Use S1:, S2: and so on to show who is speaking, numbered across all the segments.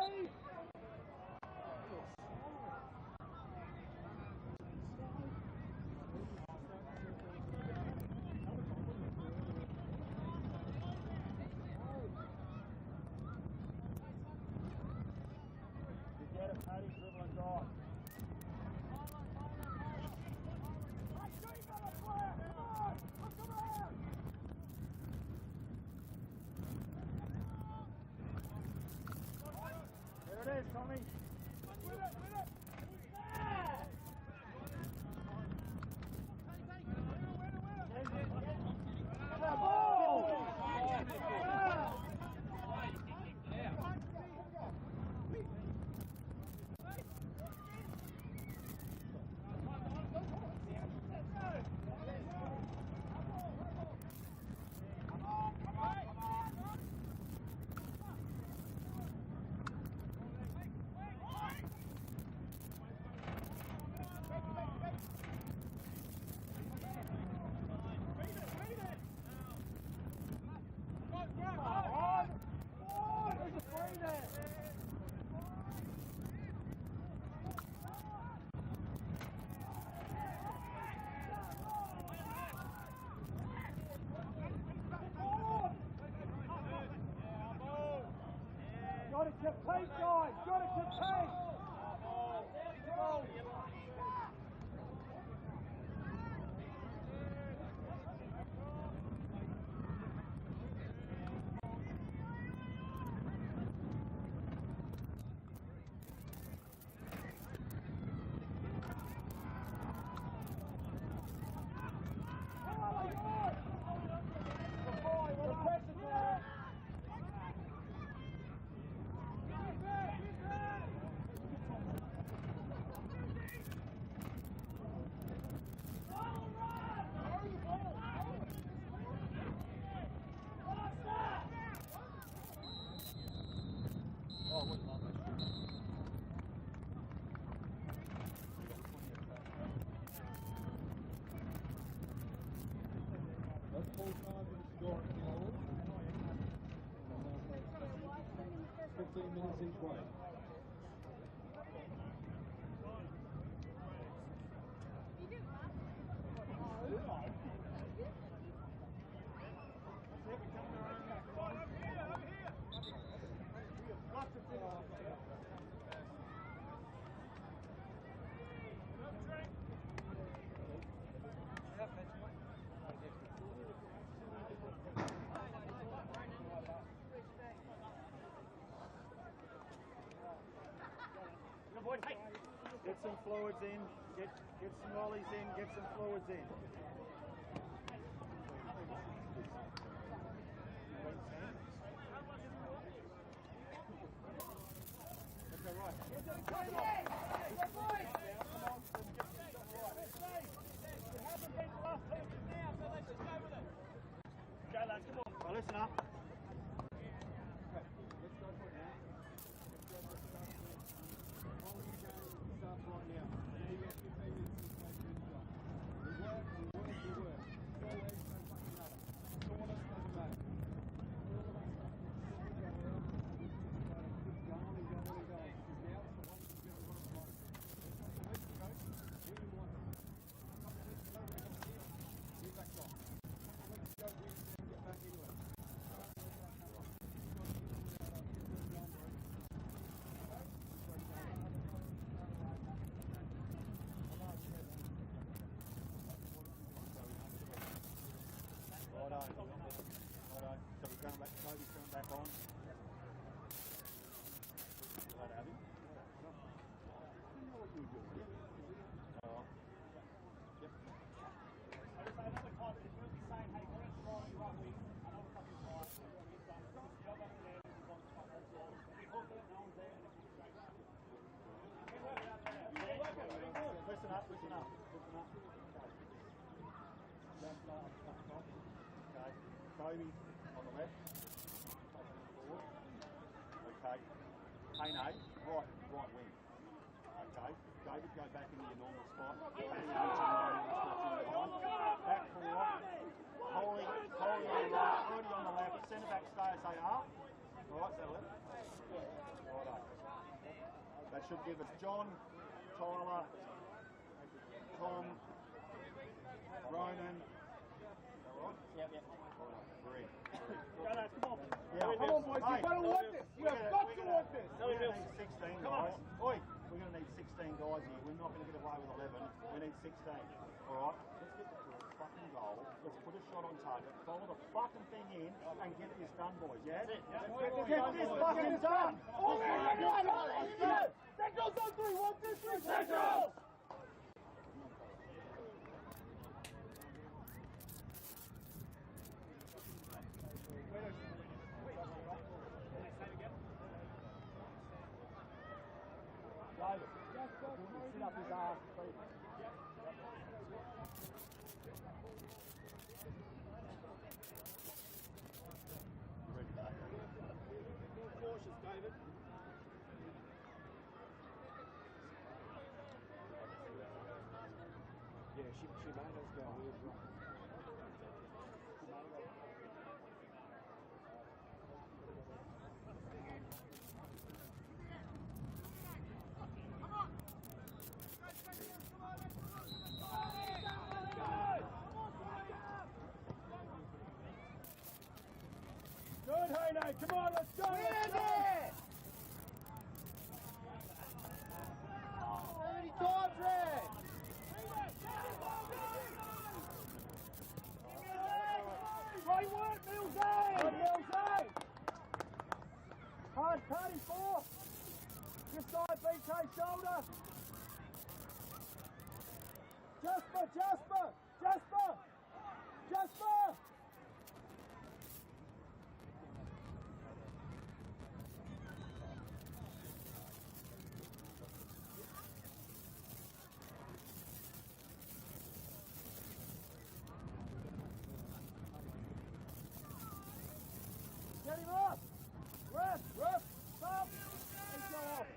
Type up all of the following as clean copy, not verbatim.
S1: There it is, Tommy. Got it to pace, guys! Got it to pace!
S2: That's full time to score at the moment. 15 minutes each way.
S1: Get some fluids in, get some lollies in, get some fluids in. Okay, right. Okay, lads, come on. Right, listen up. Okay, let's go for it now. Start right now. You get 15 minutes to take the job. We work. Go away, no fucking other. All of us come back. Keep going. Because now it's the one that's going to run right. Let's go. Where do you want it? Get back off. Let's go and get back into it. Righto. So we're going back, Toby's going back on. You let have him? You know what you were doing, yeah? Oh. Yep. I just say another time, it's really saying, hey, we're at the right wing. I know it's fucking right. We've done it. Job up there, we've gone to fuck all floors. We hook it, no one's there, and it's straight up. Listen up. Okay, Toby on the left, forward. Okay, Maney, right wing. Okay, David, go back into your normal spot. Back forward, holding on the right, already on the left. Centre back stay as they are. Alright, is that left? Righto. should give us John, Tyler, Tom, Ronan. Yep. Three. Come on. Yeah, come on, boys. You've got to want this. You have got to want this. We're going to need 16 guys. Oi, we're going to need 16 guys here. We're not going to get away with 11. We need 16. All right? Let's get the fucking goal. Let's put a shot on target. Follow the fucking thing in and get this done, boys. Yeah? Get this fucking done. Oh, man. That goes on 3. 1, 2, 3. Central. David, sit up his ass, please. Ready, David. Cautious, David. Yeah, she made us go weird, right? Good, Hayne, come on, let's go! Let's go. How many times, Red? Great work, Millsy! Good, Millsy! Hard party, 4. This side, BK, shoulder! Jasper! Get him up! Ref! Stop! Let's go off!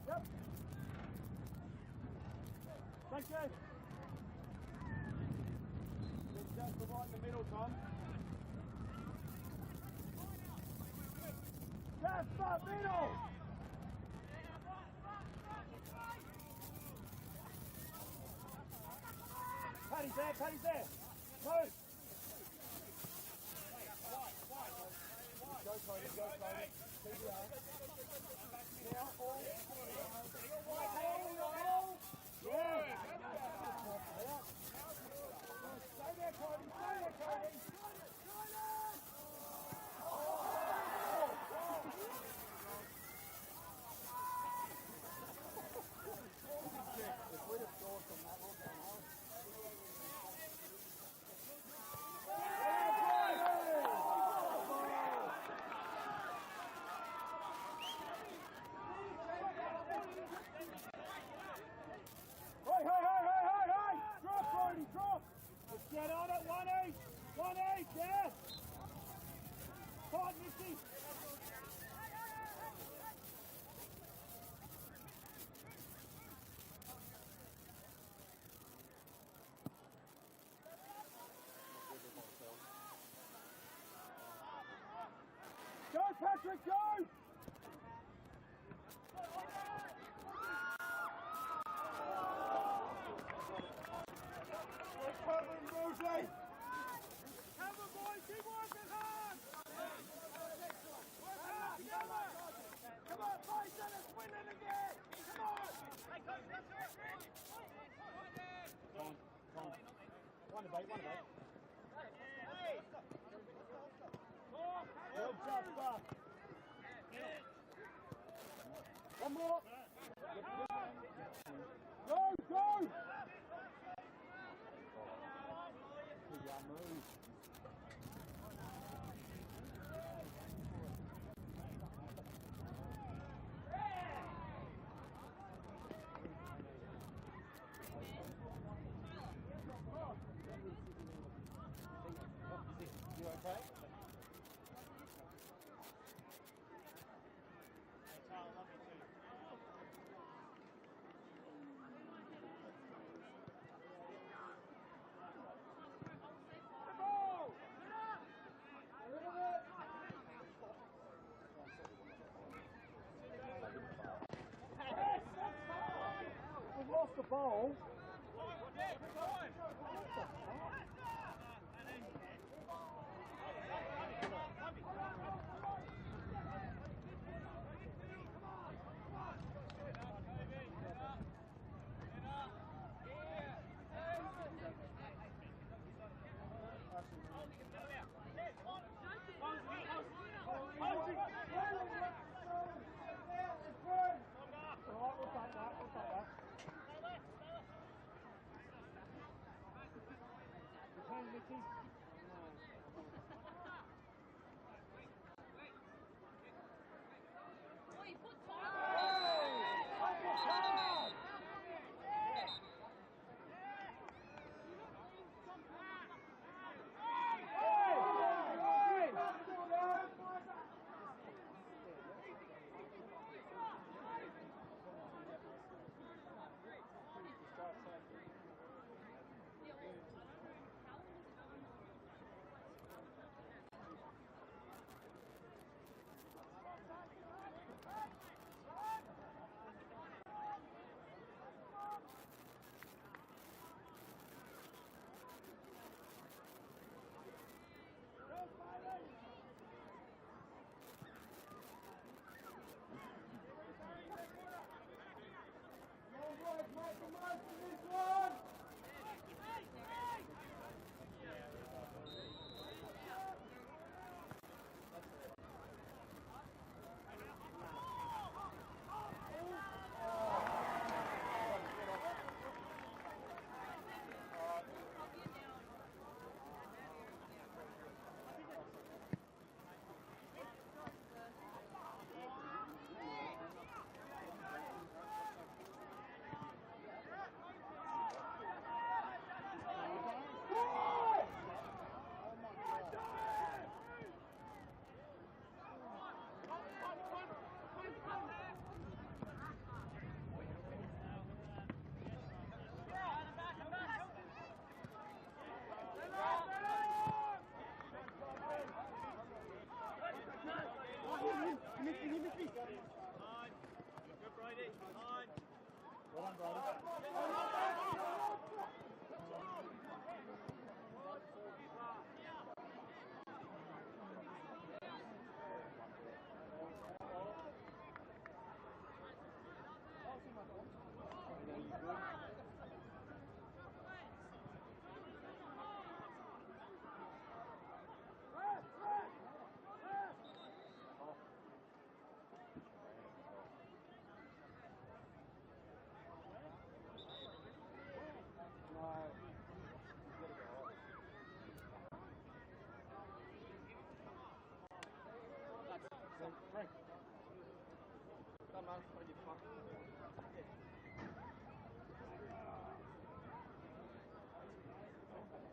S1: Yep. Thank you. Just right in the middle, Tom. Jasper, middle! Paddy's there. Move! Go, Cody. TBR. Now, all. Yeah. Stay there, Cody. If we'd have scored from that, we'll go home. Hey! Drop, Brody, drop! Let's get on it, 1-8, yeah! Fight, Missy! Go, Patrick, go! Cover, boys, keep working hard! Work hard, come on, boys, let us win it again! Come on! Come on. One to bait. Good job, Bob. One more. Go! Move. You okay?
S2: ball.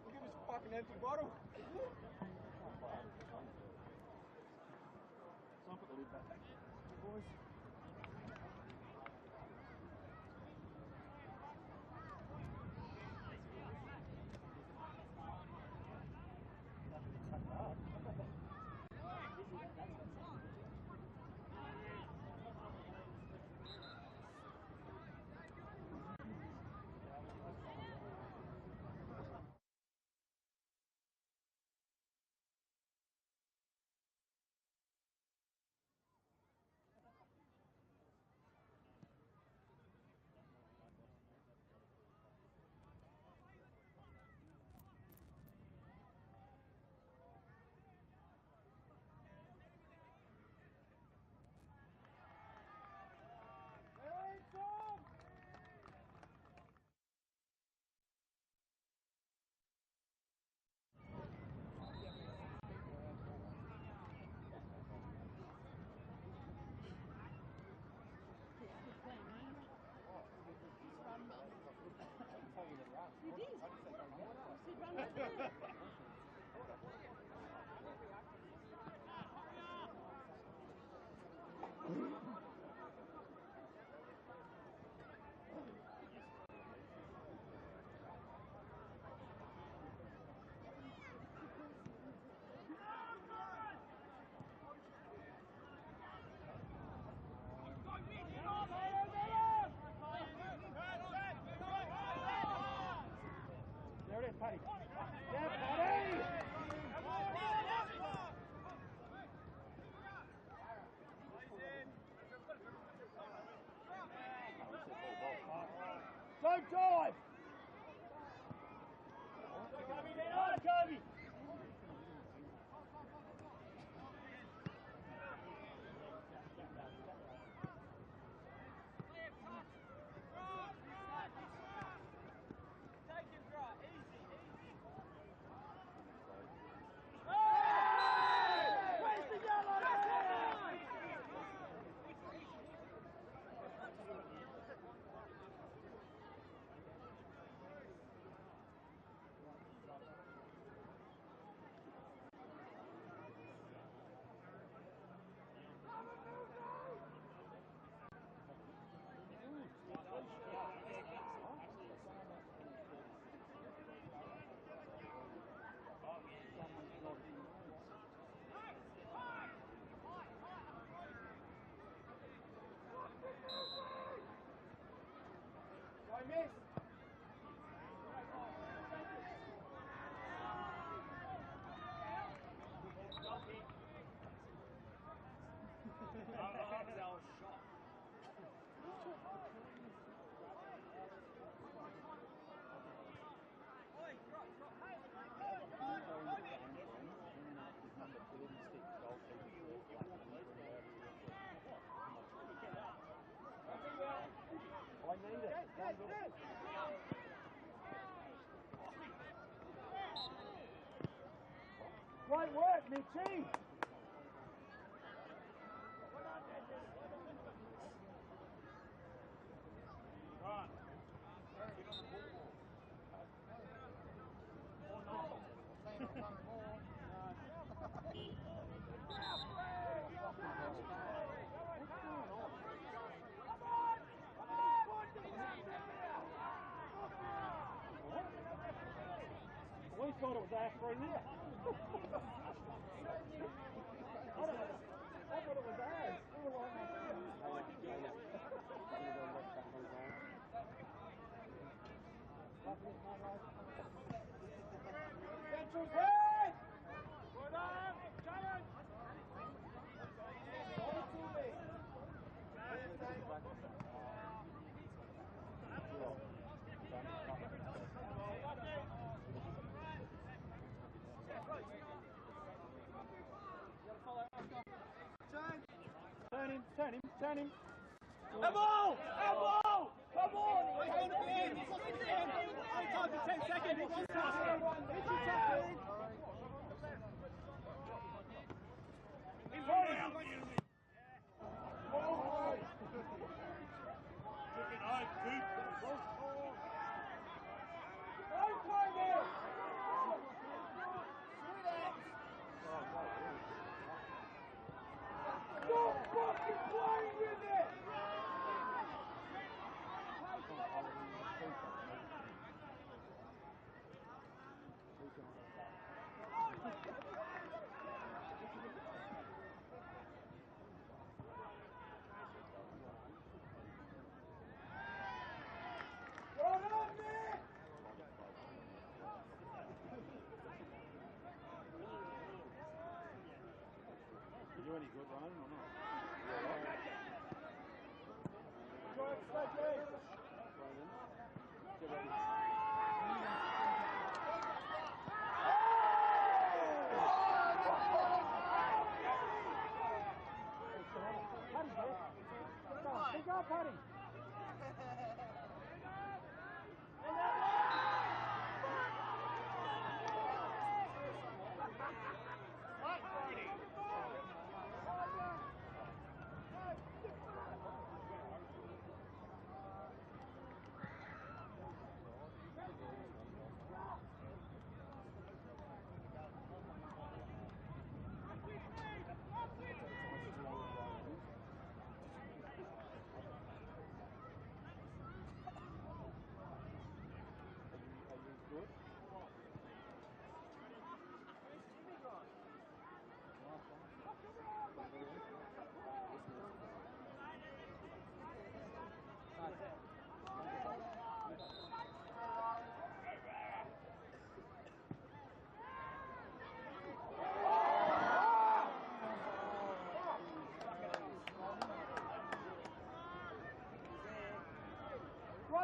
S3: Look at this fucking empty bottle.
S1: Someone put the lid back. Boys. Paddy. Yeah, Paddy! Don't dive! Kobe, get on, Kobe!
S3: Take him, bro. Easy, easy.
S1: Hey! Where's the yellow? I missed. I need it. Great work, Mitchie. Right. Get on the ball. Or not. Saying I'm running more. We thought it was after a year. I thought it was ours. Central's head! Good on! Challenge! Turn him. Come on! Come on! Come on! Time for 10 seconds. Took it home, Stop fucking playing with it! Well done, Nick! Are you any good, Ryan, or not? Good, Sledge! Get ready. Paddy, go, Paddy!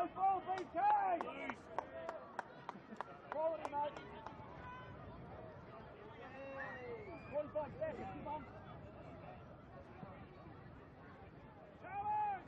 S1: Nice ball, BK! Quality, mate. 45 seconds, come on. Challenge!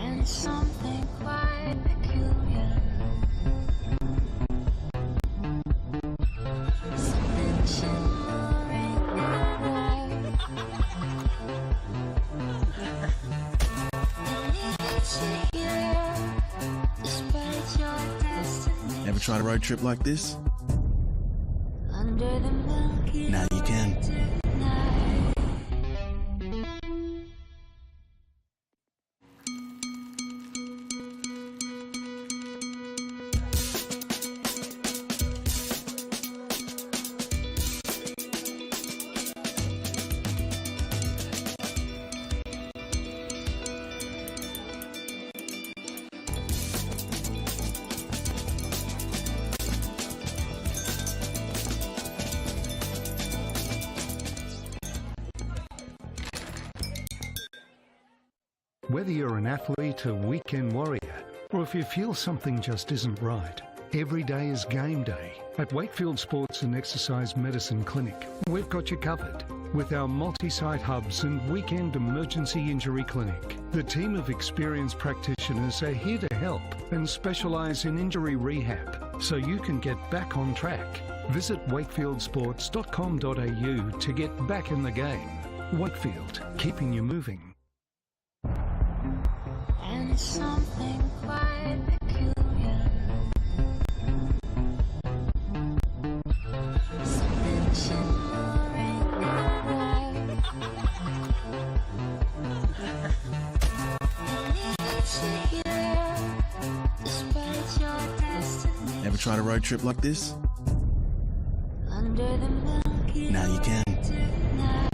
S4: and something quite peculiar. Something shimmering in the dark.
S5: Ever tried a road trip like this?
S4: Under the milky
S5: Now you can.
S4: tonight.
S6: Whether you're an athlete or weekend warrior, or if you feel something just isn't right, every day is game day. At Wakefield Sports and Exercise Medicine Clinic, we've got you covered. With our multi-site hubs and weekend emergency injury clinic, the team of experienced practitioners are here to help and specialise in injury rehab so you can get back on track. Visit wakefieldsports.com.au to get back in the game. Wakefield, keeping you moving.
S4: And something quite peculiar. Something shimmering in the dark. Despite your destiny.
S5: Ever tried a road trip like this?
S4: Under the milky
S5: Now you can.
S4: tonight.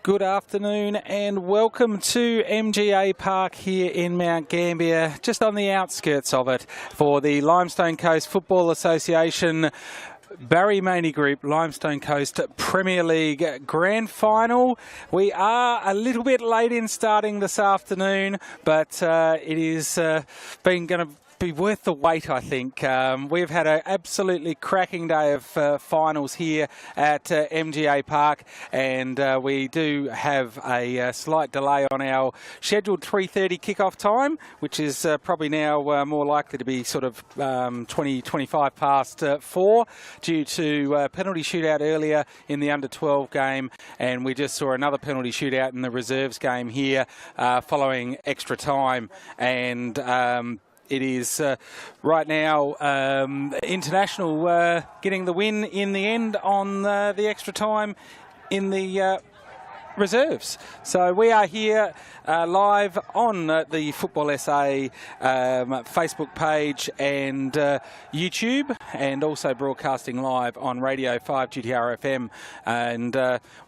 S7: Good afternoon and welcome to MGA Park here in Mount Gambier, just on the outskirts of it, for the Limestone Coast Football Association Barry Maney Group Limestone Coast Premier League Grand Final. We are a little bit late in starting this afternoon, but it is going to be worth the wait, I think. We've had an absolutely cracking day of finals here at MGA Park, and we do have a slight delay on our scheduled 3:30 kickoff time, which is probably now more likely to be sort of 25 past 4 due to penalty shootout earlier in the under-12 game, and we just saw another penalty shootout in the reserves game here following extra time. And it is right now International getting the win in the end on the extra time in the reserves. So we are here live on the Football SA Facebook page and YouTube, and also broadcasting live on Radio 5 GTR FM. And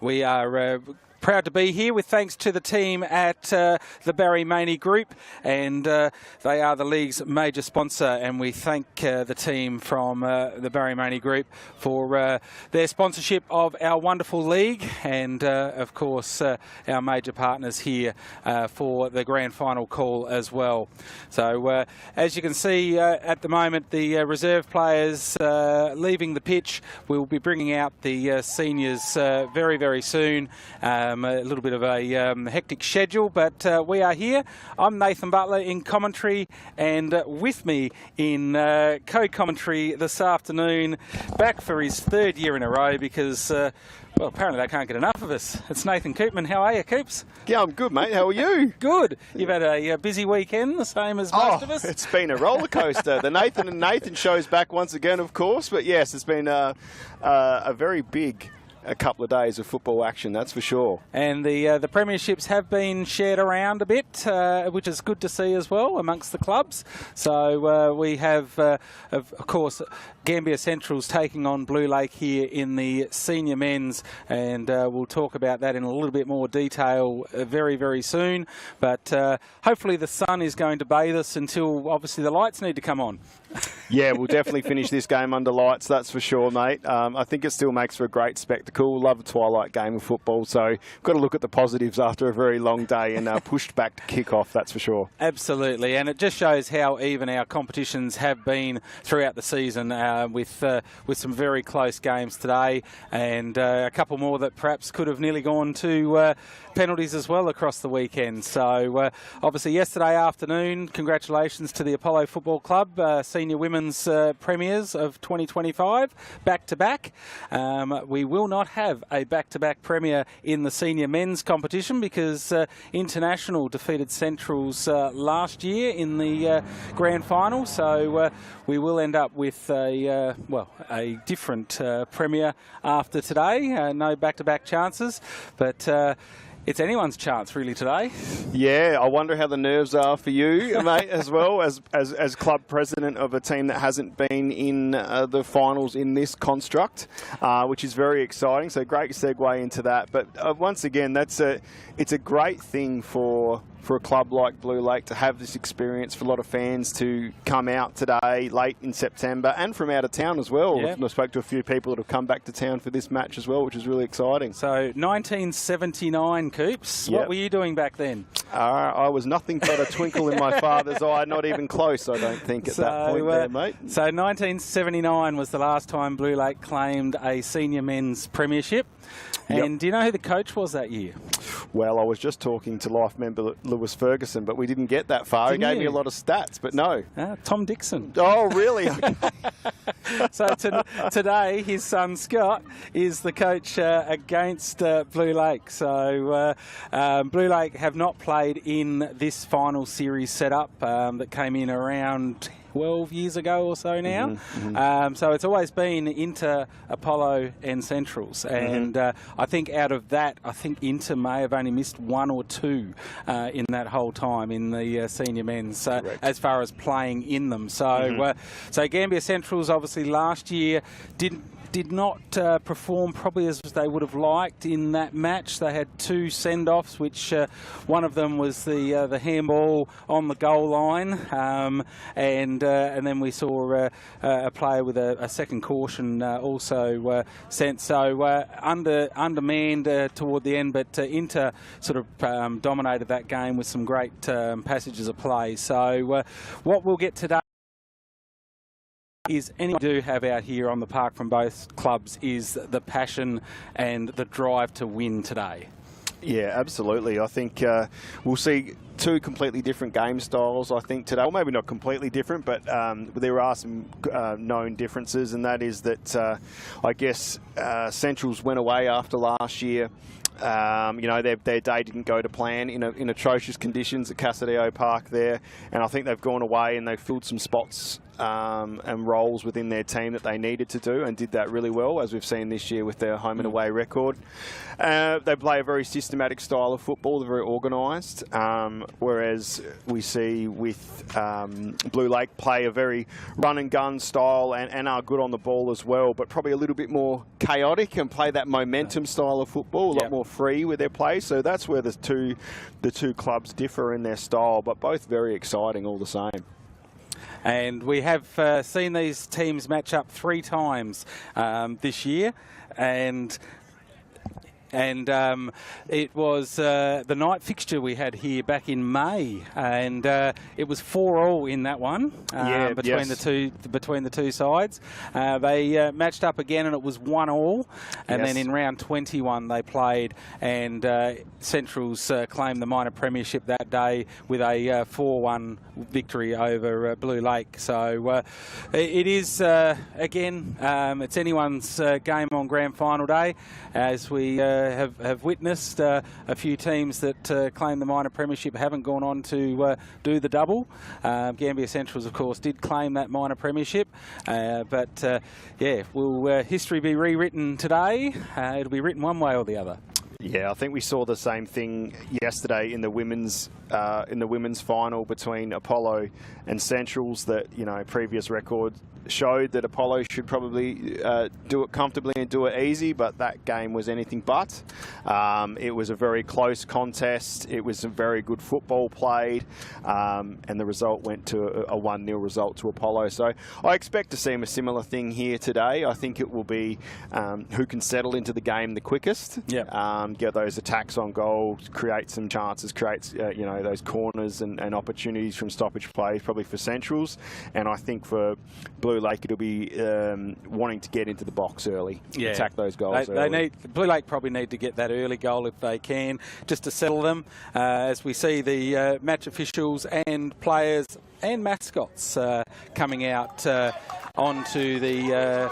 S7: we are proud to be here with thanks to the team at the Barry Maney Group, and they are the league's major sponsor, and we thank the team from the Barry Maney Group for their sponsorship of our wonderful league, and of course our major partners here for the grand final call as well. So as you can see at the moment, the reserve players leaving the pitch. We'll be bringing out the seniors very, very soon. A little bit of a hectic schedule, but we are here. I'm Nathan Butler in commentary, and with me in co-commentary this afternoon, back for his third year in a row because, well, apparently they can't get enough of us. It's Nathan Koopman. How are you, Coops?
S3: Yeah, I'm good, mate. How are you?
S7: Good. You've had a busy weekend, the same as most of us.
S3: It's been a roller coaster. The Nathan and Nathan show's back once again, of course, but yes, it's been a very big
S8: a couple of days of football action, that's for sure.
S7: And the premierships have been shared around a bit, which is good to see as well amongst the clubs. So we have, of course, Gambier Central's taking on Blue Lake here in the senior men's, and we'll talk about that in a little bit more detail very, very soon. But hopefully the sun is going to bathe us until obviously the lights need to come on.
S8: Yeah, we'll definitely finish this game under lights, that's for sure, mate. I think it still makes for a great spectacle. Love a twilight game of football, so got to look at the positives after a very long day and pushed back to kick off, that's for sure.
S7: Absolutely, and it just shows how even our competitions have been throughout the season, with some very close games today, and a couple more that perhaps could have nearly gone to penalties as well across the weekend. So obviously yesterday afternoon, congratulations to the Apollo Football Club, senior women's premiers of 2025, back-to-back. We will not have a back-to-back premier in the senior men's competition because International defeated Centrals last year in the grand final. So we will end up with a different premier after today. No back-to-back chances, but it's anyone's chance really today.
S8: Yeah, I wonder how the nerves are for you, mate, as well, as club president of a team that hasn't been in the finals in this construct, which is very exciting. So great segue into that. But once again, it's a great thing for a club like Blue Lake to have this experience, for a lot of fans to come out today late in September and from out of town as well.
S7: Yep.
S8: I spoke to a few people that have come back to town for this match as well, which is really exciting.
S7: So 1979, Coops.
S8: Yep.
S7: What were you doing back then?
S8: I was nothing but a twinkle in my father's eye, not even close, I don't think, at that point there, mate.
S7: So 1979 was the last time Blue Lake claimed a senior men's premiership. And do you know who the coach was that year?
S8: Well, I was just talking to Life member Lewis Ferguson, but we didn't get that far. He gave me a lot of stats, but no.
S7: Tom Dixon.
S8: Oh, really?
S7: So today, his son Scott is the coach against Blue Lake. So Blue Lake have not played in this final series setup that came in around 12 years ago or so now. So it's always been Inter, Apollo and Centrals. And I think out of that, I think Inter may have only missed one or two in that whole time in the senior men's as far as playing in them. So, so Gambier Centrals obviously last year did not perform probably as they would have liked in that match. They had two send-offs, which one of them was the handball on the goal line, and then we saw a player with a second caution also sent. So undermanned toward the end, but Inter sort of dominated that game with some great passages of play. So what we'll get today is we do have out here on the park from both clubs is the passion and the drive to win today.
S8: Yeah, absolutely. I think we'll see two completely different game styles, I think, today. Well, maybe not completely different, but there are some known differences, and that is that I guess Centrals went away after last year. You know, their day didn't go to plan in atrocious conditions at Casadeo Park there, and I think they've gone away and they've filled some spots and roles within their team that they needed to do, and did that really well, as we've seen this year with their home and away record. They play a very systematic style of football. They're very organised, whereas we see with Blue Lake play a very run and gun style and are good on the ball as well, but probably a little bit more chaotic and play that momentum style of football, a lot more free with their play. So that's where the two clubs differ in their style, but both very exciting all the same.
S7: And we have seen these teams match up 3 times this year, and it was the night fixture we had here back in May, and it was 4-4 in that one between the two sides. They matched up again, and it was 1-1, and then in round 21 they played, and Centrals claimed the minor premiership that day with a 4-1 victory over Blue Lake. So it is again, it's anyone's game on grand final day, as we have witnessed. A few teams that claim the minor premiership haven't gone on to do the double. Gambier Centrals, of course, did claim that minor premiership, but yeah, will history be rewritten today? It'll be written one way or the other.
S8: Yeah, I think we saw the same thing yesterday in the women's final between Apollo and Centrals. That, you know, previous record showed that Apollo should probably do it comfortably and do it easy, but that game was anything but. It was a very close contest. It was a very good football played, and the result went to a 1-0 result to Apollo. So I expect to see a similar thing here today. I think it will be who can settle into the game the quickest.
S7: Yeah.
S8: Get those attacks on goal, create some chances, create you know, those corners and opportunities from stoppage plays, probably for Centrals. And I think for Blue Lake, it'll be wanting to get into the box early, attack those goals early.
S7: Blue Lake probably need to get that early goal if they can, just to settle them. As we see the match officials and players and mascots coming out onto the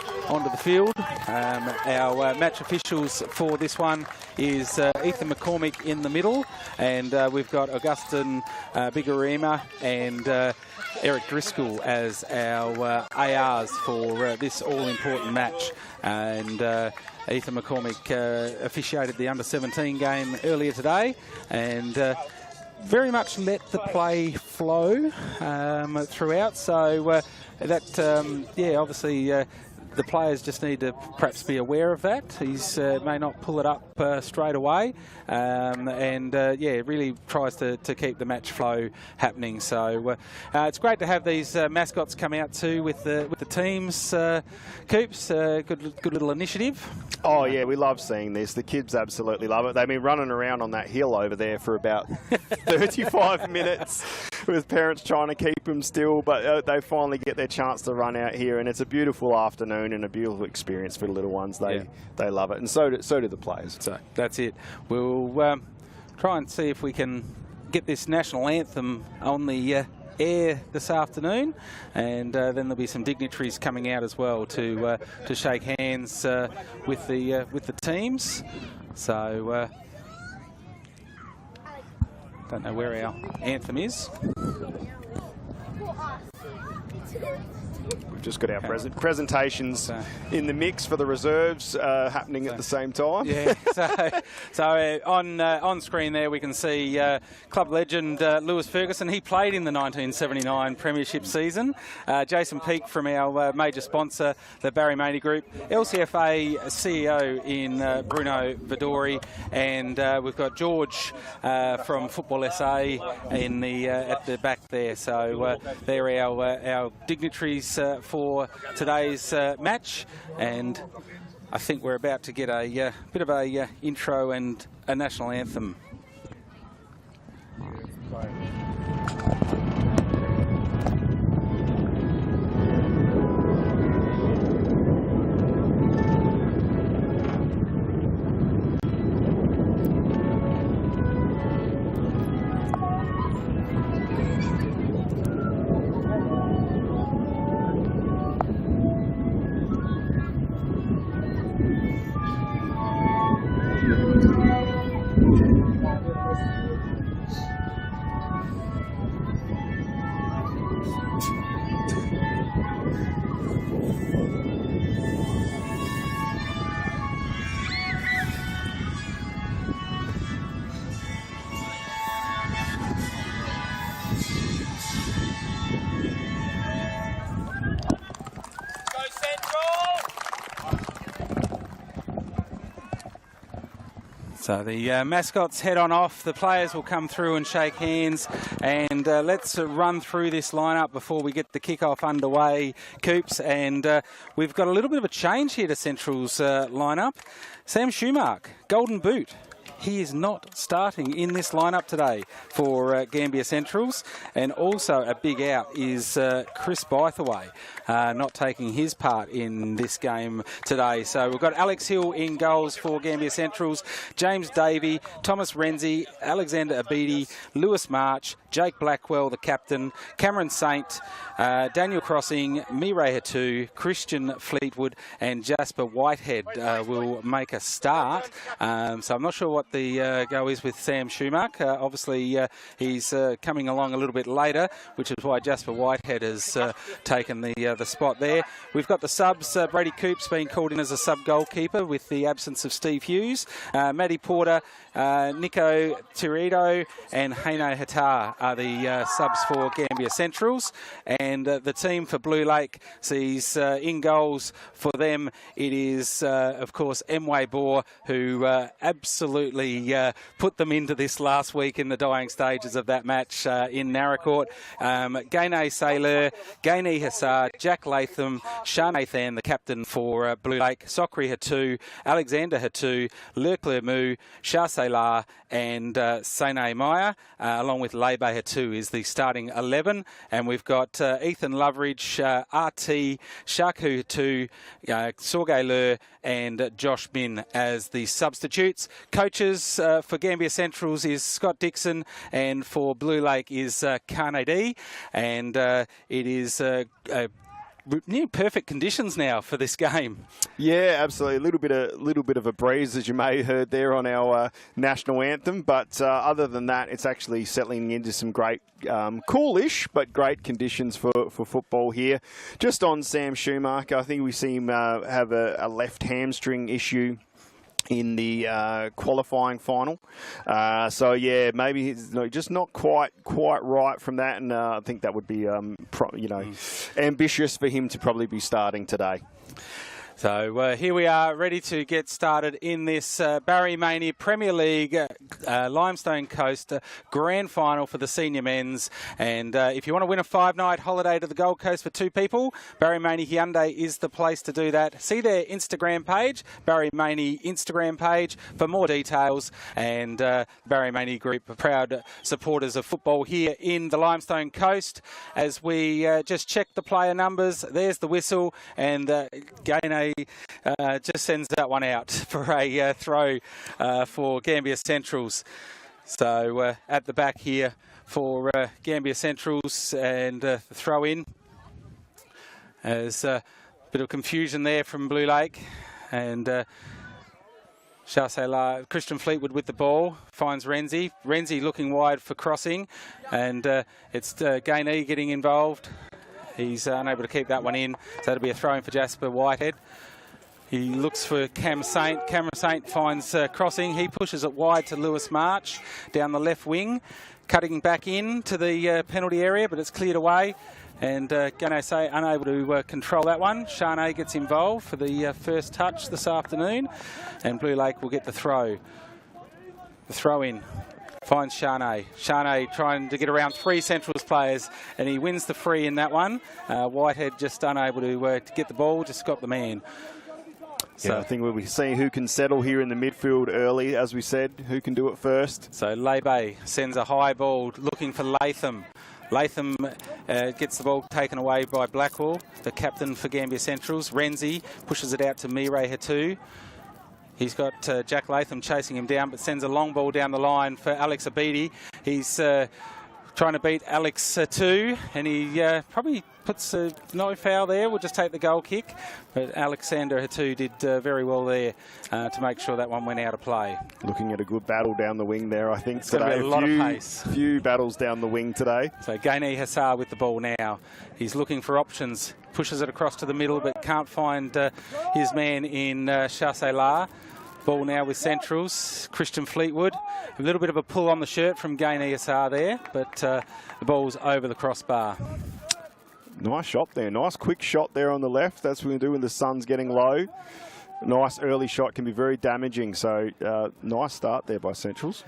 S7: field. Our match officials for this one is Ethan McCormick in the middle, and we've got Augustin Bigarima and Eric Driscoll as our ARs for this all-important match. And Ethan McCormick officiated the under-17 game earlier today, and very much let the play flow throughout. So that, yeah, obviously the players just need to perhaps be aware of that. He's may not pull it up straight away, and yeah, really tries to keep the match flow happening. So it's great to have these mascots come out too with the teams. Coops, good little initiative.
S8: Oh yeah, we love seeing this. The kids absolutely love it. They've been running around on that hill over there for about 35 minutes with parents trying to keep them still, but they finally get their chance to run out here, and it's a beautiful afternoon and a beautiful experience for the little ones. They love it, and so do the players.
S7: So that's it. We'll try and see if we can get this national anthem on the air this afternoon, and then there'll be some dignitaries coming out as well to shake hands with the teams. So don't know where our anthem is.
S8: We've just got our presentations in the mix for the reserves happening at the same time.
S7: Yeah, so on screen there we can see club legend Lewis Ferguson. He played in the 1979 Premiership season. Jason Peake from our major sponsor, the Barry Maney Group. LCFA CEO in Bruno Vidori, and we've got George from Football SA in the at the back there. So they're our dignitaries for today's match, and I think we're about to get a bit of a intro and a national anthem. So the mascots head on off, the players will come through and shake hands, and let's run through this lineup before we get the kick-off underway, Coops. And we've got a little bit of a change here to Central's lineup. Sam Schumark, golden boot. he is not starting in this lineup today for Gambier Centrals. And also a big out is Chris Bythaway, not taking his part in this game today. So we've got Alex Hill in goals for Gambier Centrals, James Davey, Thomas Renzi, Alexander Abidi, Lewis March, Jake Blackwell, the captain, Cameron Saint, Daniel Crossing, Mireille Hatu, Christian Fleetwood and Jasper Whitehead will make a start. So I'm not sure what the go is with Sam Schumacher. Obviously, he's coming along a little bit later, which is why Jasper Whitehead has taken the spot there. We've got the subs. Brady Coops being called in as a sub-goalkeeper with the absence of Steve Hughes. Matty Porter, Nico Tirito and Heino Hatar are the subs for Gambier Centrals. And the team for Blue Lake sees in goals for them, it is, of course, Mway Boer, who absolutely put them into this last week in the dying stages of that match in Naracoorte. Gaynay Saylor, Gayney Hassar, Jack Latham, Shah Nathan, the captain for Blue Lake, Sokri Hatu, Alexander Hatu, Leclerc Mu, Shah Saylor and Sene Meyer, along with Lebe Hatu is the starting 11. And we've got Ethan Loveridge, RT, Shaku Hatu, Sorgay Lur and Josh Min as the substitutes. Coaches for Gambier Centrals is Scott Dixon, and for Blue Lake is Kane D. And it is near perfect conditions now for this game.
S8: Yeah, absolutely. A little bit of a breeze, as you may have heard there on our national anthem. But other than that, it's actually settling into some great, coolish but great conditions for football here. Just on Sam Schumacher, I think we see him have a left hamstring issue in the qualifying final. So yeah, maybe he's just not quite right from that, and I think that would be ambitious for him to probably be starting today.
S7: So here we are, ready to get started in this Barry Maney Premier League Limestone Coast Grand Final for the senior men's. And if you want to win a 5-night holiday to the Gold Coast for 2 people, Barry Maney Hyundai is the place to do that. See their Instagram page, Barry Maney Instagram page, for more details. And Barry Maney Group are proud supporters of football here in the Limestone Coast. As we just check the player numbers, there's the whistle, and Gaynay just sends that one out for a throw for Gambier Centrals. So at the back here for Gambier Centrals, and the throw in. There's a bit of confusion there from Blue Lake, and Christian Fleetwood with the ball, finds Renzi. Renzi looking wide for crossing, and it's Gaynay getting involved. He's unable to keep that one in, so that'll be a throw in for Jasper Whitehead. He looks for Cam Saint. Cameron Saint finds crossing. He pushes it wide to Lewis March down the left wing, cutting back in to the penalty area, but it's cleared away. And Gaynay unable to control that one. Shane gets involved for the first touch this afternoon, and Blue Lake will get the throw. The throw in. Finds Shane. Shane trying to get around 3 Centrals players, and he wins the free in that one. Whitehead just unable to get the ball, just got the man. So
S8: yeah, I think we'll be seeing who can settle here in the midfield early, as we said, who can do it first.
S7: So Lebe sends a high ball looking for Latham. Latham gets the ball taken away by Blackwell, the captain for Gambier Centrals. Renzi pushes it out to Mireille Hatu. He's got Jack Latham chasing him down, but sends a long ball down the line for Alex Abidi. He's trying to beat Alex too, and he probably puts no foul there. We'll just take the goal kick. But Alexander Hatu did very well there to make sure that one went out of play.
S8: Looking at a good battle down the wing there, I think,
S7: it's
S8: today.
S7: Be a lot of pace.
S8: Few battles down the wing today.
S7: So Gaynay Hassar with the ball now. He's looking for options. Pushes it across to the middle, but can't find his man in Shah. Ball now with Centrals. Christian Fleetwood. A little bit of a pull on the shirt from Gaynay Hassar there, but the ball's over the crossbar.
S8: Nice shot there. Nice quick shot there on the left. That's what we do when the sun's getting low. Nice early shot can be very damaging. So nice start there by Centrals.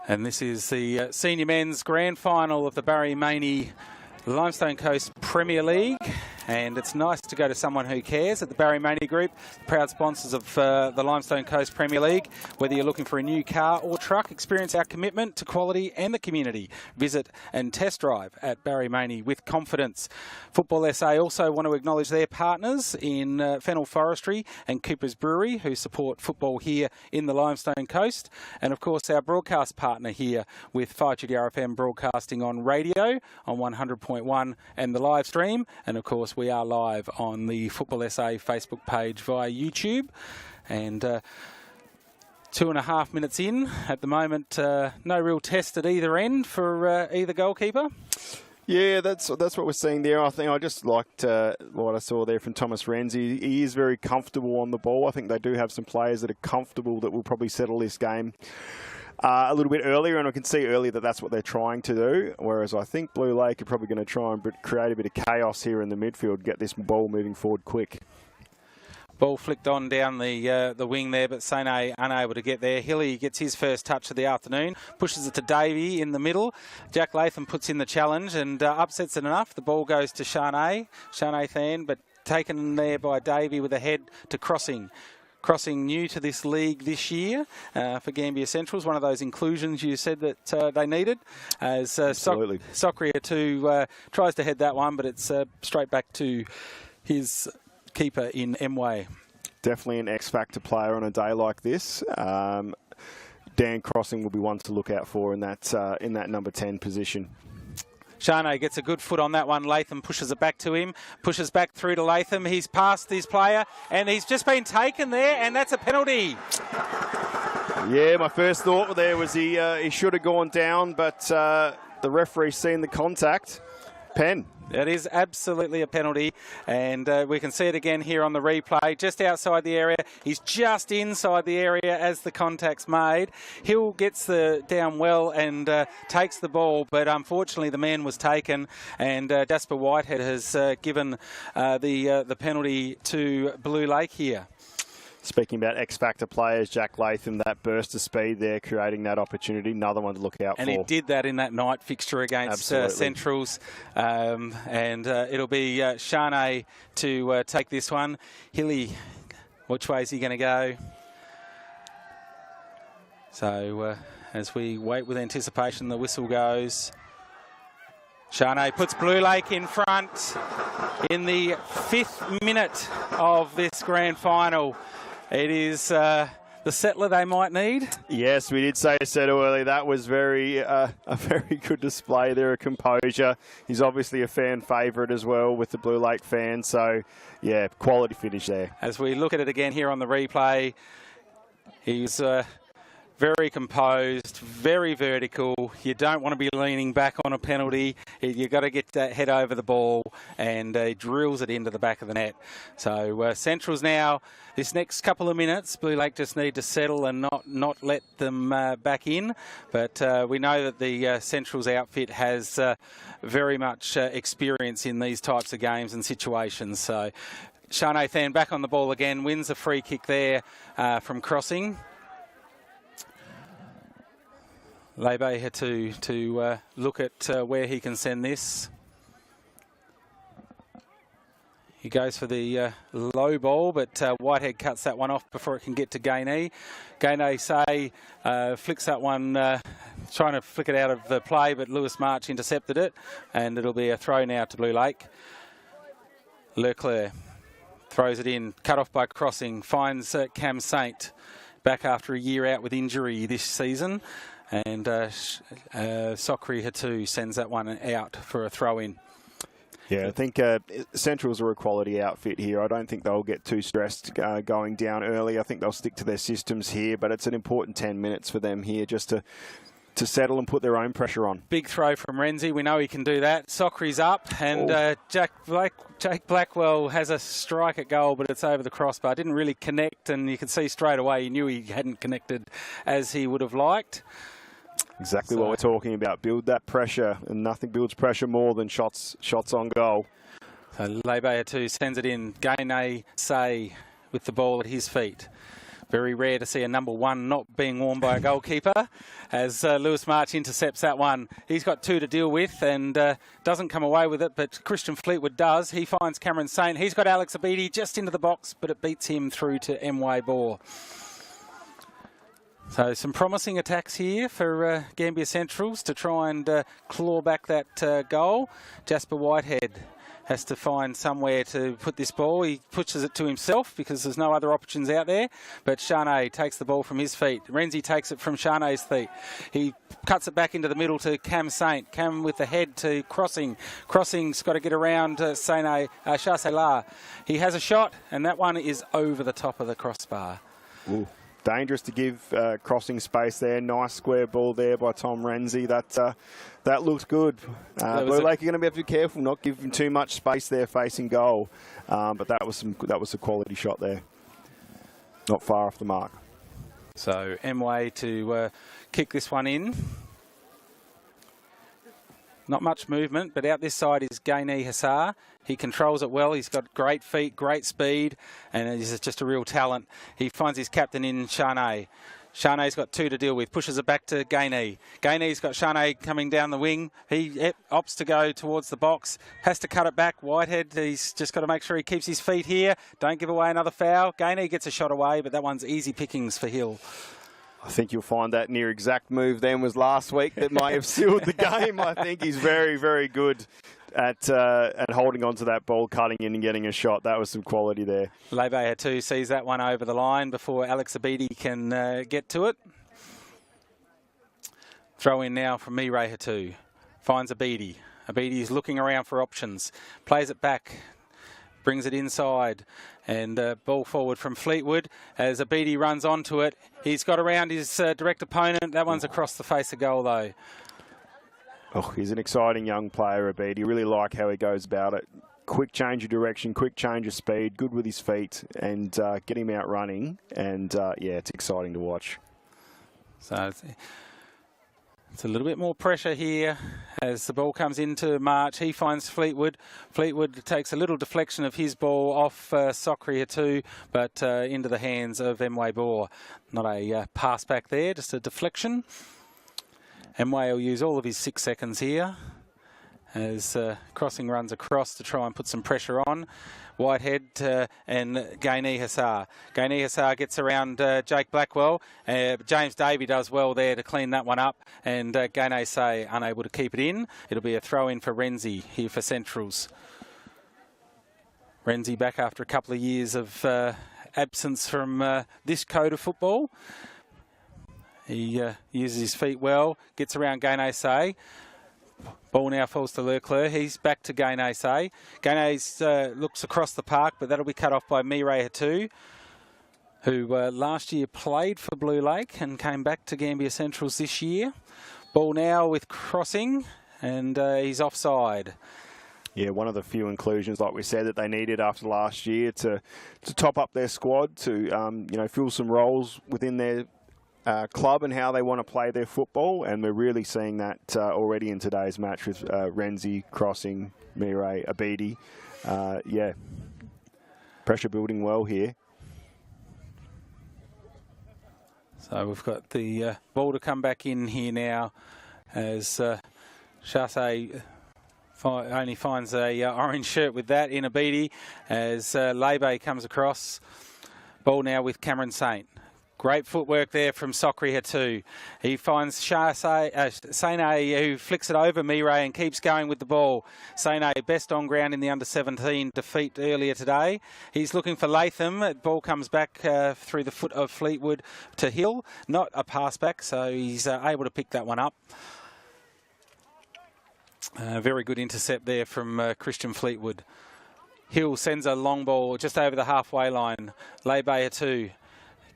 S7: And this is the senior men's grand final of the Barry Maney Limestone Coast Premier League. and it's nice to go to someone who cares. At the Barry Maney Group, proud sponsors of the Limestone Coast Premier League. Whether you're looking for a new car or truck, experience our commitment to quality and the community. Visit and test drive at Barry Maney with confidence. Football SA also want to acknowledge their partners in Fennel Forestry and Cooper's Brewery, who support football here in the Limestone Coast, and of course our broadcast partner here with 5GDRFM broadcasting on radio on 100.1 and the live stream, and of course we are live on the Football SA Facebook page via YouTube. And 2.5 minutes in at the moment, no real test at either end for either goalkeeper.
S8: Yeah, that's what we're seeing there. I just liked what I saw there from Thomas Renzi. He is very comfortable on the ball. I think they do have some players that are comfortable that will probably settle this game a little bit earlier, and I can see earlier that that's what they're trying to do, whereas I think Blue Lake are probably going to try and create a bit of chaos here in the midfield, get this ball moving forward quick.
S7: Ball flicked on down the wing there, but Sane unable to get there. Hilly gets his first touch of the afternoon, pushes it to Davey in the middle. Jack Latham puts in the challenge and upsets it enough. The ball goes to Shane Than, but taken there by Davey with a head to Crossing. Crossing new to this league this year for Gambier Centrals, one of those inclusions you said that they needed. As Socria too tries to head that one, but it's straight back to his keeper in Mway.
S8: Definitely an X-factor player on a day like this. Dan Crossing will be one to look out for in that number 10 position.
S7: Shane gets a good foot on that one. Latham pushes it back to him, pushes back through to Latham. He's past his player, and he's just been taken there, and that's a penalty.
S8: Yeah, my first thought there was he should have gone down, but the referee's seen the contact. Pen.
S7: It is absolutely a penalty, and we can see it again here on the replay, just outside the area. He's just inside the area as the contact's made. Hill gets down well and takes the ball, but unfortunately the man was taken, and Jasper Whitehead has given the penalty to Blue Lake here.
S8: Speaking about X-factor players, Jack Latham, that burst of speed there, creating that opportunity, another one to look out for.
S7: And he did that in that night fixture against Centrals. And it'll be Shane to take this one. Hilly, which way is he going to go? So as we wait with anticipation, the whistle goes. Shane puts Blue Lake in front in the 5th minute of this grand final. It is the settler they might need.
S8: Yes, we did say so earlier. That was a very good display there of composure. He's obviously a fan favourite as well with the Blue Lake fans. So, yeah, quality finish there.
S7: As we look at it again here on the replay, he's very composed, very vertical. You don't want to be leaning back on a penalty. You've got to get that head over the ball, and drills it into the back of the net. So Centrals now, this next couple of minutes, Blue Lake just need to settle and not let them back in. But we know that the Centrals outfit has very much experience in these types of games and situations. So Shane Than back on the ball again, wins a free kick there from Crossing. Lebe had to look at where he can send this. He goes for the low ball, but Whitehead cuts that one off before it can get to Gainey. Gainey flicks that one, trying to flick it out of the play, but Lewis March intercepted it, and it'll be a throw now to Blue Lake. Leclerc throws it in, cut off by Crossing, finds Cam Saint back after a year out with injury this season. And Socri Hatu sends that one out for a throw-in.
S8: Yeah, I think Centrals are a quality outfit here. I don't think they'll get too stressed going down early. I think they'll stick to their systems here, but it's an important 10 minutes for them here just to settle and put their own pressure on.
S7: Big throw from Renzi. We know he can do that. Socri's up, and Jake Blackwell has a strike at goal, but it's over the crossbar. Didn't really connect, and you could see straight away he knew he hadn't connected as he would have liked.
S8: Exactly what we're talking about. Build that pressure, and nothing builds pressure more than shots on goal.
S7: So Lebeya too sends it in. Gainey Say with the ball at his feet. Very rare to see a number 1 not being worn by a goalkeeper, as Lewis March intercepts that one. He's got 2 to deal with and doesn't come away with it, but Christian Fleetwood does. He finds Cameron Saint. He's got Alex Abidi just into the box, but it beats him through to M-Way Bore. So some promising attacks here for Gambier Centrals to try and claw back that goal. Jasper Whitehead has to find somewhere to put this ball. He pushes it to himself because there's no other options out there. But Charnay takes the ball from his feet. Renzi takes it from Charnay's feet. He cuts it back into the middle to Cam Saint. Cam with the head to Crossing. Crossing's got to get around Shah-Salah. He has a shot, and that one is over the top of the crossbar.
S8: Ooh. Dangerous to give Crossing space there. Nice square ball there by Tom Renzi. That looked good. Blue Lake are going to have to be careful, not give him too much space there facing goal. But that was a quality shot there. Not far off the mark.
S7: So M-Way to kick this one in. Not much movement, but out this side is Gaini Hassar. He controls it well. He's got great feet, great speed, and he's just a real talent. He finds his captain in Charnay. Charnay's got 2 to deal with. Pushes it back to Gaini. Gaini's got Charnay coming down the wing. He opts to go towards the box. Has to cut it back. Whitehead, he's just got to make sure he keeps his feet here. Don't give away another foul. Gaini gets a shot away, but that one's easy pickings for Hill.
S8: I think you'll find that near exact move then was last week that might have sealed the game. I think he's very, very good at holding on to that ball, cutting in and getting a shot. That was some quality there.
S7: Lebe too sees that one over the line before Alex Abidi can get to it. Throw in now from Mireille Hatu. Finds Abidi. Abidi is looking around for options. Plays it back. Brings it inside. And ball forward from Fleetwood as Abidi runs onto it. He's got around his direct opponent. That one's across the face of goal, though.
S8: Oh, he's an exciting young player, Abidi. Really like how he goes about it. Quick change of direction, quick change of speed, good with his feet, and get him out running. And, yeah, it's exciting to watch.
S7: So it's a little bit more pressure here as the ball comes into March. He finds Fleetwood. Fleetwood takes a little deflection of his ball off Socria too, but into the hands of M-Way Bore. Not a pass back there, just a deflection. M-Way will use all of his 6 seconds here as Crossing runs across to try and put some pressure on. Whitehead and Gaini Hassar. Gaini Hassar gets around Jake Blackwell. James Davey does well there to clean that one up. And Gaini Say unable to keep it in. It'll be a throw in for Renzi here for Centrals. Renzi back after a couple of years of absence from this code of football. He uses his feet well, gets around Gaini Say. Ball now falls to Leclerc. He's back to Gainay Say. Gainay looks across the park, but that'll be cut off by Mireille Hatu, who last year played for Blue Lake and came back to Gambier Centrals this year. Ball now with Crossing, and he's offside.
S8: Yeah, one of the few inclusions, like we said, that they needed after last year to top up their squad, to fill some roles within their club and how they want to play their football, and we're really seeing that already in today's match with Renzi, Crossing, Mireille, Abidi. Yeah, pressure building well here.
S7: So we've got the ball to come back in here now as Chasse only finds a orange shirt with that in Abidi as Lebe comes across. Ball now with Cameron Saint. Great footwork there from Socri Hatu. He finds Sane, who flicks it over Mireille and keeps going with the ball. Sane, best on ground in the under-17 defeat earlier today. He's looking for Latham. Ball comes back through the foot of Fleetwood to Hill. Not a pass back, so he's able to pick that one up. Very good intercept there from Christian Fleetwood. Hill sends a long ball just over the halfway line. Lebe Hatu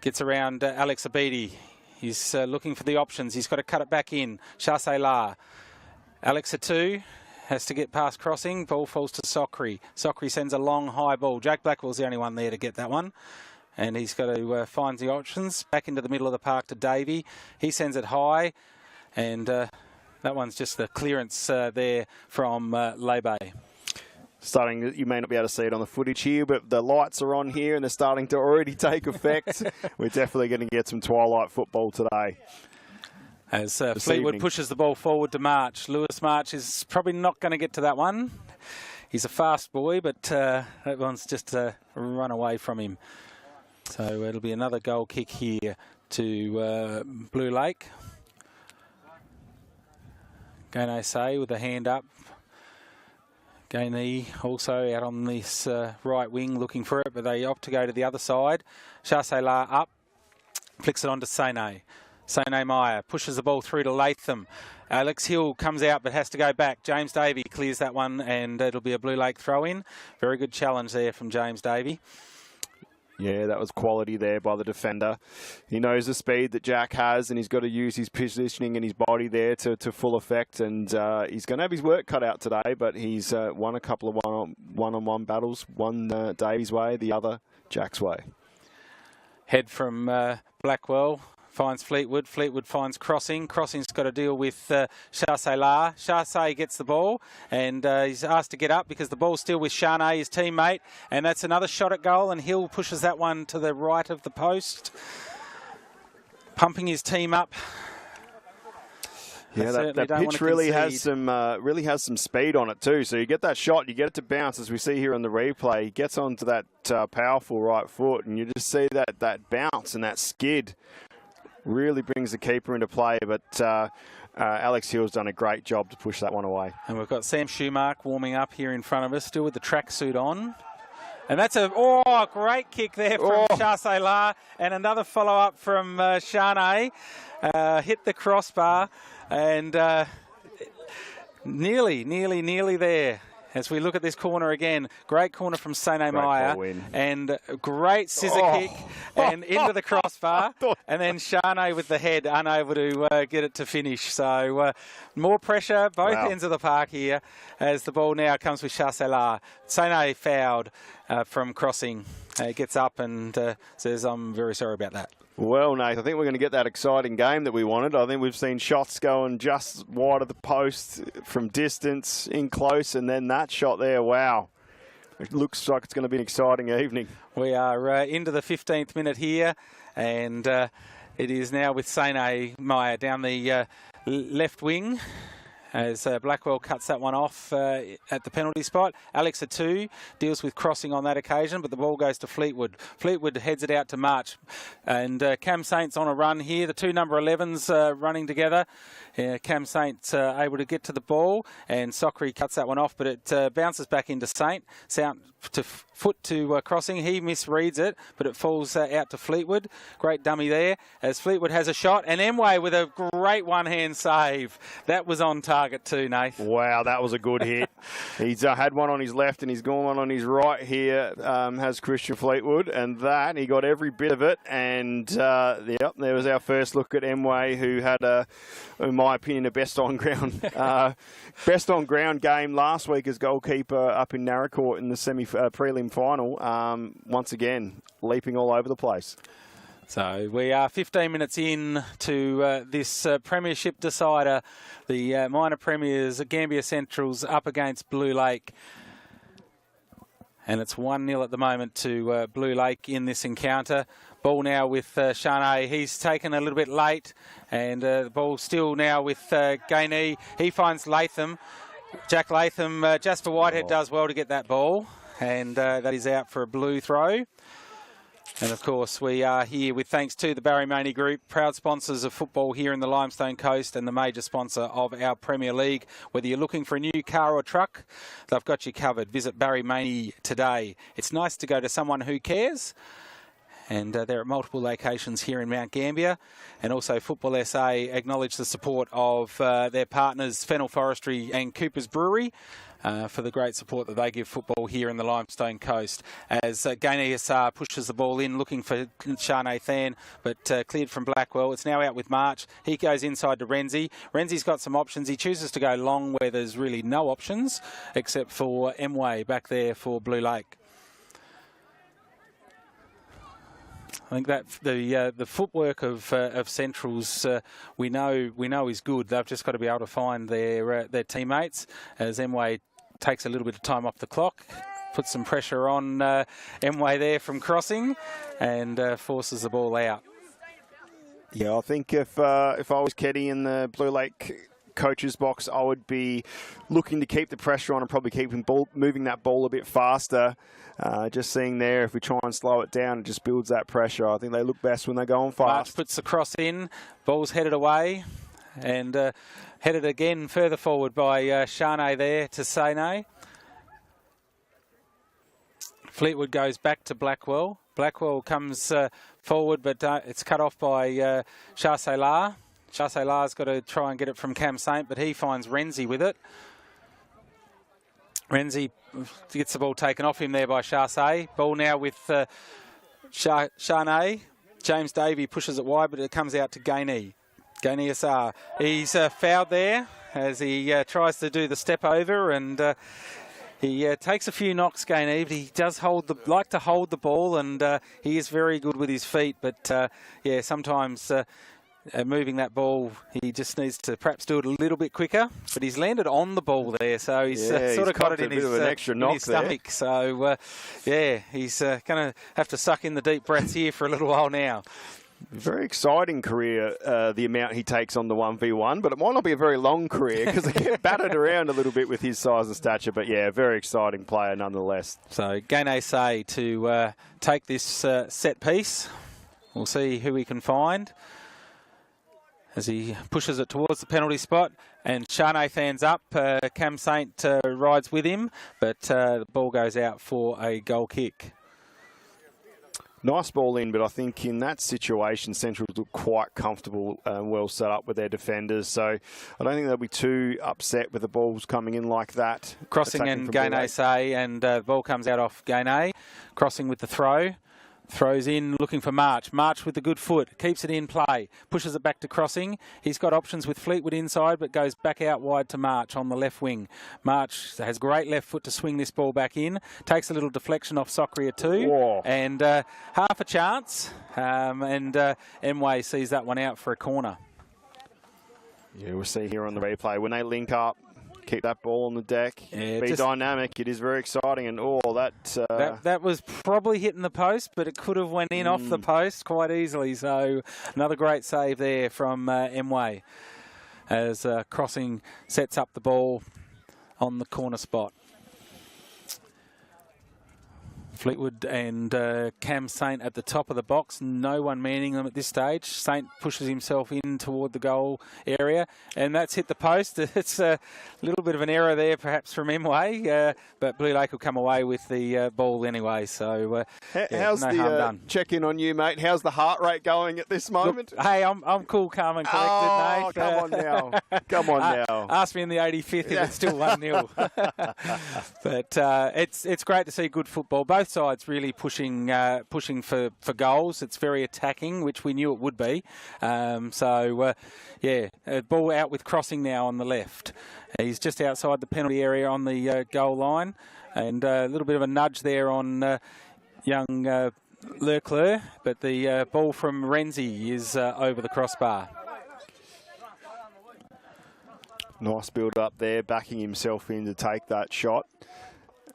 S7: gets around Alex Abidi. He's looking for the options. He's got to cut it back in. Shah-Salah. Alex Hatu has to get past Crossing. Ball falls to Socri. Socri sends a long, high ball. Jack Blackwell's the only one there to get that one. And he's got to find the options. Back into the middle of the park to Davey. He sends it high. And that one's just the clearance there from Lebe.
S8: starting. You may not be able to see it on the footage here, but the lights are on here and they're starting to already take effect. We're definitely going to get some twilight football today.
S7: As Fleetwood pushes the ball forward to March. Lewis March is probably not going to get to that one. He's a fast boy, but that one's just run away from him. So it'll be another goal kick here to Blue Lake. Gambier say with the hand up. Gambier also out on this right wing looking for it, but they opt to go to the other side. Chassela up, flicks it on to Sene. Sene Meyer pushes the ball through to Latham. Alex Hill comes out but has to go back. James Davey clears that one and it'll be a Blue Lake throw-in. Very good challenge there from James Davey.
S8: Yeah, that was quality there by the defender. He knows the speed that Jack has, and he's got to use his positioning and his body there to full effect. And he's going to have his work cut out today, but he's won a couple of one-on-one battles. One Davies' way, the other Jack's way.
S7: Head from Blackwell. Finds Fleetwood. Fleetwood finds Crossing. Crossing's got to deal with Chassela. Chassé gets the ball and he's asked to get up because the ball's still with Charnay, his teammate. And that's another shot at goal, and Hill pushes that one to the right of the post. Pumping his team up.
S8: Yeah, that pitch really has some speed on it too. So you get that shot, you get it to bounce, as we see here on the replay. He gets onto that powerful right foot, and you just see that bounce and that skid. Really brings the keeper into play, but Alex Hill's done a great job to push that one away.
S7: And we've got Sam Schumark warming up here in front of us, still with the tracksuit on. And that's a great kick there from Chassela, and another follow-up from Charnay. Hit the crossbar, and nearly there. As we look at this corner again, great corner from Sene Meyer, and great scissor kick, and into the crossbar, and then Charnay with the head, unable to get it to finish. So more pressure, both ends of the park here, as the ball now comes with Chassela. Sene fouled from Crossing. Gets up and says, "I'm very sorry about that."
S8: Well, Nate, I think we're going to get that exciting game that we wanted. I think we've seen shots going just wide of the post from distance, in close, and then that shot there, wow. It looks like it's going to be an exciting evening.
S7: We are into the 15th minute here, and it is now with Sene Meyer down the left wing, as Blackwell cuts that one off at the penalty spot. Alex Atu deals with Crossing on that occasion, but the ball goes to Fleetwood. Fleetwood heads it out to March. And Cam Saint's on a run here. The two number 11s running together. Cam Saint's able to get to the ball, and Sockery cuts that one off, but it bounces back into Saint. Foot to Crossing. He misreads it, but it falls out to Fleetwood. Great dummy there, as Fleetwood has a shot, and Emway with a great one-hand save. That was on target too, Nath.
S8: Wow, that was a good hit. He's had one on his left, and he's gone one on his right here, has Christian Fleetwood, and that, he got every bit of it, and yep, there was our first look at Emway, who had, in my opinion, a best on ground game last week as goalkeeper up in Narracourt in the prelim final. Once again, leaping all over the place.
S7: So we are 15 minutes in to this premiership decider. The minor premiers, Gambier Central's up against Blue Lake. And it's 1-0 at the moment to Blue Lake in this encounter. Ball now with Charnay. He's taken a little bit late, and the ball still now with Gainey. He finds Latham. Jack Latham, Jasper Whitehead does well to get that ball, and that is out for a blue throw. And of course, we are here with thanks to the Barry Maney Group, proud sponsors of football here in the Limestone Coast and the major sponsor of our Premier League. Whether you're looking for a new car or truck, they've got you covered. Visit Barry Maney today. It's nice to go to someone who cares. And they're at multiple locations here in Mount Gambier. And also Football SA acknowledge the support of their partners, Fennel Forestry and Cooper's Brewery, for the great support that they give football here in the Limestone Coast. As Gainey Assar pushes the ball in, looking for Charnay Than, but cleared from Blackwell. It's now out with March. He goes inside to Renzi. Renzi's got some options. He chooses to go long where there's really no options, except for Emway back there for Blue Lake. I think that the footwork of Central's we know is good. They've just got to be able to find their teammates, as Emway takes a little bit of time off the clock, puts some pressure on Mway there from crossing, and forces the ball out.
S8: Yeah, I think if I was Keddy in the Blue Lake coach's box, I would be looking to keep the pressure on and probably moving that ball a bit faster. Just seeing there, if we try and slow it down, it just builds that pressure. I think they look best when they're going fast.
S7: March puts the cross in, ball's headed away, and headed again further forward by Shane there to Sane. Fleetwood goes back to Blackwell. Blackwell comes forward, but it's cut off by Chasselar. Chasselar's got to try and get it from Cam Saint, but he finds Renzi with it. Renzi gets the ball taken off him there by Chasse. Ball now with Shane. James Davey pushes it wide, but it comes out to Gainey. Gainey Assar. He's fouled there as he tries to do the step over, and he takes a few knocks, Gainey, but he does like to hold the ball, and he is very good with his feet. But yeah, sometimes moving that ball, he just needs to perhaps do it a little bit quicker. But he's landed on the ball there, so he's sort of got it in his stomach. So yeah, he's going to have to suck in the deep breaths here for a little while now.
S8: Very exciting career, the amount he takes on the 1v1, but it might not be a very long career because they get battered around a little bit with his size and stature. But yeah, very exciting player nonetheless.
S7: So Gainey say to take this set piece. We'll see who he can find as he pushes it towards the penalty spot. And Shane fans up. Cam Saint rides with him, but the ball goes out for a goal kick.
S8: Nice ball in, but I think in that situation, Central look quite comfortable and well set up with their defenders. So I don't think they'll be too upset with the balls coming in like that.
S7: Crossing and Gainey say, and the ball comes out off Gainey. Crossing with the throw. Throws in, looking for March. March with the good foot, keeps it in play, pushes it back to Crossing. He's got options with Fleetwood inside, but goes back out wide to March on the left wing. March has great left foot to swing this ball back in. Takes a little deflection off Socria too.
S8: Whoa.
S7: And half a chance. And Mway sees that one out for a corner.
S8: Yeah, we'll see here on the replay. When they link up, keep that ball on the deck, be dynamic. It is very exciting, and
S7: that was probably hitting the post, but it could have went in off the post quite easily. So another great save there from Mway as Crossing sets up the ball on the corner spot. Fleetwood and Cam Saint at the top of the box. No one manning them at this stage. Saint pushes himself in toward the goal area, and that's hit the post. It's a little bit of an error there, perhaps from Mway, but Blue Lake will come away with the ball anyway. So
S8: how's
S7: no harm done.
S8: Check in on you, mate? How's the heart rate going at this moment?
S7: Look, hey, I'm cool, calm and collected, Nate.
S8: Come on now. Come on now.
S7: Ask me in the 85th if it's still 1-0. But it's great to see good football. Both sides really pushing for goals. It's very attacking, which we knew it would be. Yeah, ball out with Crossing now on the left. He's just outside the penalty area on the goal line, and a little bit of a nudge there on young Leclerc, but the ball from Renzi is over the crossbar.
S8: Nice build up there, backing himself in to take that shot.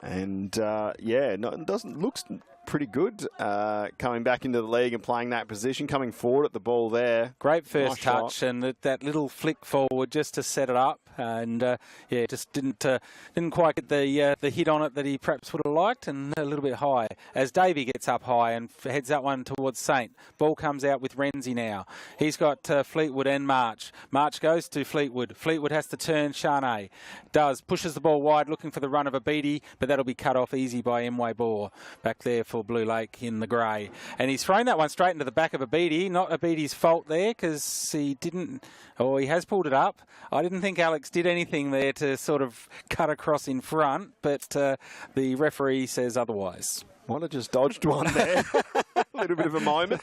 S8: And looks pretty good coming back into the league and playing that position, coming forward at the ball there.
S7: Great first touch, and that little flick forward just to set it up, and just didn't quite get the hit on it that he perhaps would have liked, and a little bit high as Davey gets up high and heads that one towards Saint. Ball comes out with Renzi now. He's got Fleetwood and March. March goes to Fleetwood. Fleetwood has to turn. Shane pushes the ball wide, looking for the run of a Beattie, but that'll be cut off easy by Mway Bohr back there for Blue Lake in the grey. And he's thrown that one straight into the back of a Beattie. Not a Beattie's fault there, because he has pulled it up. I didn't think Alex did anything there to sort of cut across in front, but the referee says otherwise.
S8: Might have just dodged one there. A little bit of a moment.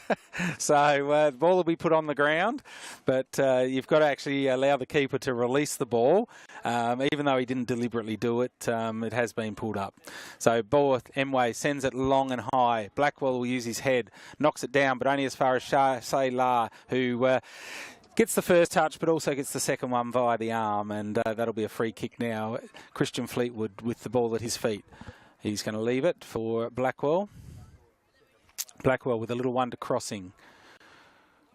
S7: So the ball will be put on the ground, but you've got to actually allow the keeper to release the ball. Even though he didn't deliberately do it, it has been pulled up. So ball Mway sends it long and high. Blackwell will use his head, knocks it down, but only as far as Shah La, who Gets the first touch, but also gets the second one via the arm, and that'll be a free kick now. Christian Fleetwood with the ball at his feet. He's going to leave it for Blackwell. Blackwell with a little one to Crossing.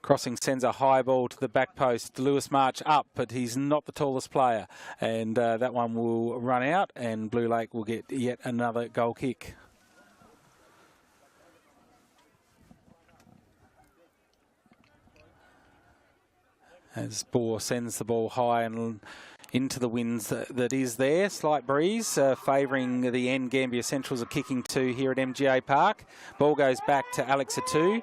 S7: Crossing sends a high ball to the back post. Lewis March up, but he's not the tallest player. And that one will run out, and Blue Lake will get yet another goal kick. As Bohr sends the ball high and into the winds that is there. Slight breeze favouring the end. Gambier Centrals are kicking to here at MGA Park. Ball goes back to Alex Atu.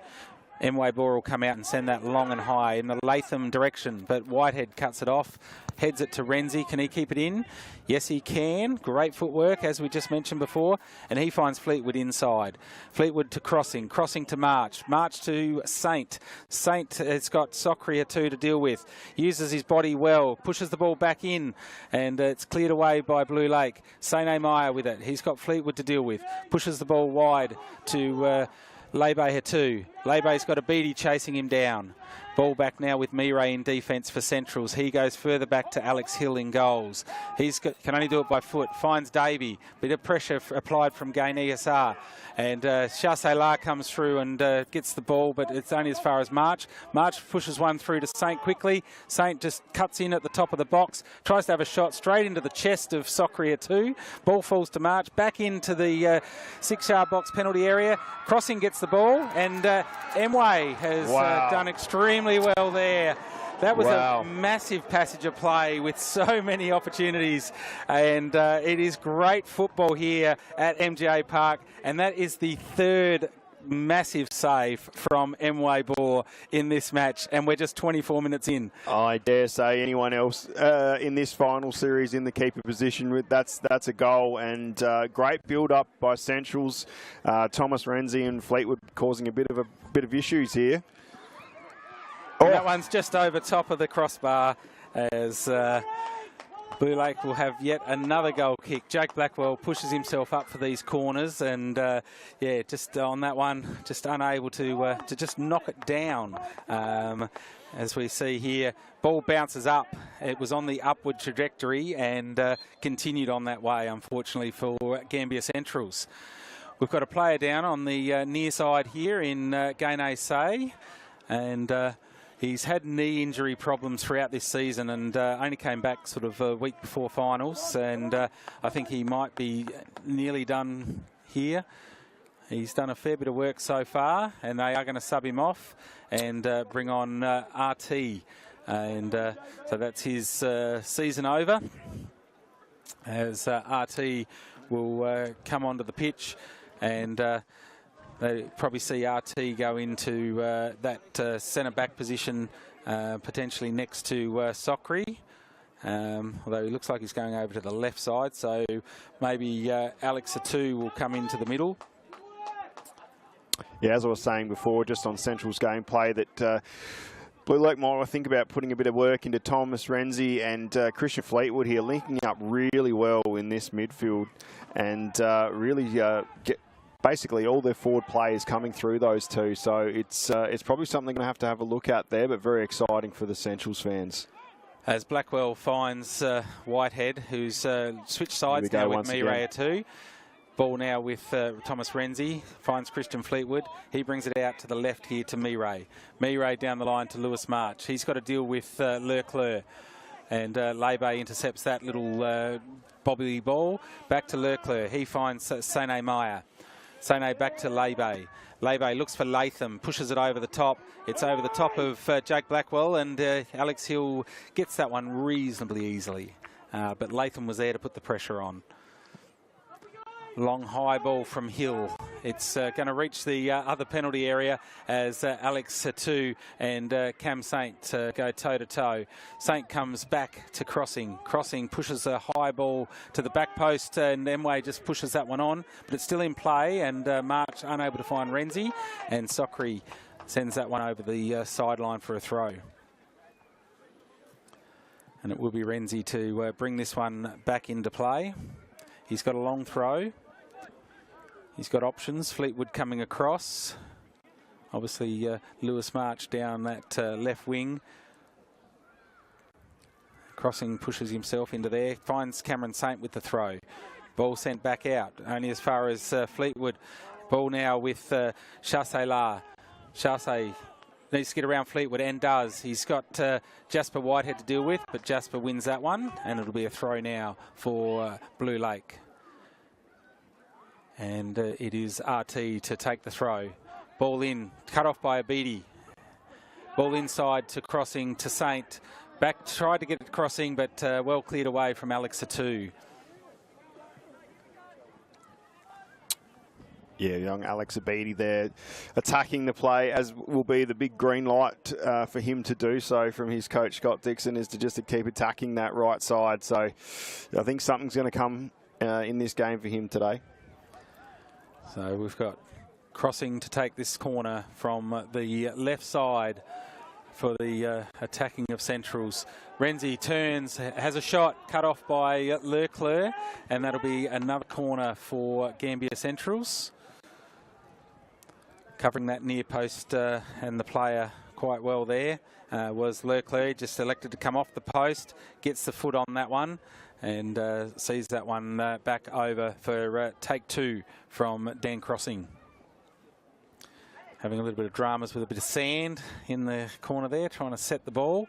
S7: Bohr will come out and send that long and high in the Latham direction, but Whitehead cuts it off, heads it to Renzi. Can he keep it in? Yes, he can. Great footwork, as we just mentioned before, and he finds Fleetwood inside. Fleetwood to Crossing, Crossing to March, March to Saint. Saint has got Socria too to deal with. Uses his body well, pushes the ball back in, and it's cleared away by Blue Lake. St. Amaya with it. He's got Fleetwood to deal with. Pushes the ball wide to Lebe Hatu. Lebe's got a Beattie chasing him down. Ball back now with Mireille in defence for Centrals. He goes further back to Alex Hill in goals. Can only do it by foot. Finds Davey. Bit of pressure applied from Gain ESR. And Shah comes through and gets the ball, but it's only as far as March. March pushes one through to Saint quickly. Saint just cuts in at the top of the box. Tries to have a shot straight into the chest of Socria too. Ball falls to March. Back into the 6-yard box penalty area. Crossing gets the ball, and Emway has done extremely well there. That was a massive passage of play with so many opportunities, and it is great football here at MGA Park, and that is the third massive save from Bohr in this match, and we're just 24 minutes in.
S8: I dare say anyone else in this final series in the keeper position, that's a goal, and great build-up by Centrals. Thomas Renzi and Fleetwood causing a bit of issues here.
S7: And that one's just over top of the crossbar as Blue Lake will have yet another goal kick. Jake Blackwell pushes himself up for these corners, and just on that one, just unable to just knock it down. As we see here, ball bounces up. It was on the upward trajectory and continued on that way, unfortunately, for Gambier Centrals. We've got a player down on the near side here in Gainey Say, and he's had knee injury problems throughout this season, and only came back sort of a week before finals, and I think he might be nearly done here. He's done a fair bit of work so far, and they are going to sub him off and bring on RT, and so that's his season over, as RT will come onto the pitch, and they probably see RT go into that centre-back position, potentially next to Socri. Although he looks like he's going over to the left side, so maybe Alex Atu will come into the middle.
S8: Yeah, as I was saying before, just on Central's gameplay, that Blue Lake might think about putting a bit of work into Thomas Renzi and Christian Fleetwood here, linking up really well in this midfield, and really get basically all their forward players coming through those two. So it's probably something going to have a look at there, but very exciting for the Centrals fans.
S7: As Blackwell finds Whitehead, who's switched sides now with Mireille too. Ball now with Thomas Renzi, finds Christian Fleetwood. He brings it out to the left here to Mireille. Mireille down the line to Lewis March. He's got to deal with Leclerc. And Lebe intercepts that little bobbly ball. Back to Leclerc. He finds St. Amaya. St. back to Lebe. Lebe looks for Latham, pushes it over the top. It's over the top of Jake Blackwell, and Alex Hill gets that one reasonably easily. But Latham was there to put the pressure on. Long high ball from Hill. It's going to reach the other penalty area as Alex Atu and Cam Saint go toe-to-toe. Saint comes back to Crossing. Crossing pushes a high ball to the back post, and Emway just pushes that one on, but it's still in play, and March unable to find Renzi, and Socri sends that one over the sideline for a throw. And it will be Renzi to bring this one back into play. He's got a long throw. He's got options. Fleetwood coming across. Obviously, Lewis March down that left wing. Crossing pushes himself into there, finds Cameron Saint with the throw. Ball sent back out, only as far as Fleetwood. Ball now with Chassé. Chassé needs to get around Fleetwood and does. He's got Jasper Whitehead to deal with, but Jasper wins that one, and it'll be a throw now for Blue Lake. And it is RT to take the throw. Ball in, cut off by Abidi. Ball inside to Crossing to Saint. Back, tried to get it Crossing, but well cleared away from Alex Atu.
S8: Yeah, young Alex Abidi there attacking the play, as will be the big green light for him to do so from his coach Scott Dixon, is to just to keep attacking that right side. So I think something's going to come in this game for him today.
S7: So we've got Crossing to take this corner from the left side for the attacking of Centrals. Renzi turns, has a shot, cut off by Leclerc, and that'll be another corner for Gambier Centrals. Covering that near post and the player quite well there was Leclerc, just elected to come off the post, gets the foot on that one and sees that one back over for take two from Dan Crossing. Having a little bit of dramas with a bit of sand in the corner there, trying to set the ball.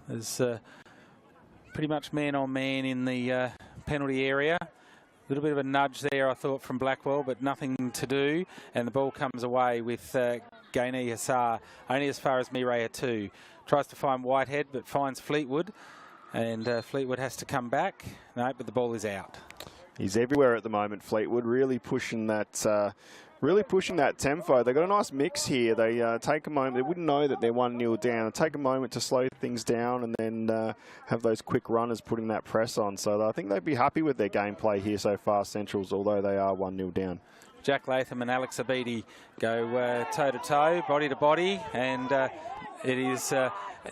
S7: There's pretty much man on man in the penalty area. A little bit of a nudge there, I thought, from Blackwell, but nothing to do. And the ball comes away with Gaini Hassar, only as far as Mireya 2. Tries to find Whitehead, but finds Fleetwood. And Fleetwood has to come back. No, but the ball is out.
S8: He's everywhere at the moment, Fleetwood, really pushing that tempo. They've got a nice mix here. They take a moment. They wouldn't know that they're 1-0 down. Take a moment to slow things down and then have those quick runners putting that press on. So I think they'd be happy with their gameplay here so far, Centrals, although they are 1-0 down.
S7: Jack Latham and Alex Abidi go toe-to-toe, body-to-body, and it is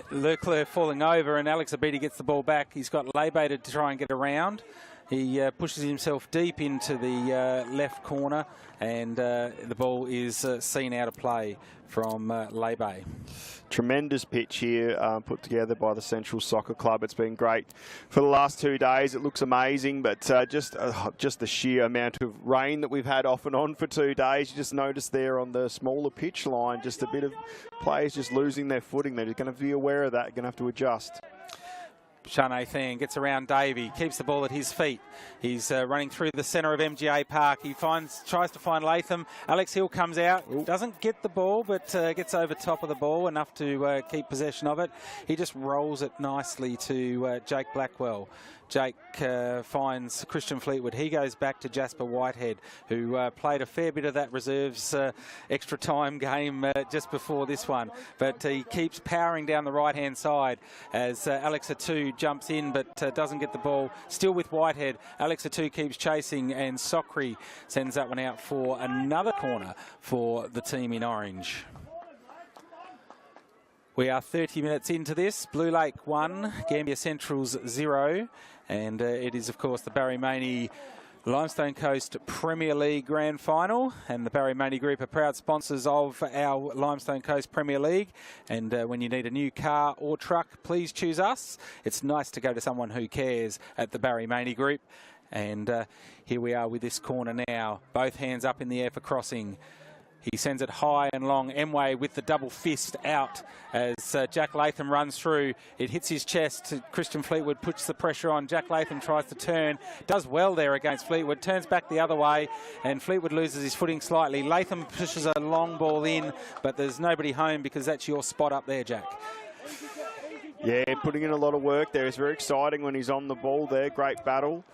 S7: Leclerc falling over, and Alex Abidi gets the ball back. He's got Lebe to try and get around. He pushes himself deep into the left corner, and the ball is seen out of play from Lebe.
S8: Tremendous pitch here put together by the Central Soccer Club. It's been great for the last 2 days. It looks amazing, but just the sheer amount of rain that we've had off and on for 2 days. You just notice there on the smaller pitch line, just a bit of players just losing their footing. They're going to be aware of that. Going to have to adjust.
S7: Shane Thang gets around Davey, keeps the ball at his feet. He's running through the centre of MGA Park. He tries to find Latham. Alex Hill comes out, doesn't get the ball, but gets over top of the ball enough to keep possession of it. He just rolls it nicely to Jake Blackwell. Jake finds Christian Fleetwood. He goes back to Jasper Whitehead, who played a fair bit of that reserves extra time game just before this one. But he keeps powering down the right-hand side as Alex Atu jumps in but doesn't get the ball. Still with Whitehead. Alex Atu keeps chasing, and Sokri sends that one out for another corner for the team in orange. We are 30 minutes into this. Blue Lake 1, Gambier Centrals 0. And it is, of course, the Barry Maney Limestone Coast Premier League Grand Final. And the Barry Maney Group are proud sponsors of our Limestone Coast Premier League. And when you need a new car or truck, please choose us. It's nice to go to someone who cares at the Barry Maney Group. And here we are with this corner now. Both hands up in the air for Crossing. He sends it high and long. Emway with the double fist out as Jack Latham runs through. It hits his chest. Christian Fleetwood puts the pressure on. Jack Latham tries to turn. Does well there against Fleetwood. Turns back the other way, and Fleetwood loses his footing slightly. Latham pushes a long ball in, but there's nobody home because that's your spot up there, Jack.
S8: Yeah, putting in a lot of work there. It's very exciting when he's on the ball there. Great battle.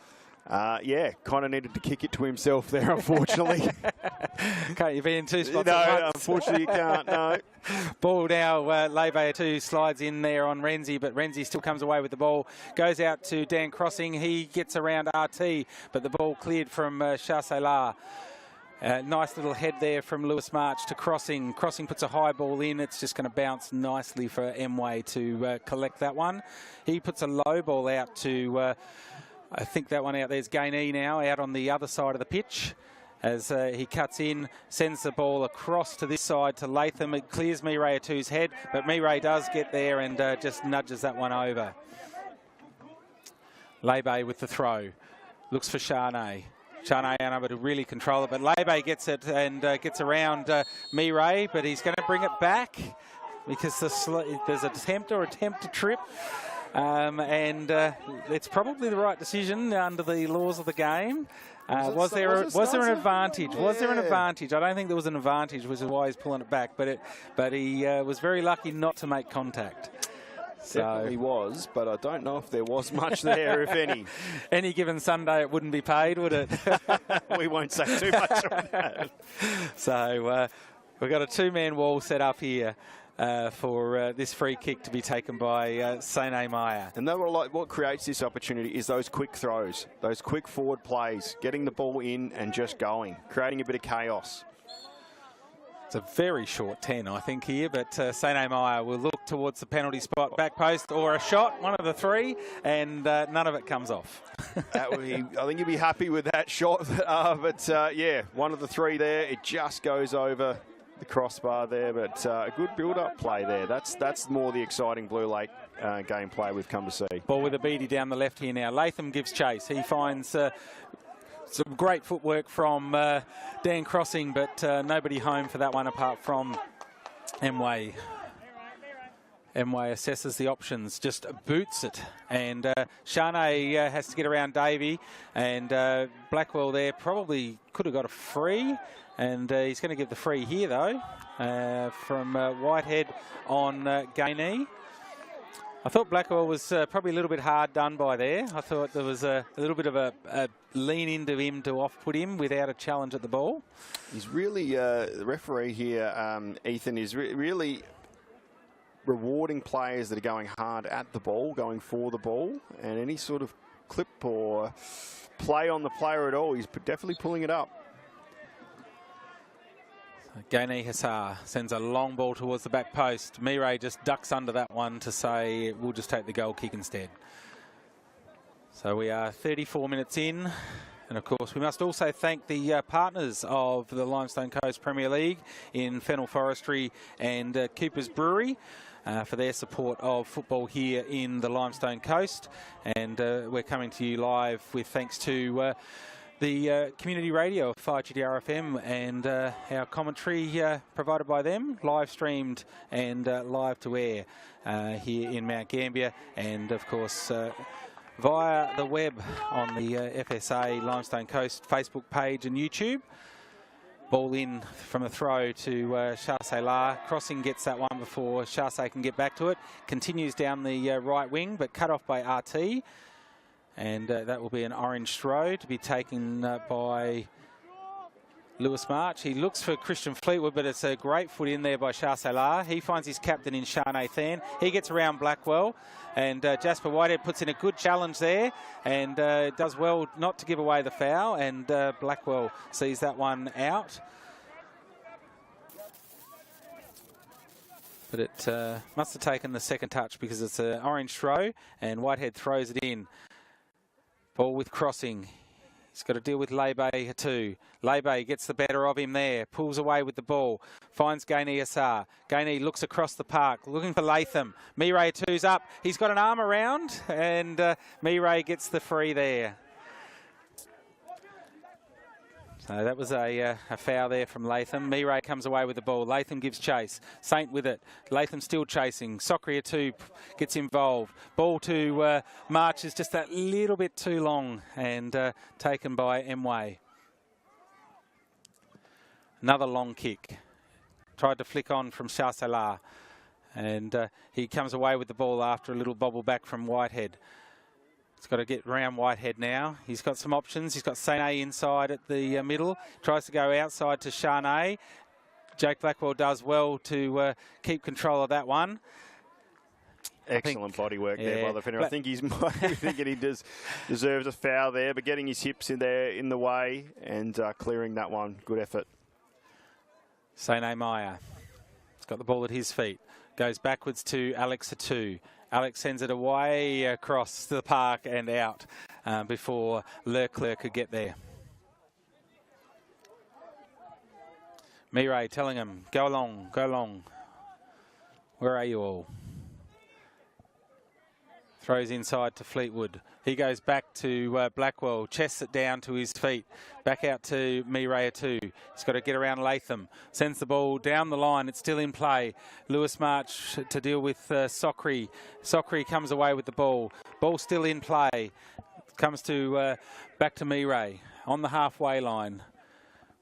S8: Yeah, kind of needed to kick it to himself there, unfortunately.
S7: Can't you be in two spots
S8: no,
S7: at once?
S8: Unfortunately you can't, no.
S7: Ball now, Lebe 2 slides in there on Renzi, but Renzi still comes away with the ball. Goes out to Dan Crossing. He gets around RT, but the ball cleared from Chassé. Nice little head there from Lewis March to Crossing. Crossing puts a high ball in. It's just going to bounce nicely for Emway to collect that one. He puts a low ball out to... I think that one out there's Gainey now, out on the other side of the pitch. as he cuts in, sends the ball across to this side to Latham. It clears Mireille Atu's head, but Mireille does get there and just nudges that one over. Lebe with the throw. Looks for Charnay. Charnay unable to really control it, but Lebe gets it and gets around Mireille, but he's going to bring it back because there's an attempt to trip. And it's probably the right decision under the laws of the game. Was there an advantage? Yeah. Was there an advantage? I don't think there was an advantage, which is why he's pulling it back. But he was very lucky not to make contact.
S8: Definitely was, but I don't know if there was much there, if any.
S7: Any given Sunday, it wouldn't be paid, would it?
S8: We won't say too much on that.
S7: So we've got a two-man wall set up here. For this free kick to be taken by Sene Meyer.
S8: And they were like, what creates this opportunity is those quick throws, those quick forward plays, getting the ball in and just going, creating a bit of chaos.
S7: It's a very short 10, I think, here, but Sene Meyer will look towards the penalty spot, back post or a shot, one of the three, and none of it comes off.
S8: I think you'd be happy with that shot, but yeah, one of the three there, it just goes over the crossbar there, but a good build-up play there. That's more the exciting Blue Lake gameplay we've come to see.
S7: Ball with a beady down the left here now. Latham gives chase. He finds some great footwork from Dan Crossing, but nobody home for that one apart from Emway. Emway assesses the options, just boots it, and Charnay has to get around Davey, and Blackwell there probably could have got a free. And he's going to give the free here, though, from Whitehead on Gainey. I thought Blackwell was probably a little bit hard done by there. I thought there was a little bit of a lean into him to off-put him without a challenge at the ball.
S8: He's really, the referee here, Ethan, is really rewarding players that are going hard at the ball, going for the ball, and any sort of clip or play on the player at all, he's definitely pulling it up.
S7: Gainey Hassar sends a long ball towards the back post. Mireille just ducks under that one to say, we'll just take the goal kick instead. So we are 34 minutes in. And of course, we must also thank the partners of the Limestone Coast Premier League in Fennel Forestry and Cooper's Brewery for their support of football here in the Limestone Coast. And we're coming to you live with thanks to the community radio of 5GDR-FM and our commentary provided by them, live streamed and live to air here in Mount Gambier, and of course via the web on the FSA Limestone Coast Facebook page and YouTube. Ball in from a throw to Charsey-La. Crossing gets that one before Charsey can get back to it. Continues down the right wing, but cut off by RT. And that will be an orange throw to be taken by Lewis March. He looks for Christian Fleetwood, but it's a great foot in there by Charsey-La. He finds his captain in Charnay Than. He gets around Blackwell, and Jasper Whitehead puts in a good challenge there and does well not to give away the foul, and Blackwell sees that one out. But it must have taken the second touch because it's an orange throw, and Whitehead throws it in. Ball with Crossing. He's got to deal with Lebe too. Lebe gets the better of him there. Pulls away with the ball. Finds Gainey Assar. Gainey looks across the park, looking for Latham. Mireille Atu's up. He's got an arm around, and Mireille gets the free there. So that was a foul there from Latham. Mireille comes away with the ball. Latham gives chase. Saint with it. Latham still chasing. Socria too gets involved. Ball to March is just that little bit too long and taken by Emway. Another long kick. Tried to flick on from Charsey-La. And he comes away with the ball after a little bobble back from Whitehead. He's got to get round Whitehead now. He's got some options. He's got Sene inside at the middle. Tries to go outside to Charnay. Jake Blackwell does well to keep control of that one.
S8: Excellent body work there by the defender. I think he's thinking he deserves a foul there, but getting his hips in there in the way and clearing that one. Good effort.
S7: Sene Meyer. He's got the ball at his feet. Goes backwards to Alex Atu. Alex sends it away across the park and out before Leclerc could get there. Mireille telling him, go along, go along. Where are you all? Throws inside to Fleetwood. He goes back to Blackwell, chests it down to his feet. Back out to Mireille too. He's got to get around Latham. Sends the ball down the line. It's still in play. Lewis March to deal with Sockery. Sockery comes away with the ball. Ball still in play. Comes to back to Mireille on the halfway line.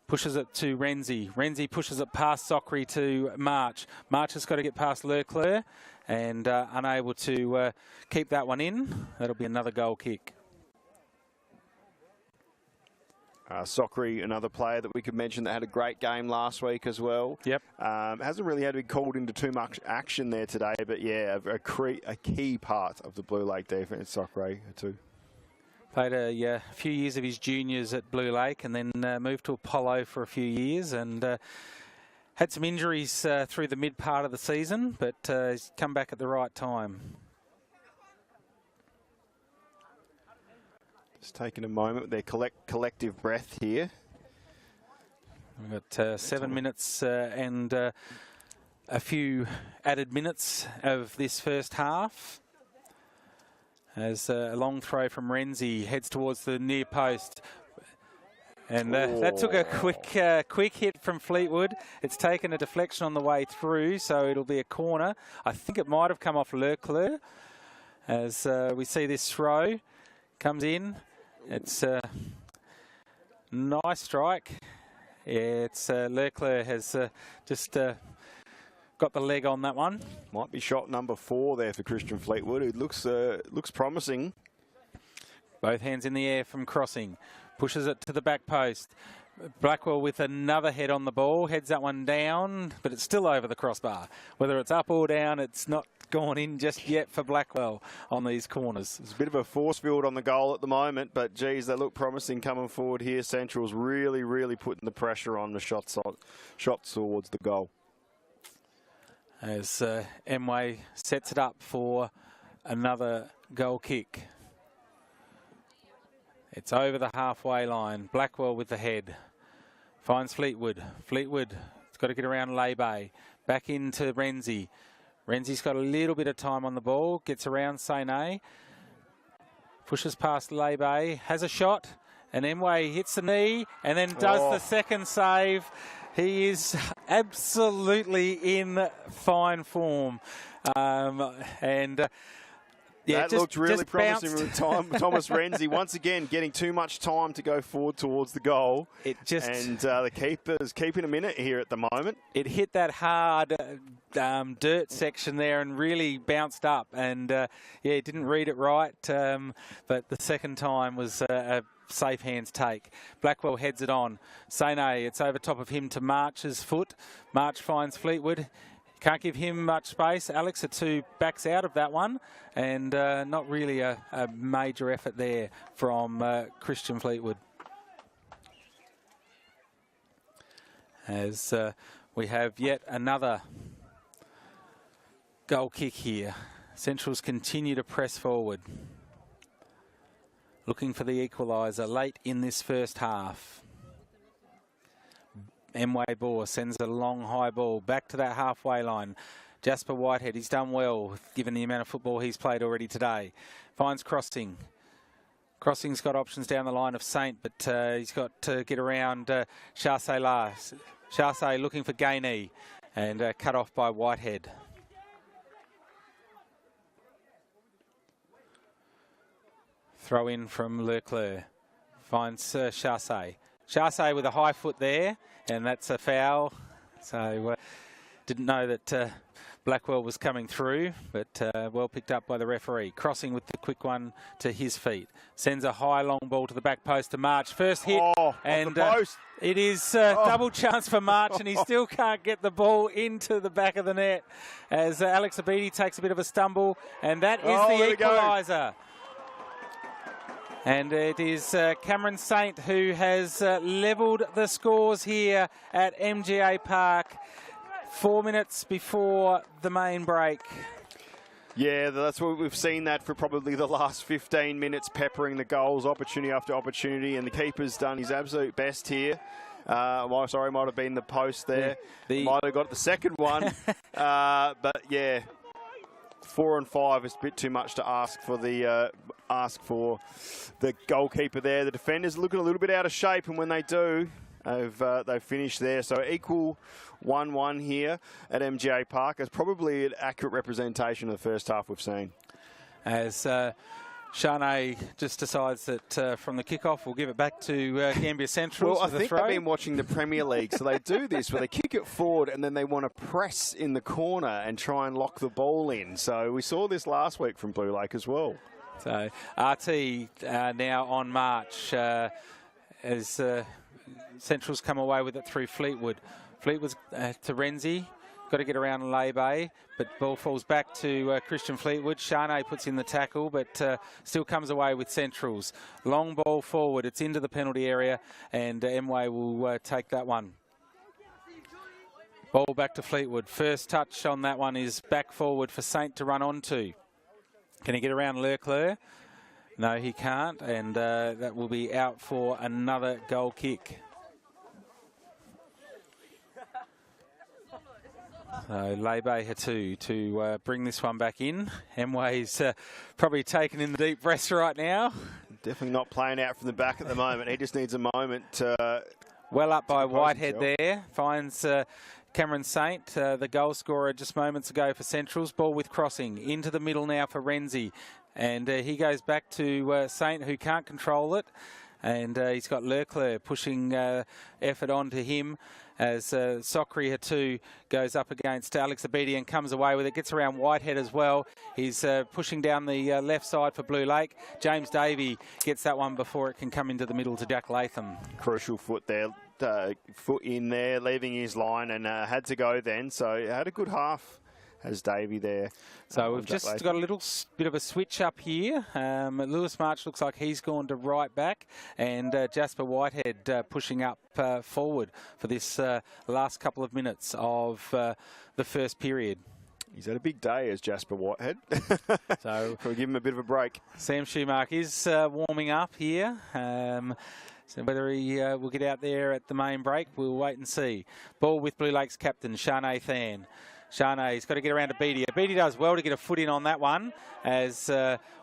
S7: Pushes it to Renzi. Renzi pushes it past Sockery to March. March has got to get past Leclerc and unable to keep that one in. That'll be another goal kick.
S8: Sockery, another player that we could mention that had a great game last week as well.
S7: Yep.
S8: Hasn't really had to be called into too much action there today, but yeah, a key part of the Blue Lake defence, Sockery too.
S7: Played a few years of his juniors at Blue Lake and then moved to Apollo for a few years and had some injuries through the mid part of the season, but he's come back at the right time.
S8: Just taking a moment with their collective breath here.
S7: We've got 7 minutes and a few added minutes of this first half. As a long throw from Renzi heads towards the near post. And that took a quick hit from Fleetwood. It's taken a deflection on the way through, so it'll be a corner. I think it might have come off Leclerc. As we see this throw comes in. It's a nice strike. Yeah, it's Leclerc has just got the leg on that one.
S8: Might be shot number 4 there for Christian Fleetwood. It looks promising.
S7: Both hands in the air from crossing. Pushes it to the back post. Blackwell with another head on the ball. Heads that one down, but it's still over the crossbar. Whether it's up or down, it's not gone in just yet for Blackwell on these corners.
S8: There's a bit of a force field on the goal at the moment, but geez, they look promising coming forward here. Central's really, really putting the pressure on the shots towards the goal.
S7: As Emway sets it up for another goal kick. It's over the halfway line. Blackwell with the head. Finds Fleetwood. Fleetwood's got to get around Lebe. Back into Renzi. Renzi's got a little bit of time on the ball. Gets around Maney. Pushes past Lebe. Has a shot. And Emway hits the knee and then does the second save. He is absolutely in fine form. Yeah,
S8: that looked really promising with Thomas Renzi. Once again, getting too much time to go forward towards the goal. The keeper's keeping him in it here at the moment.
S7: It hit that hard dirt section there and really bounced up. And, yeah, didn't read it right. But the second time was a safe hands take. Blackwell heads it on. Maney, it's over top of him to March's foot. March finds Fleetwood. Can't give him much space. Alex Atu backs out of that one, and not really a major effort there from Christian Fleetwood. As we have yet another goal kick here. Centrals continue to press forward. Looking for the equaliser late in this first half. Emway Bohr sends a long high ball back to that halfway line. Jasper Whitehead, he's done well given the amount of football he's played already today. Finds Crossing. Crossing's got options down the line of Saint, but he's got to get around Chassé. Chassé looking for Gainey and cut off by Whitehead. Throw in from Leclerc. Finds Chassé. Chassé with a high foot there, and that's a foul. So didn't know that Blackwell was coming through, but well picked up by the referee. Crossing with the quick one to his feet. Sends a high long ball to the back post to March. First hit, and it is double chance for March, and he still can't get the ball into the back of the net as Alex Abidi takes a bit of a stumble, and that is the equaliser. And it is Cameron Saint who has levelled the scores here at MGA Park 4 minutes before the main break.
S8: Yeah, that's what we've seen that for probably the last 15 minutes, peppering the goals, opportunity after opportunity, and the keeper's done his absolute best here. Sorry, might have been the post there.
S7: The
S8: might have got the second one. But yeah, 4 and 5 is a bit too much to ask for the goalkeeper there. The defenders looking a little bit out of shape, and when they do, they've finished there. So equal 1-1 here at MGA Park. It's probably an accurate representation of the first half we've seen.
S7: As Shane just decides that from the kickoff, we'll give it back to Gambier Central.
S8: Well, I think they've been watching the Premier League, so they do this where they kick it forward and then they want to press in the corner and try and lock the ball in. So we saw this last week from Blue Lake as well.
S7: So RT now on march as Central's come away with it through Fleetwood. Fleetwood's to Renzi. Got to get around Lebe, but ball falls back to Christian Fleetwood. Shane puts in the tackle, but still comes away with Centrals. Long ball forward. It's into the penalty area, and Mway will take that one. Ball back to Fleetwood. First touch on that one is back forward for Saint to run onto. Can he get around Leclerc? No, he can't, and that will be out for another goal kick. So Lebe Hatu to bring this one back in. Mway's probably taking in the deep breaths right now.
S8: Definitely not playing out from the back at the moment. He just needs a moment.
S7: Well up by Whitehead there. Finds Cameron Saint, the goal scorer just moments ago for Centrals. Ball with crossing. Into the middle now for Renzi. And he goes back to Saint, who can't control it. And he's got Leclerc pushing effort onto him as Sokri Hatu goes up against Alex Abedi and comes away with it. Gets around Whitehead as well. He's pushing down the left side for Blue Lake. James Davey gets that one before it can come into the middle to Jack Latham.
S8: Crucial foot there. Foot in there, leaving his line, and had to go then. So had a good half. Has Davey there.
S7: So we've just got a little bit of a switch up here. Lewis March looks like he's gone to right back, and Jasper Whitehead pushing up forward for this last couple of minutes of the first period.
S8: He's had a big day as Jasper Whitehead. So we'll give him a bit of a break.
S7: Sam Schumacher is warming up here. So whether he will get out there at the main break, we'll wait and see. Ball with Blue Lake's captain, Shane Than. Shane's got to get around to Beatty. Beatty does well to get a foot in on that one as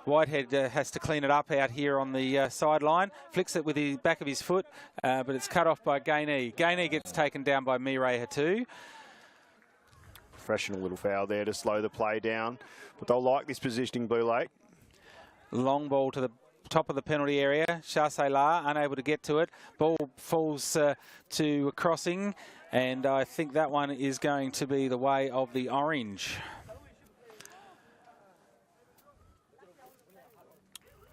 S7: Whitehead has to clean it up out here on the sideline. Flicks it with the back of his foot, but it's cut off by Gainey. Gainey gets taken down by Mireille Hatu.
S8: Professional little foul there to slow the play down. But they'll like this positioning, Blue Lake.
S7: Long ball to the top of the penalty area. Shah-Sela unable to get to it. Ball falls to crossing. And I think that one is going to be the way of the orange.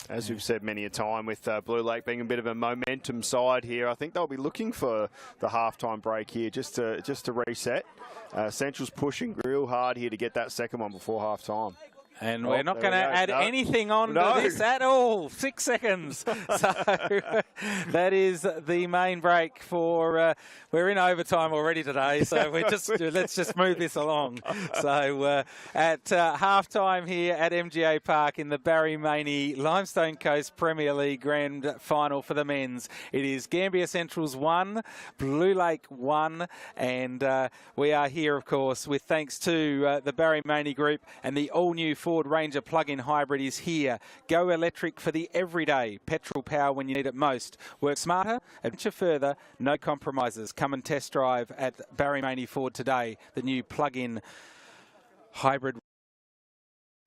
S8: As we've said many a time, with Blue Lake being a bit of a momentum side here, I think they'll be looking for the halftime break here just to reset. Central's pushing real hard here to get that second one before halftime.
S7: And we're not going to add anything on to this at all. 6 seconds. So that is the main break for. We're in overtime already today, so we're let's just move this along. So at halftime here at MGA Park in the Barry Maney Limestone Coast Premier League Grand Final for the men's, it is Gambier Central's 1, Blue Lake 1, and we are here, of course, with thanks to the Barry Maney Group and the all-new Ford Ranger plug-in hybrid is here. Go electric for the everyday. Petrol power when you need it most. Work smarter, adventure further, no compromises. Come and test drive at Barry Maney Ford today. The new plug-in hybrid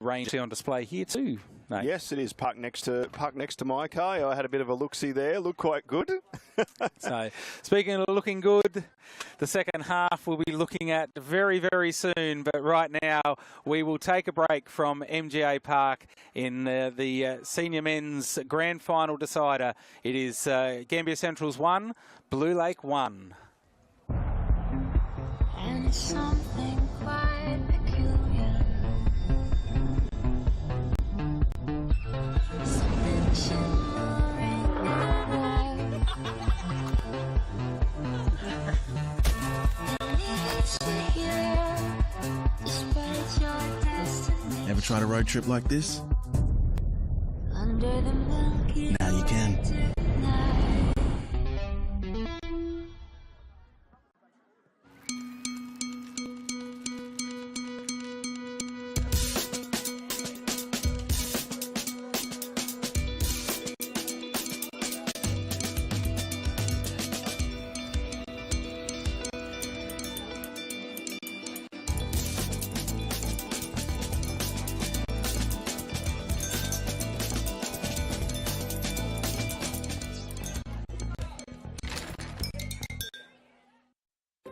S7: Ranger on display here too, mate.
S8: Yes, it is parked next to my car. I had a bit of a look-see there. Looked quite good.
S7: So, speaking of looking good, the second half we'll be looking at very, very soon. But right now, we will take a break from MGA Park in the Senior Men's Grand Final decider. It is Gambier Central's 1, Blue Lake 1.
S4: And something quite peculiar. Something shimmering everywhere. It needs to hear, despite your destiny.
S5: Ever tried a road trip like this?
S4: Under the milky
S5: Now you can.
S4: way tonight.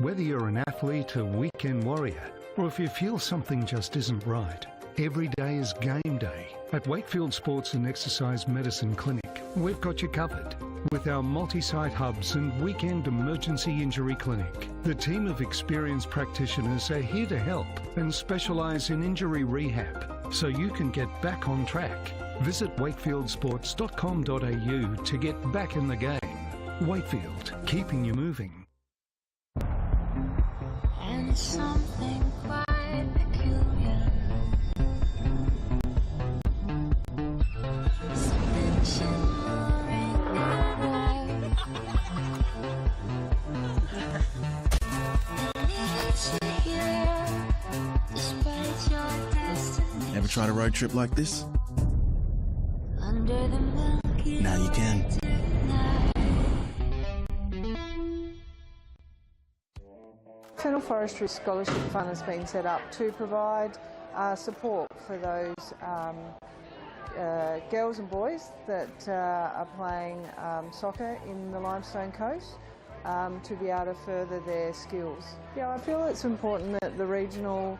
S6: Whether you're an athlete, a weekend warrior, or if you feel something just isn't right, every day is game day. At Wakefield Sports and Exercise Medicine Clinic, we've got you covered. With our multi-site hubs and weekend emergency injury clinic, the team of experienced practitioners are here to help and specialise in injury rehab so you can get back on track. Visit wakefieldsports.com.au to get back in the game. Wakefield, keeping you moving.
S4: And something quite peculiar. Something shimmering in the dark. Despite your destiny.
S5: Ever tried a road trip like this?
S4: Under the milky
S5: Now you can.
S9: Fennel Forestry Scholarship Fund has been set up to provide support for those girls and boys that are playing soccer in the Limestone Coast to be able to further their skills. Yeah, I feel it's important that the regional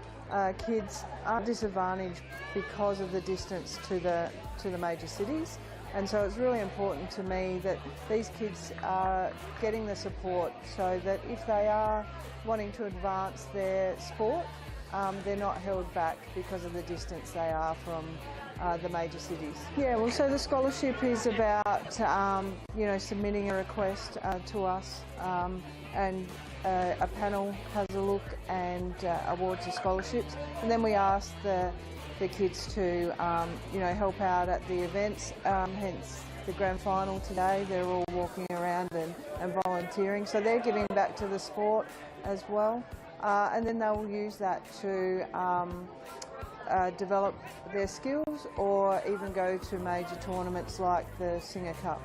S9: kids are disadvantaged because of the distance to the major cities, and so it's really important to me that these kids are getting the support so that if they are wanting to advance their sport, they're not held back because of the distance they are from the major cities. Yeah, well, so the scholarship is about submitting a request to us, and a panel has a look and awards the scholarships, and then we ask the kids to help out at the events, hence the grand final today. They're all walking around and volunteering, so they're giving back to the sport as well, and then they'll use that to develop their skills or even go to major tournaments like the Singer Cup.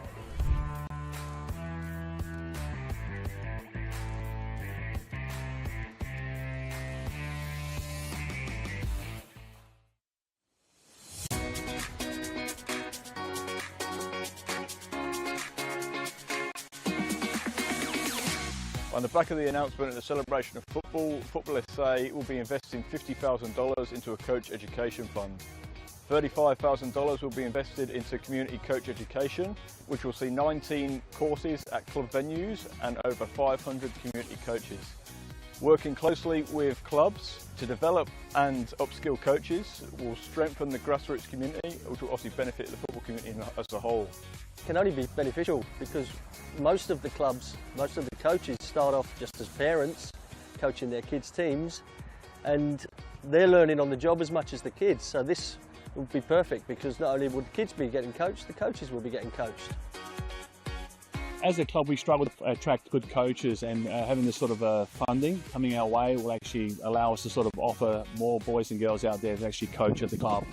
S10: On the back of the announcement of the celebration of football, Football SA will be investing $50,000 into a coach education fund. $35,000 will be invested into community coach education, which will see 19 courses at club venues and over 500 community coaches. Working closely with clubs to develop and upskill coaches will strengthen the grassroots community, which will obviously benefit the football community as a whole.
S11: It can only be beneficial because most of the clubs, most of the coaches start off just as parents coaching their kids' teams, and they're learning on the job as much as the kids. So this would be perfect because not only would the kids be getting coached, the coaches will be getting coached.
S12: As a club, we struggle to attract good coaches, and having this sort of funding coming our way will actually allow us to sort of offer more boys and girls out there to actually coach at the club.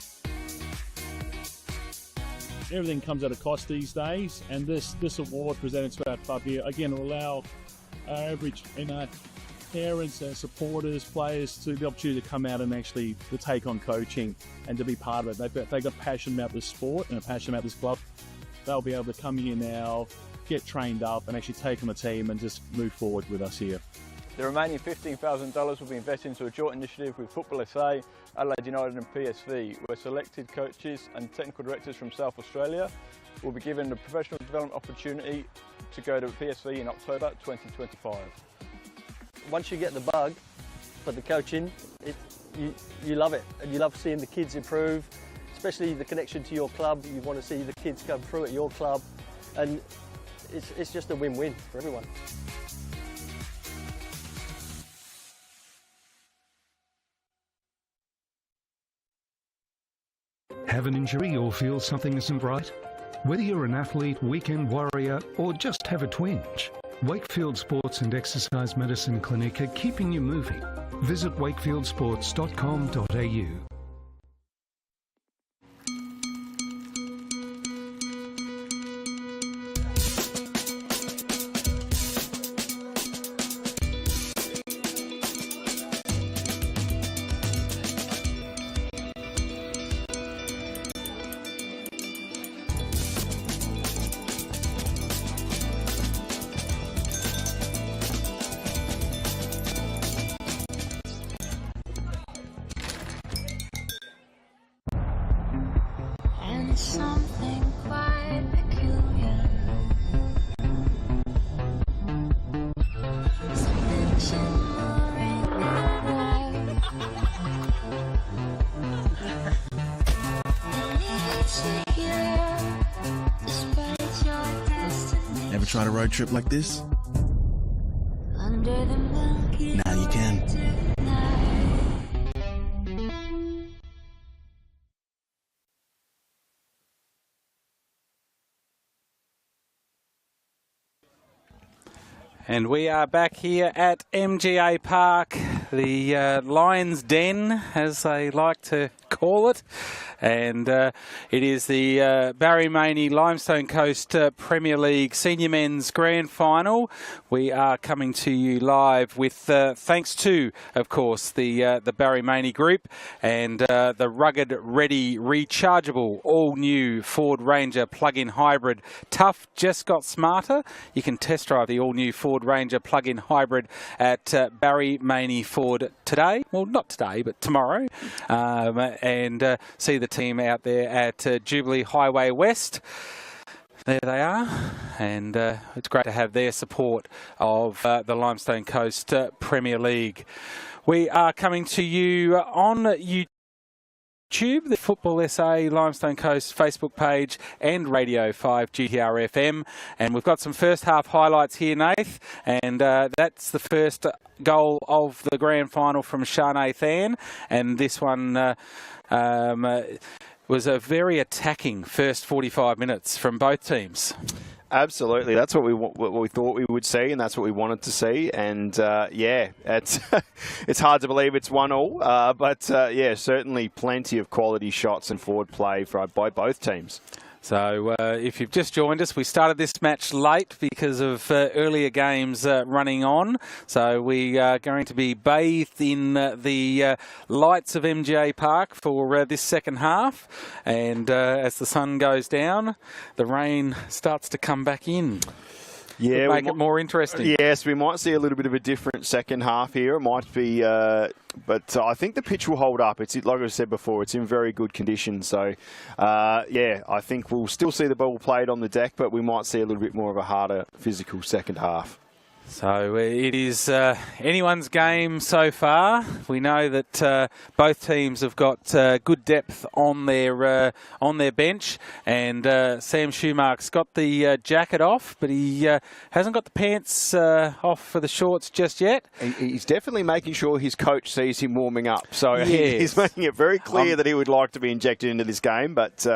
S12: Everything comes at a cost these days, and this award presented to our club here again will allow our average parents, supporters, players to the opportunity to come out and actually to take on coaching and to be part of it. They've got passion about this sport and a passion about this club. They'll be able to come here now, get trained up, and actually take on the team and just move forward with us here.
S10: The remaining $15,000 will be invested into a joint initiative with Football SA, Adelaide United and PSV, where selected coaches and technical directors from South Australia will be given the professional development opportunity to go to PSV in October 2025.
S11: Once you get the bug for the coaching, you love it, and you love seeing the kids improve, especially the connection to your club. You want to see the kids come through at your club, and it's just a win-win for everyone.
S6: Have an injury or feel something isn't right? Whether you're an athlete, weekend warrior, or just have a twinge, Wakefield Sports and Exercise Medicine Clinic are keeping you moving. Visit wakefieldsports.com.au.
S4: and it's something quite peculiar. Something shimmering and bright. It leads you here, despite your destiny.
S5: Ever tried a road trip like this?
S4: Under the milky
S5: Now you can.
S7: And we are back here at MGA Park, the Lion's Den, as they like to call it. And it is the Barry Maney Limestone Coast Premier League Senior Men's Grand Final. We are coming to you live with thanks to, of course, the Barry Maney Group and the rugged, ready, rechargeable, all-new Ford Ranger plug-in hybrid. Tough just got smarter. You can test drive the all-new Ford Ranger plug-in hybrid at Barry Maney Ford today. Well, not today, but tomorrow. And see the team out there at Jubilee Highway West. There they are, and it's great to have their support of the Limestone Coast Premier League. We are coming to you on YouTube, the Football SA Limestone Coast Facebook page and Radio 5 GTR FM. And we've got some first half highlights here, Nath, and that's the first goal of the grand final from Shanae Than, and this one was a very attacking first 45 minutes from both teams.
S8: Absolutely, that's what we thought we would see, and that's what we wanted to see. And yeah, it's hard to believe it's 1-1, but yeah, certainly plenty of quality shots and forward play by both teams.
S7: So if you've just joined us, we started this match late because of earlier games running on. So we are going to be bathed in the lights of MGA Park for this second half. And as the sun goes down, the rain starts to come back in.
S8: Yeah,
S7: make it more interesting.
S8: Yes, we might see a little bit of a different second half here. It might be, but I think the pitch will hold up. It's like I said before, it's in very good condition. So, yeah, I think we'll still see the ball played on the deck, but we might see a little bit more of a harder physical second half.
S7: So it is anyone's game so far. We know that both teams have got good depth on their bench, and Sam Schumacher's got the jacket off, but he hasn't got the pants off for the shorts just yet.
S8: He's definitely making sure his coach sees him warming up. So
S7: yes.
S8: He's making it very clear that he would like to be injected into this game, but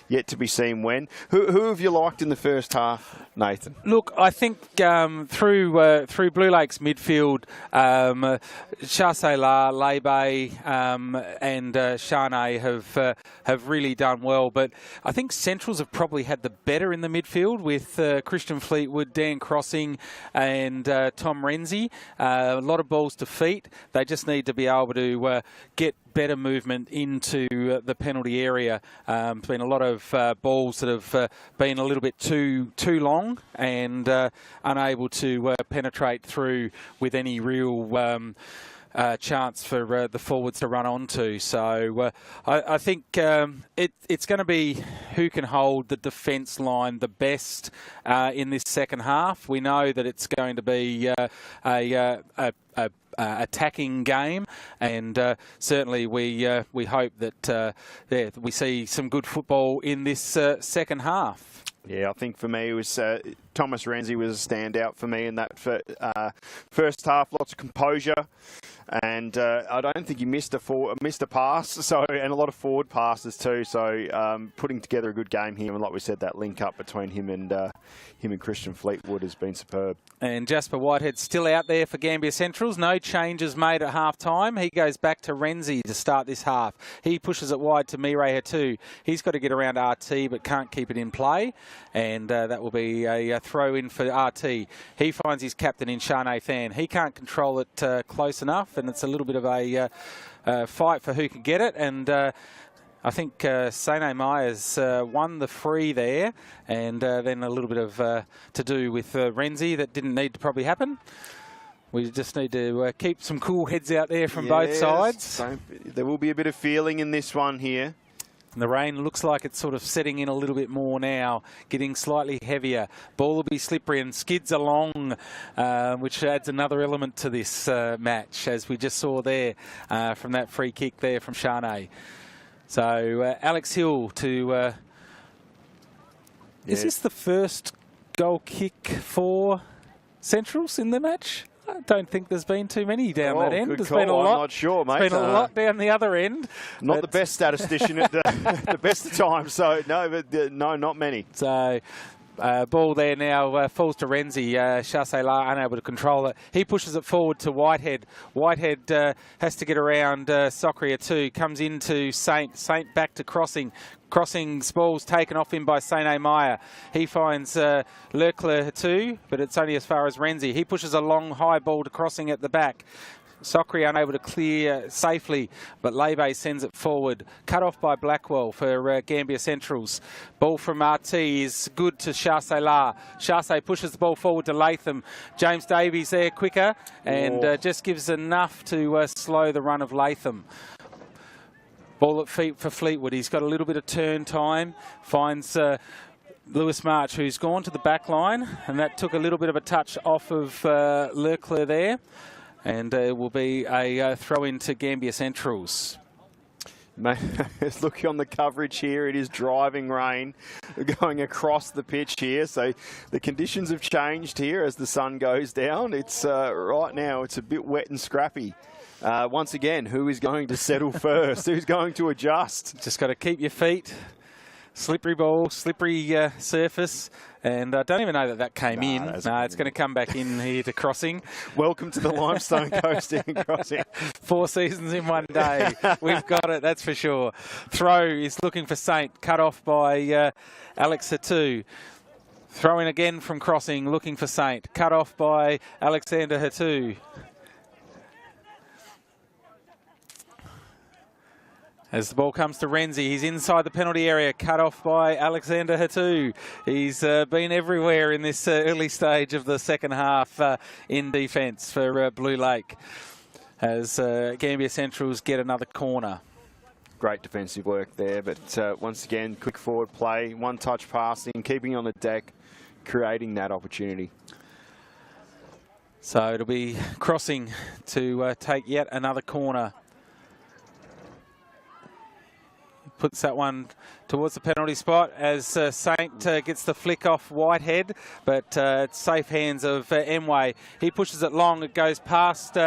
S8: yet to be seen when. Who have you liked in the first half, Nathan?
S7: Look, I think through Blue Lakes midfield, Shasela, Lebe and Shanae have really done well. But I think Centrals have probably had the better in the midfield with Christian Fleetwood, Dan Crossing and Tom Renzi. A lot of balls to feet. They just need to be able to get better movement into the penalty area. There's been a lot of balls that have been a little bit too long and unable to penetrate through with any real chance for the forwards to run onto. So I think it's going to be who can hold the defence line the best in this second half. We know that it's going to be a attacking game, and certainly we hope that we see some good football in this second half.
S8: Yeah, I think for me it was Thomas Renzi was a standout for me in that first half. Lots of composure, and I don't think he missed a pass. So, and a lot of forward passes too. So putting together a good game here, and like we said, that link up between him and Christian Fleetwood has been superb.
S7: And Jasper Whitehead's still out there for Gambier Centrals. No changes made at half-time. He goes back to Renzi to start this half. He pushes it wide to Mireille too. He's got to get around RT but can't keep it in play. And that will be a throw-in for RT. He finds his captain in Shanae Than. He can't control it close enough, and it's a little bit of a fight for who can get it. And I think Sene Myers won the free there, and then a little bit of to do with Renzi that didn't need to probably happen. We just need to keep some cool heads out there from both sides.
S8: So there will be a bit of feeling in this one here.
S7: And the rain looks like it's sort of setting in a little bit more now, getting slightly heavier. Ball will be slippery and skids along, which adds another element to this match, as we just saw there from that free kick there from Shane. So Alex Hill to... Is this the first goal kick for Centrals in the match? I don't think there's been too many down that end. There's been a lot.
S8: I'm not sure, mate.
S7: There's been a lot down the other end.
S8: Not the best statistician at the best of times, so no, but no, not many.
S7: So ball there now falls to Renzi. Chasselar unable to control it. He pushes it forward to Whitehead. Whitehead has to get around Soccer too. Comes into Saint. Saint back to Crossing. Crossing's ball's taken off him by Saint Meyer. He finds Leclerc too, but it's only as far as Renzi. He pushes a long high ball to Crossing at the back. Soccer unable to clear safely, but Lebe sends it forward. Cut off by Blackwell for Gambier Centrals. Ball from RT is good to Chasselar. Chasse pushes the ball forward to Latham. James Davies there quicker and just gives enough to slow the run of Latham. Ball at feet for Fleetwood. He's got a little bit of turn time. Finds Lewis March, who's gone to the back line, and that took a little bit of a touch off of Leclerc there. And it will be a throw into Gambier Centrals.
S8: Looking on the coverage here, it is driving rain going across the pitch here. So the conditions have changed here as the sun goes down. It's right now, it's a bit wet and scrappy. Once again, who is going to settle first? Who's going to adjust?
S7: Just got to keep your feet. Slippery ball, slippery surface. And I don't even know that came in. No, it's going to come back in here to Crossing.
S8: Welcome to the Limestone Coast in Crossing.
S7: 4 seasons in one day. We've got it, that's for sure. Throw is looking for Saint. Cut off by Alex Hatu. Throw in again from Crossing, looking for Saint. Cut off by Alexander Hatu. As the ball comes to Renzi, he's inside the penalty area, cut off by Alexander Hatu. He's been everywhere in this early stage of the second half in defence for Blue Lake as Gambier Centrals get another corner.
S8: Great defensive work there, but once again, quick forward play, one-touch passing, keeping on the deck, creating that opportunity.
S7: So it'll be Crossing to take yet another corner. Puts that one towards the penalty spot as Saint gets the flick off Whitehead, but it's safe hands of Emway. He pushes it long. It goes past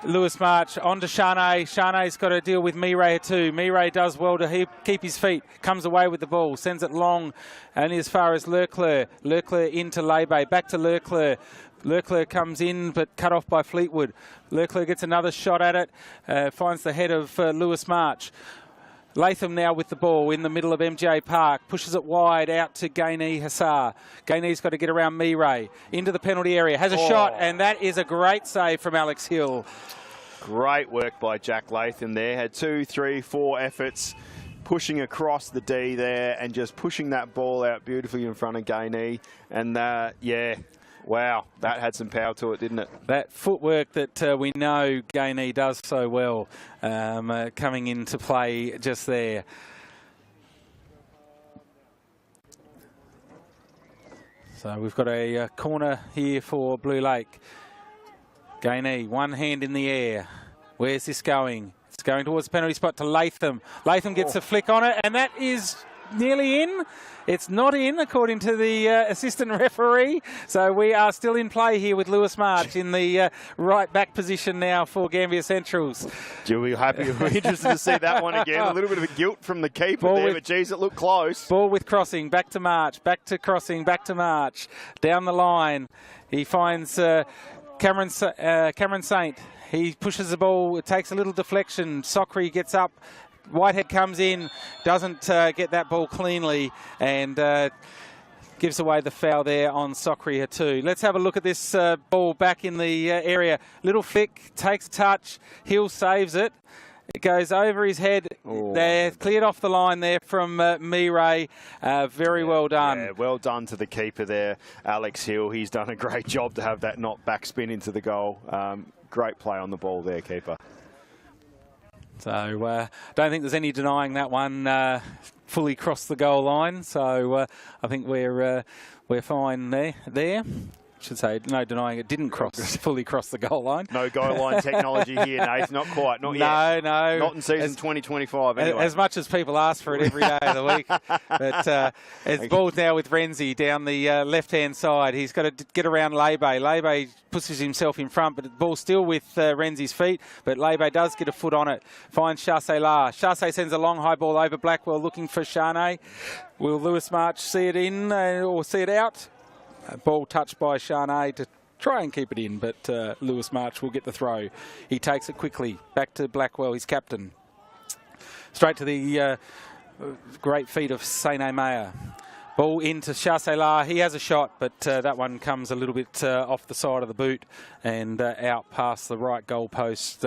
S7: Lewis March onto Shane. Shane's got to deal with Mireille too. Mireille does well to keep his feet. Comes away with the ball. Sends it long and as far as Leclerc. Leclerc into Lebe. Back to Leclerc. Leclerc comes in, but cut off by Fleetwood. Leclerc gets another shot at it. Finds the head of Lewis March. Latham now with the ball in the middle of MJ Park. Pushes it wide out to Gainey Hassar. Gainey's got to get around Mireille. Into the penalty area. Has a shot, and that is a great save from Alex Hill.
S8: Great work by Jack Latham there. Had 2, 3, 4 efforts. Pushing across the D there and just pushing that ball out beautifully in front of Gainey. And yeah. Wow, that had some power to it, didn't it?
S7: That footwork that we know Gainey does so well coming into play just there. So we've got a corner here for Blue Lake. Gainey, one hand in the air. Where's this going? It's going towards the penalty spot to Latham. Latham gets a flick on it, and that is nearly in. It's not in, according to the assistant referee. So we are still in play here with Lewis March in the right back position now for Gambier Centrals.
S8: We're happy. We're interested to see that one again. A little bit of a guilt from the keeper there, but geez, it looked close.
S7: Ball with Crossing, back to March, back to Crossing, back to March. Down the line, he finds Cameron Saint. He pushes the ball, it takes a little deflection. Soccer gets up. Whitehead comes in, doesn't get that ball cleanly, and gives away the foul there on Soccer too. Let's have a look at this ball back in the area. Little flick, takes a touch, Hill saves it. It goes over his head. They're cleared off the line there from Mireille. Very well done.
S8: Yeah, well done to the keeper there, Alex Hill. He's done a great job to have that not backspin into the goal. Great play on the ball there, keeper.
S7: So don't think there's any denying that one fully crossed the goal line. So I think we're fine there. Should say no denying it didn't fully cross the goal line.
S8: No goal line technology here, Nate. Not quite. Not yet.
S7: No.
S8: Not in season 2025 anyway.
S7: As much as people ask for it every day of the week. But it's balled now with Renzi down the left-hand side. He's got to get around Lebe. Lebe pushes himself in front, but the ball's still with Renzi's feet. But Lebe does get a foot on it. Finds Chassé. Chassé sends a long high ball over Blackwell looking for Shane. Will Lewis March see it in or see it out? Ball touched by Shane to try and keep it in, but Lewis March will get the throw. He takes it quickly. Back to Blackwell, his captain. Straight to the great feet of Sene Meyer. Ball into Chassé. He has a shot, but that one comes a little bit off the side of the boot and out past the right goal post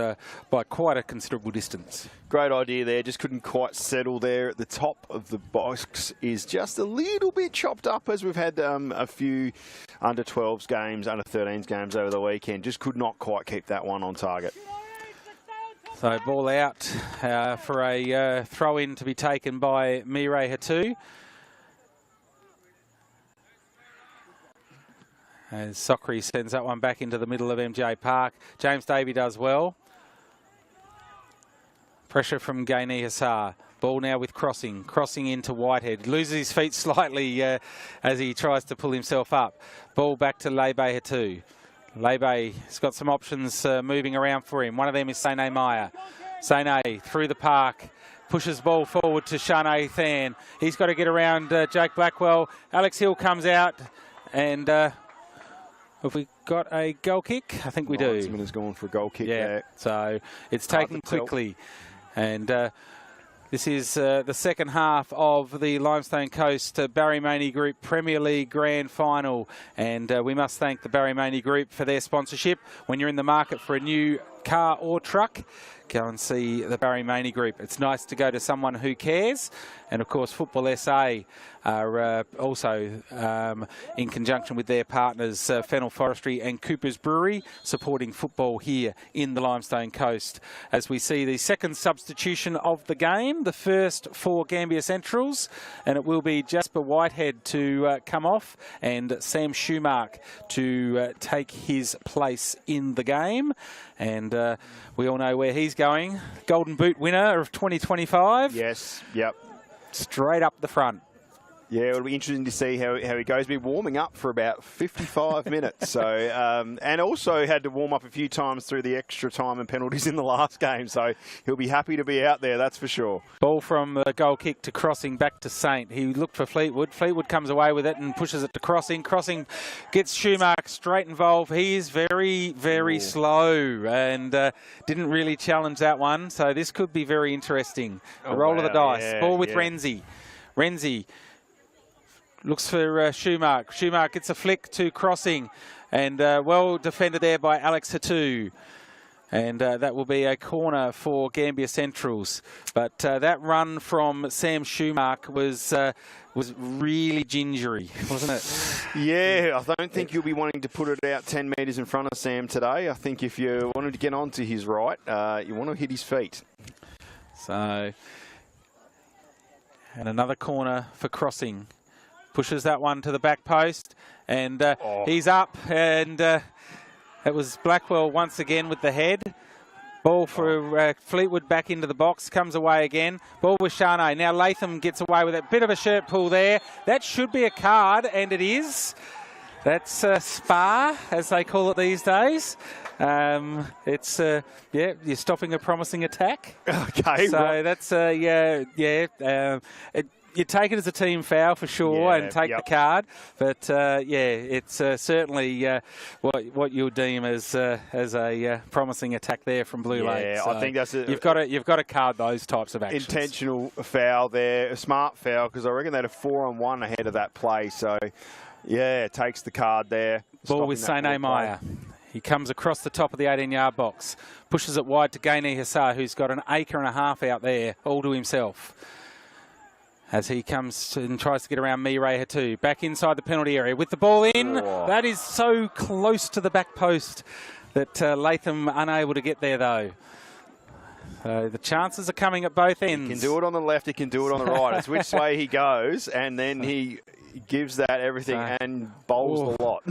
S7: by quite a considerable distance.
S8: Great idea there. Just couldn't quite settle there. At the top of the box is just a little bit chopped up, as we've had a few under 12s games, under 13s games over the weekend. Just could not quite keep that one on target.
S7: So ball out for a throw-in to be taken by Mireille Hatu. As Sockery sends that one back into the middle of MJ Park. James Davey does well. Pressure from Gaini Hassar. Ball now with Crossing. Crossing into Whitehead. Loses his feet slightly as he tries to pull himself up. Ball back to Lebe Hatu. Lebe's got some options moving around for him. One of them is Sene Meyer. Sene through the park. Pushes ball forward to Shane Than. He's got to get around Jake Blackwell. Alex Hill comes out and... have we got a goal kick? I think we do.
S8: Linesman has gone for a goal kick there.
S7: So it's taken quickly. And this is the second half of the Limestone Coast Barry Maney Group Premier League Grand Final. And we must thank the Barry Maney Group for their sponsorship. When you're in the market for a new car or truck, go and see the Barry Maney Group. It's nice to go to someone who cares. And, of course, Football SA are also, in conjunction with their partners, Fennel Forestry and Cooper's Brewery, supporting football here in the Limestone Coast. As we see the second substitution of the game, the first for Gambier Centrals, and it will be Jasper Whitehead to come off and Sam Schumark to take his place in the game. And we all know where he's going. Golden Boot winner of 2025.
S8: Yes, yep.
S7: Straight up the front.
S8: Yeah, it'll be interesting to see how he goes. Be warming up for about 55 minutes. So, and also had to warm up a few times through the extra time and penalties in the last game. So he'll be happy to be out there, that's for sure. Ball from the goal kick to Crossing back to Saint. He looked for Fleetwood. Fleetwood comes away with it and pushes it to Crossing. Crossing gets Schumark straight involved. He is very, very slow and didn't really challenge that one. So this could be very interesting. The roll of the dice.
S7: Yeah,
S8: Ball
S7: with
S8: Renzi.
S7: Renzi looks for Schumark. Schumark gets a flick to Crossing. And well defended there by Alex Hatu. And that will be a corner for Gambier Centrals. But that run from Sam Schumark was really gingery, wasn't it?
S8: Yeah, I don't think you'll be wanting to put it out 10 metres in front of Sam today. I think if you wanted to get onto his right, you want to hit his feet.
S7: So, and another corner for Crossing. Pushes that one to the back post, and he's up, and it was Blackwell once again with the head. Ball for Fleetwood back into the box, comes away again. Ball with Shane. Now Latham gets away with it. Bit of a shirt pull there. That should be a card, and it is. That's Spa, as they call it these days. It's, yeah, you're stopping a promising attack.
S8: Okay.
S7: So
S8: right.
S7: that's, you take it as a team foul for sure, and take the card. But yeah, it's certainly what you'll deem as a promising attack there from Blue Lake.
S8: Yeah,
S7: So
S8: I think that's
S7: you've got to card those types of actions.
S8: Intentional foul there, a smart foul, because I reckon they had a 4-on-1 ahead of that play. So yeah, it takes the card there.
S7: Ball with Sene Meyer. He comes across the top of the 18-yard box, pushes it wide to Gaini Hassar, who's got an acre and a half out there, all to himself. As he comes and tries to get around Mireille Hatu. Back inside the penalty area with the ball in.
S8: Oh.
S7: That is so close to the back post that Latham unable to get there, though. The chances are coming at both ends.
S8: He can do it on the left, he can do it on the right. It's which way he goes, and then he gives that everything and bowls the lot.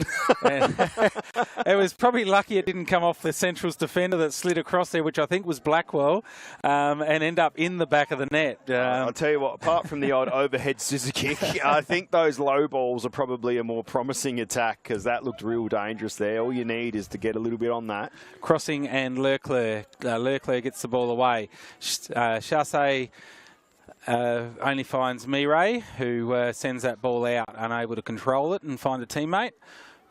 S7: It was probably lucky it didn't come off the Central's defender that slid across there, which I think was Blackwell, and end up in the back of the net.
S8: I'll tell you what, apart from the odd overhead scissor kick, I think those low balls are probably a more promising attack, because that looked real dangerous there. All you need is to get a little bit on that.
S7: Crossing and Leclerc. Leclerc gets the ball away. Chassé only finds Mireille, who sends that ball out, unable to control it and find a teammate.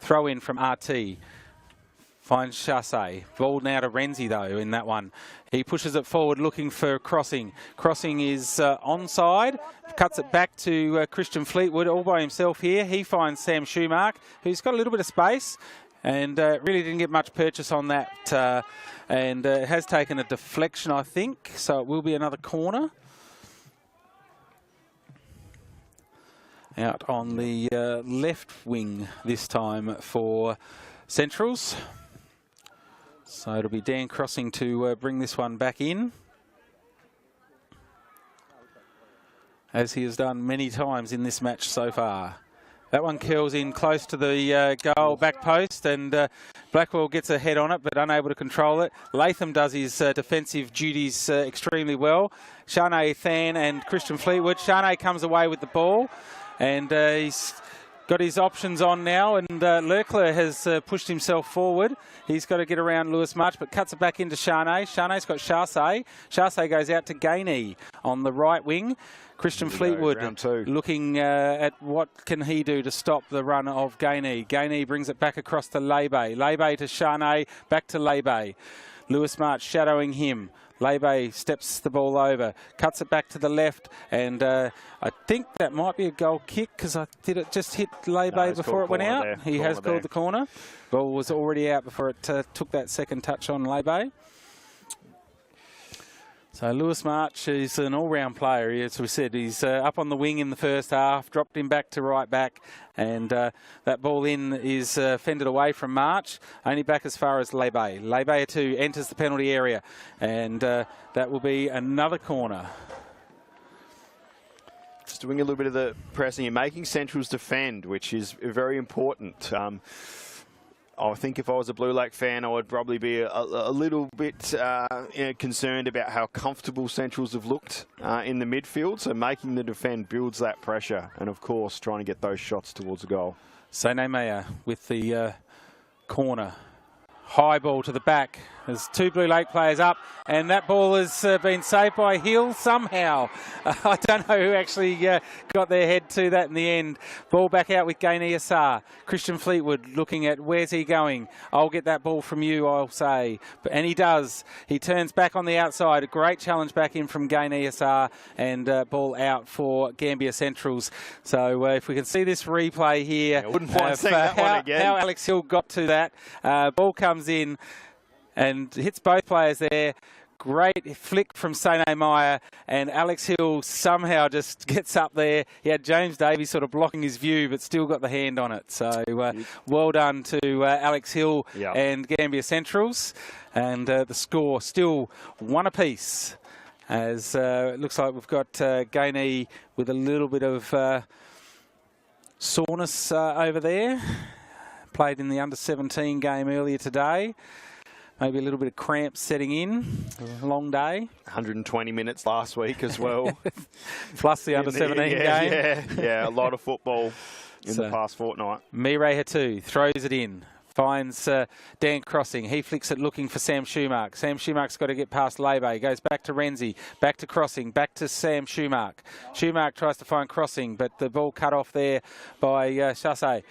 S7: Throw in from RT. Finds Chassé. Ball now to Renzi, though, in that one. He pushes it forward, looking for Crossing. Crossing is onside. Cuts it back to Christian Fleetwood, all by himself here. He finds Sam Schumark, who's got a little bit of space, and really didn't get much purchase on that. And has taken a deflection, I think, so it will be another corner. Out on the left wing this time for Centrals. So it'll be Dan Crossing to bring this one back in, as he has done many times in this match so far. That one curls in close to the goal back post, and Blackwell gets a head on it but unable to control it. Latham does his defensive duties extremely well. Shanae Than and Christian Fleetwood. Shanae comes away with the ball, and he's got his options on now, and Leclerc has pushed himself forward. He's got to get around Lewis March, but cuts it back into Shanae. Shanae's got Chassé. Chassé goes out to Gainey on the right wing. Christian Fleetwood looking at what can he do to stop the run of Gainey. Gainey brings it back across to Lebe. Lebe to Shanae, back to Lebe. Lewis March shadowing him. Lebe steps the ball over, cuts it back to the left, and I think that might be a goal kick, because did it just hit Lebe before it went out?
S8: There.
S7: He has called the corner. Ball was already out before it took that second touch on Lebe. So Lewis March is an all-round player. As we said, he's up on the wing in the first half, dropped him back to right back, and that ball in is fended away from March, only back as far as Lebe. Lebe too enters the penalty area, and that will be another corner.
S8: Just doing a little bit of the pressing and making Centrals defend, which is very important. I think if I was a Blue Lake fan, I would probably be a little bit concerned about how comfortable Centrals have looked in the midfield. So making the defend builds that pressure, and of course trying to get those shots towards the goal.
S7: Sene Meyer with the corner. High ball to the back. There's two Blue Lake players up, and that ball has been saved by Hill somehow. I don't know who actually got their head to that in the end. Ball back out with Gainey Assar. Christian Fleetwood looking at where's he going. I'll get that ball from you, I'll say. And he does. He turns back on the outside. A great challenge back in from Gainey Assar, and ball out for Gambier Centrals. So if we can see this replay here,
S8: I wouldn't want to see that one again.
S7: How Alex Hill got to that. Ball comes in and hits both players there. Great flick from Sene Meyer, and Alex Hill somehow just gets up there. He had James Davies sort of blocking his view, but still got the hand on it. So well done to Alex Hill and Gambier Centrals. And the score still 1 apiece, as it looks like we've got Gainey with a little bit of soreness over there. Played in the under-17 game earlier today. Maybe a little bit of cramp setting in. A long day.
S8: 120 minutes last week as well.
S7: Plus the under-17 game.
S8: Yeah, a lot of football in the past fortnight.
S7: Mireille Hatu throws it in. Finds Dan Crossing. He flicks it looking for Sam Schumark. Sam Schumark's got to get past Lebe. Goes back to Renzi. Back to Crossing. Back to Sam Schumark. Schumark tries to find Crossing, but the ball cut off there by Chassé.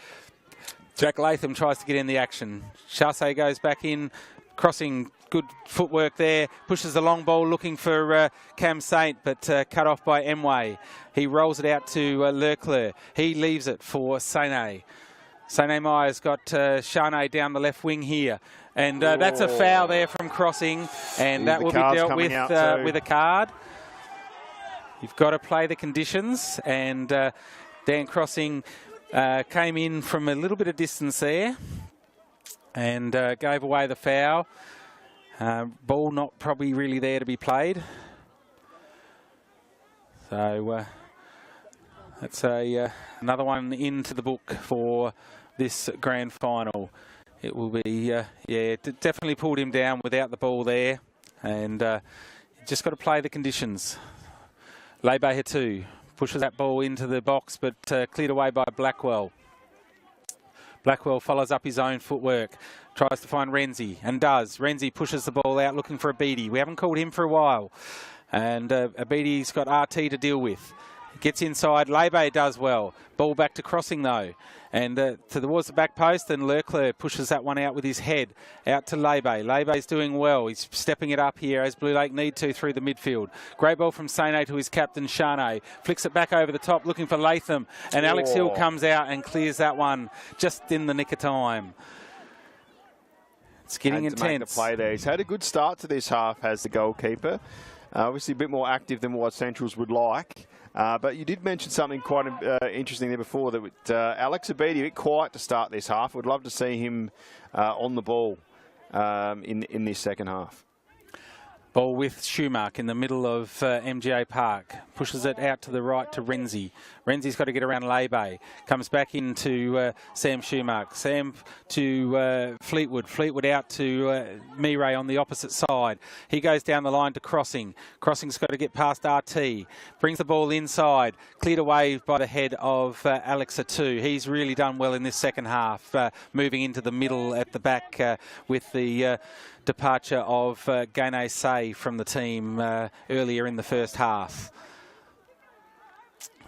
S7: Jack Latham tries to get in the action. Chassé goes back in. Crossing, good footwork there. Pushes the long ball looking for Cam Saint, but cut off by Emway. He rolls it out to Leclerc. He leaves it for Sene. Sene Meyer's got Shanae down the left wing here. And that's a foul there from Crossing, and that will be dealt with a card. You've got to play the conditions, and Dan Crossing came in from a little bit of distance there and gave away the foul. Ball not probably really there to be played. So that's another one into the book for this grand final. It will be, definitely pulled him down without the ball there, and just got to play the conditions. Lebe Hatu pushes that ball into the box, but cleared away by Blackwell. Blackwell follows up his own footwork, tries to find Renzi, and does. Renzi pushes the ball out looking for Abidi. We haven't called him for a while, and Abidi's got RT to deal with. Gets inside, Lebe does well. Ball back to Crossing though, and towards the back post, and Leclerc pushes that one out with his head, out to Lebe. Lebe's doing well, he's stepping it up here as Blue Lake need to through the midfield. Great ball from Sane to his captain Shane, flicks it back over the top looking for Latham, and Alex Hill comes out and clears that one just in the nick of time. It's getting intense.
S8: Make the play there. He's had a good start to this half, has the goalkeeper. Obviously a bit more active than what Centrals would like. But you did mention something quite interesting there before, that Alex Abidi a bit quiet to start this half. Would love to see him on the ball in this second half.
S7: Ball with Schumacher in the middle of MGA Park. Pushes it out to the right to Renzi. Renzi's got to get around Lebe. Comes back into Sam Schumacher. Sam to Fleetwood. Fleetwood out to Mireille on the opposite side. He goes down the line to Crossing. Crossing's got to get past RT. Brings the ball inside. Cleared away by the head of Alex Atu. He's really done well in this second half. Moving into the middle at the back with the departure of Gane Say from the team earlier in the first half.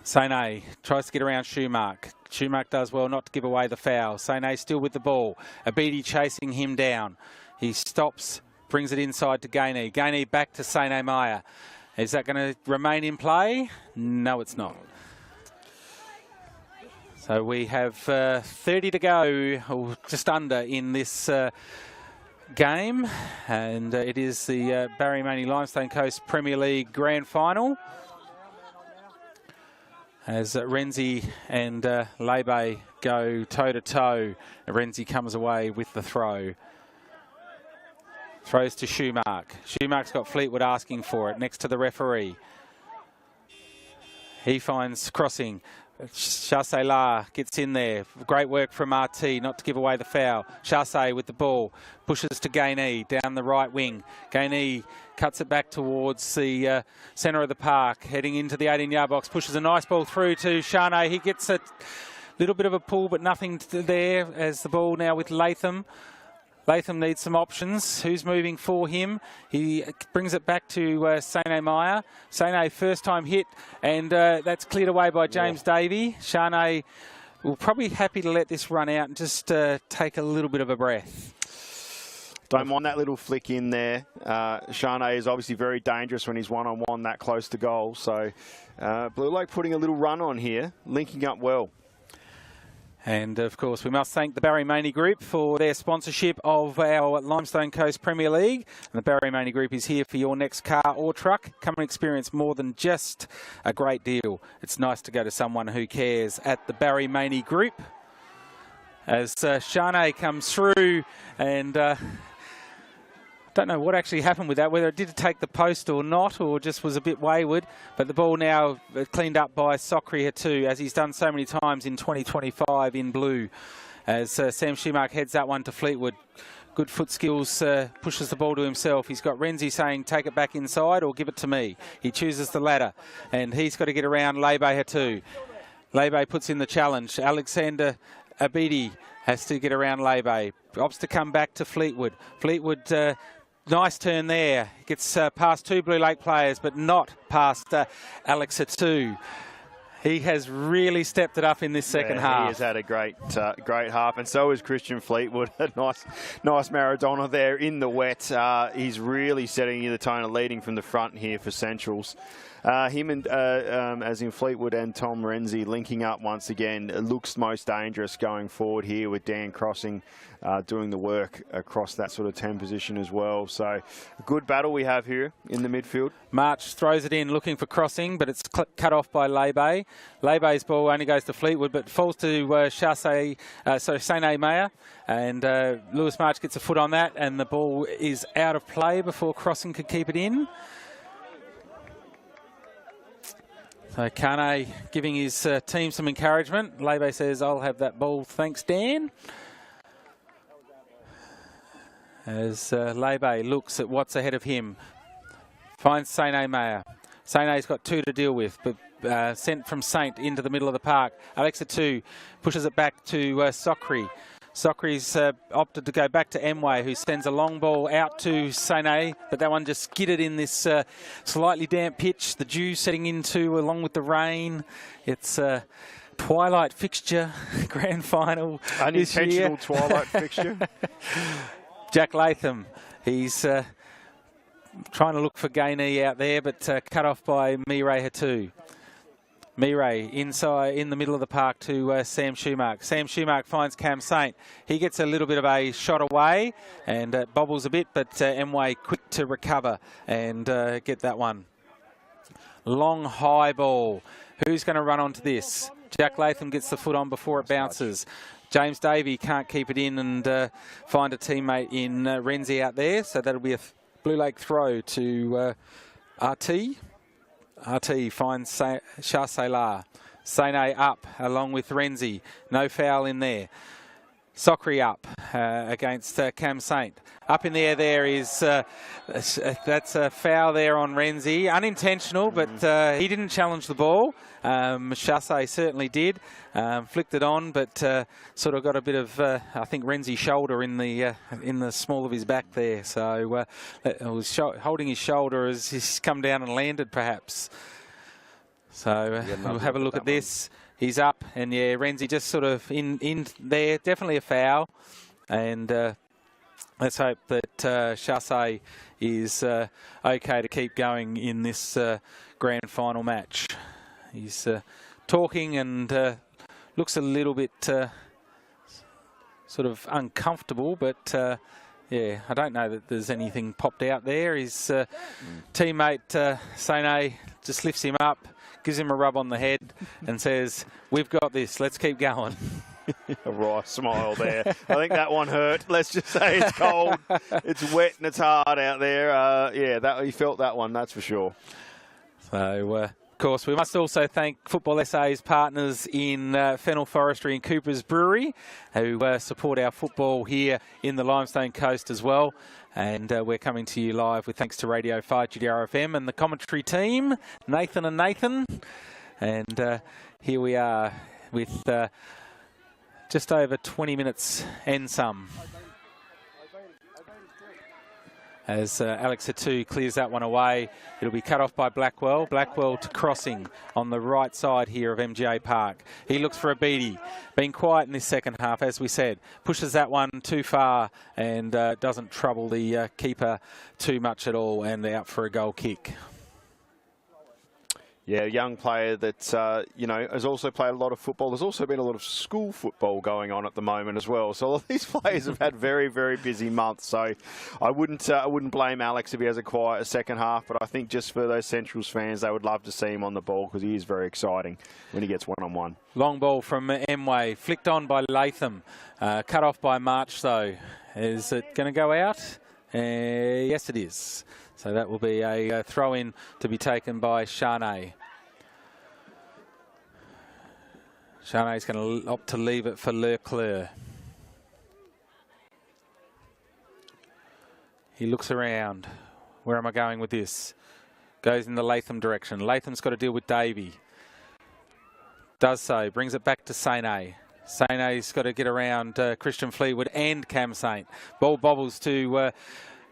S7: Sane tries to get around Schumacher. Schumacher does well not to give away the foul. Sane still with the ball. Abidi chasing him down. He stops, brings it inside to Gane. Gane back to Sane Meyer. Is that going to remain in play? No, it's not. So we have 30 to go, or just under, in this game, and it is the Barry Maney Limestone Coast Premier League Grand Final, as Renzi and Lebe go toe-to-toe. Renzi comes away with the throw. Throws to Schumacher. Schumacher's got Fleetwood asking for it next to the referee. He finds Crossing. Chassé gets in there. Great work from RT not to give away the foul. Chassé with the ball. Pushes to Gainey down the right wing. Gainey cuts it back towards the centre of the park. Heading into the 18-yard box. Pushes a nice ball through to Shane. He gets a little bit of a pull, but nothing there, as the ball now with Latham. Latham needs some options. Who's moving for him? He brings it back to Sane Meyer. Sane first time hit, and that's cleared away by James Davey. Shane will probably happy to let this run out and just take a little bit of a breath.
S8: Don't mind that little flick in there. Shane is obviously very dangerous when he's one-on-one that close to goal. So Blue Lake putting a little run on here, linking up well.
S7: And, of course, we must thank the Barry Maney Group for their sponsorship of our Limestone Coast Premier League. And the Barry Maney Group is here for your next car or truck. Come and experience more than just a great deal. It's nice to go to someone who cares at the Barry Maney Group. As Shane comes through, and don't know what actually happened with that, whether it did take the post or not, or just was a bit wayward. But the ball now cleaned up by Sokri Hatu, as he's done so many times in 2025 in blue. As Sam Schumacher heads that one to Fleetwood. Good foot skills, pushes the ball to himself. He's got Renzi saying, take it back inside or give it to me. He chooses the latter, and he's got to get around Lebe Hatu. Lebe puts in the challenge. Alexander Abidi has to get around Lebe. Opts to come back to Fleetwood. Fleetwood, nice turn there. Gets past two Blue Lake players, but not past Alex Hatu. He has really stepped it up in this second half.
S8: He has had a great half, and so has Christian Fleetwood. A nice Maradona there in the wet. He's really setting the tone and leading from the front here for Centrals. Him and, as in Fleetwood and Tom Renzi linking up once again. It looks most dangerous going forward here with Dan Crossing doing the work across that sort of 10 position as well. So a good battle we have here in the midfield.
S7: March throws it in looking for Crossing, but it's cut off by Lebe. Lebe's ball only goes to Fleetwood, but falls to Sene Mayer. And Lewis March gets a foot on that, and the ball is out of play before Crossing could keep it in. So Kane giving his team some encouragement. Lebe says, I'll have that ball, thanks Dan. As Lebe looks at what's ahead of him, finds Sene Mayer. Sene's got 2 to deal with, but sent from Saint into the middle of the park. Alexa 2 pushes it back to Sokri. Sokri's opted to go back to Emway, who sends a long ball out to Sene, but that one just skidded in this slightly damp pitch. The dew setting into along with the rain. It's a twilight fixture, grand final.
S8: Unintentional twilight fixture.
S7: Jack Latham, he's trying to look for Gainey out there, but cut off by Mireille Hatu. Mireille inside in the middle of the park to Sam Schumark. Sam Schumark finds Cam Saint. He gets a little bit of a shot away and bobbles a bit, but Emway quick to recover and get that one. Long high ball. Who's going to run onto this? Jack Latham gets the foot on before it bounces. James Davey can't keep it in and find a teammate in Renzi out there, so that'll be a Blue Lake throw to RT. RT finds Shah Salar. Sene up along with Renzi. No foul in there. Sokri up against Cam Saint. Up in the air there is, that's a foul there on Renzi. Unintentional, but he didn't challenge the ball. Chasse certainly did. Flicked it on, but sort of got a bit of, I think, Renzi's shoulder in the small of his back there. So it was holding his shoulder as he's come down and landed, perhaps. So we'll have a look at this. He's up, and yeah, Renzi just sort of in there. Definitely a foul, and let's hope that Chasse is okay to keep going in this grand final match. He's talking and looks a little bit sort of uncomfortable, but yeah, I don't know that there's anything popped out there. His teammate Sene just lifts him up, gives him a rub on the head and says, "We've got this, let's keep going."
S8: A wry smile there. I think that one hurt. Let's just say it's cold, it's wet and it's hard out there. Yeah, he felt that one, that's for sure.
S7: So, of course, we must also thank Football SA's partners in Fennel Forestry and Cooper's Brewery, who support our football here in the Limestone Coast as well. And we're coming to you live with thanks to Radio 5 GDRFM and the commentary team, Nathan and Nathan. And here we are with just over 20 minutes and some. As Alex Hatu clears that one away, it'll be cut off by Blackwell. Blackwell to Crossing on the right side here of MGA Park. He looks for a beatie. Been quiet in this second half, as we said. Pushes that one too far and doesn't trouble the keeper too much at all, and out for a goal kick.
S8: Yeah, a young player that, you know, has also played a lot of football. There's also been a lot of school football going on at the moment as well. So all these players have had very, very busy months. So I wouldn't blame Alex if he has a quiet second half. But I think just for those Centrals fans, they would love to see him on the ball because he is very exciting when he gets one-on-one.
S7: Long ball from Emway, flicked on by Latham. Cut off by March, though. Is it going to go out? Yes, it is. So that will be a throw-in to be taken by Charnay. Charnay's going to opt to leave it for Leclerc. He looks around. Where am I going with this? Goes in the Latham direction. Latham's got to deal with Davey. Does so. Brings it back to Sene. Sene's got to get around Christian Fleetwood and Cam Saint. Ball bobbles to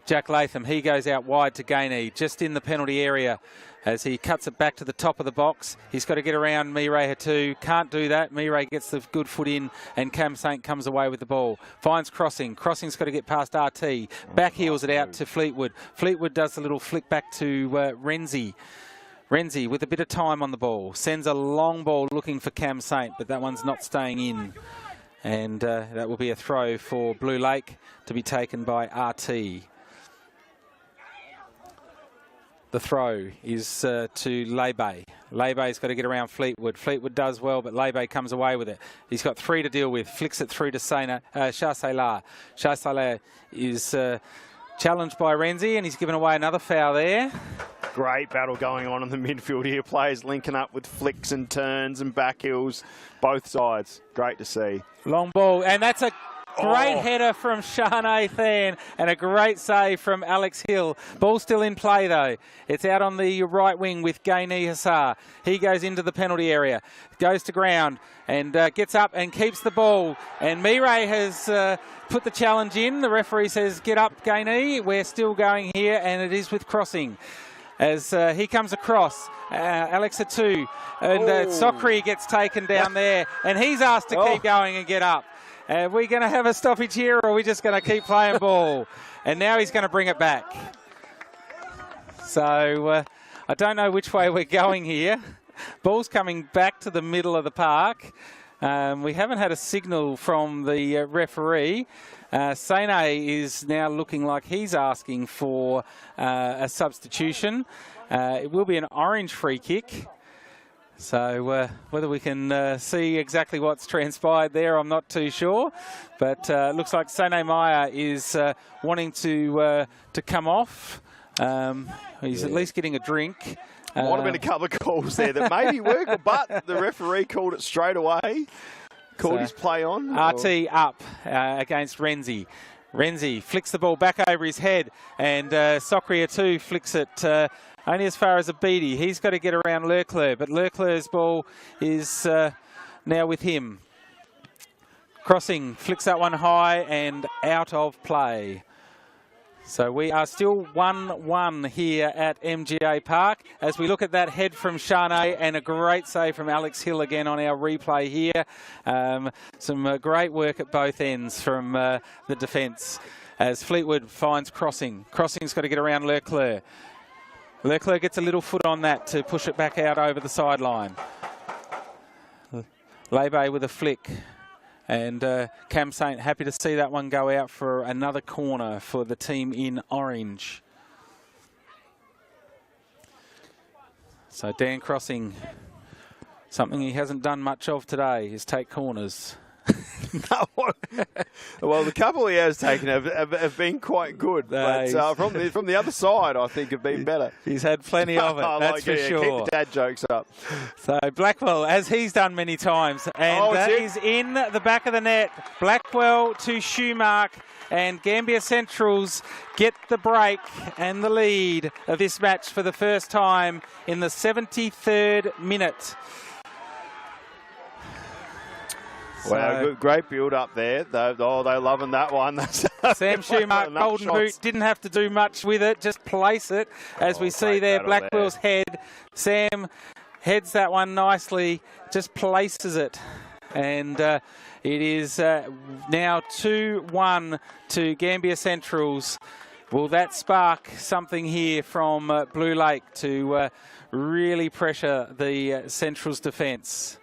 S7: Jack Latham. He goes out wide to Gainey, just in the penalty area as he cuts it back to the top of the box. He's got to get around Mireille Hatu. Can't do that. Mireille gets the good foot in and Cam Saint comes away with the ball. Finds Crossing. Crossing's got to get past RT. Back heels it out to Fleetwood. Fleetwood does a little flick back to Renzi. Renzi with a bit of time on the ball. Sends a long ball looking for Cam Saint, but that one's not staying in. And that will be a throw for Blue Lake to be taken by RT. The throw is to Lebe. Lebe's got to get around Fleetwood. Fleetwood does well, but Lebe comes away with it. He's got 3 to deal with. Flicks it through to Shah Salah. Shah Salah is challenged by Renzi, and he's given away another foul there.
S8: Great battle going on in the midfield here. Players linking up with flicks and turns and back heels, both sides. Great to see.
S7: Long ball, and that's a great header from Shane Than and a great save from Alex Hill. Ball still in play though. It's out on the right wing with Gaini Hassar. He goes into the penalty area, goes to ground and gets up and keeps the ball. And Mireille has put the challenge in. The referee says, get up, Gaini. We're still going here, and it is with crossing. As he comes across, Alex Atu, and Sokri gets taken down there, and he's asked to keep going and get up. Are we going to have a stoppage here, or are we just going to keep playing ball? And now he's going to bring it back. So I don't know which way we're going here. Ball's coming back to the middle of the park. We haven't had a signal from the referee. Sene is now looking like he's asking for a substitution. It will be an orange free kick. So whether we can see exactly what's transpired there, I'm not too sure. But looks like Sene Meyer is wanting to come off. He's at least getting a drink.
S8: Might have been a couple of calls there that maybe worked, but the referee called it straight away. Called his play on.
S7: RT up against Renzi. Renzi flicks the ball back over his head, and Sokria too flicks it only as far as a beady. He's got to get around Leclerc, but Leclerc's ball is now with him. Crossing, flicks that one high and out of play. So we are still 1-1 here at MGA Park as we look at that head from Shane and a great save from Alex Hill again on our replay here. Some great work at both ends from the defence as Fleetwood finds Crossing. Crossing's got to get around Leclerc. Leclerc gets a little foot on that to push it back out over the sideline. Lebe with a flick. And Cam Saint happy to see that one go out for another corner for the team in orange. So Dan Crossing, something he hasn't done much of today is take corners.
S8: Well, the couple he has taken have been quite good, but from the other side, I think have been better.
S7: He's had plenty of it, that's for sure.
S8: Keep the dad jokes up.
S7: So Blackwell, as he's done many times, and that is in the back of the net. Blackwell to Schumark, and Gambier Centrals get the break and the lead of this match for the first time in the 73rd minute.
S8: Wow, great build up there. They're loving that one.
S7: Sam Schumark, golden boot, didn't have to do much with it, just place it. As we see there, Blackwell's head. Sam heads that one nicely, just places it. And it is now 2-1 to Gambier Centrals. Will that spark something here from Blue Lake to really pressure the Centrals defence?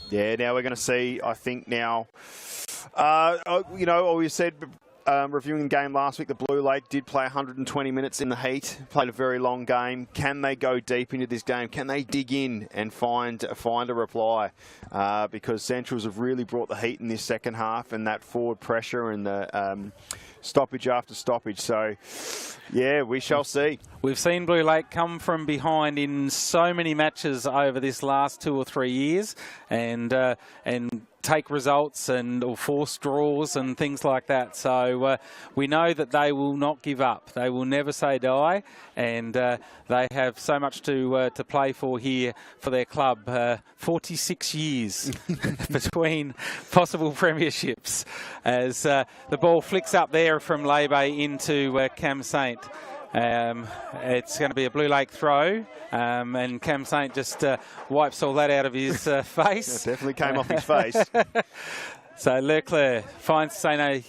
S8: Yeah, now we're going to see, I think now, we said reviewing the game last week, the Blue Lake did play 120 minutes in the heat, played a very long game. Can they go deep into this game? Can they dig in and find a reply? Because Centrals have really brought the heat in this second half and that forward pressure and the stoppage after stoppage. So, yeah, we shall see.
S7: We've seen Blue Lake come from behind in so many matches over this last 2 or 3 years and take results or force draws and things like that. So we know that they will not give up. They will never say die, and they have so much to play for here for their club. 46 years between possible premierships as the ball flicks up there from Lebe into Cam Saint. It's going to be a Blue Lake throw, and Cam Saint just wipes all that out of his face.
S8: It definitely came off his face.
S7: So Leclerc finds Sene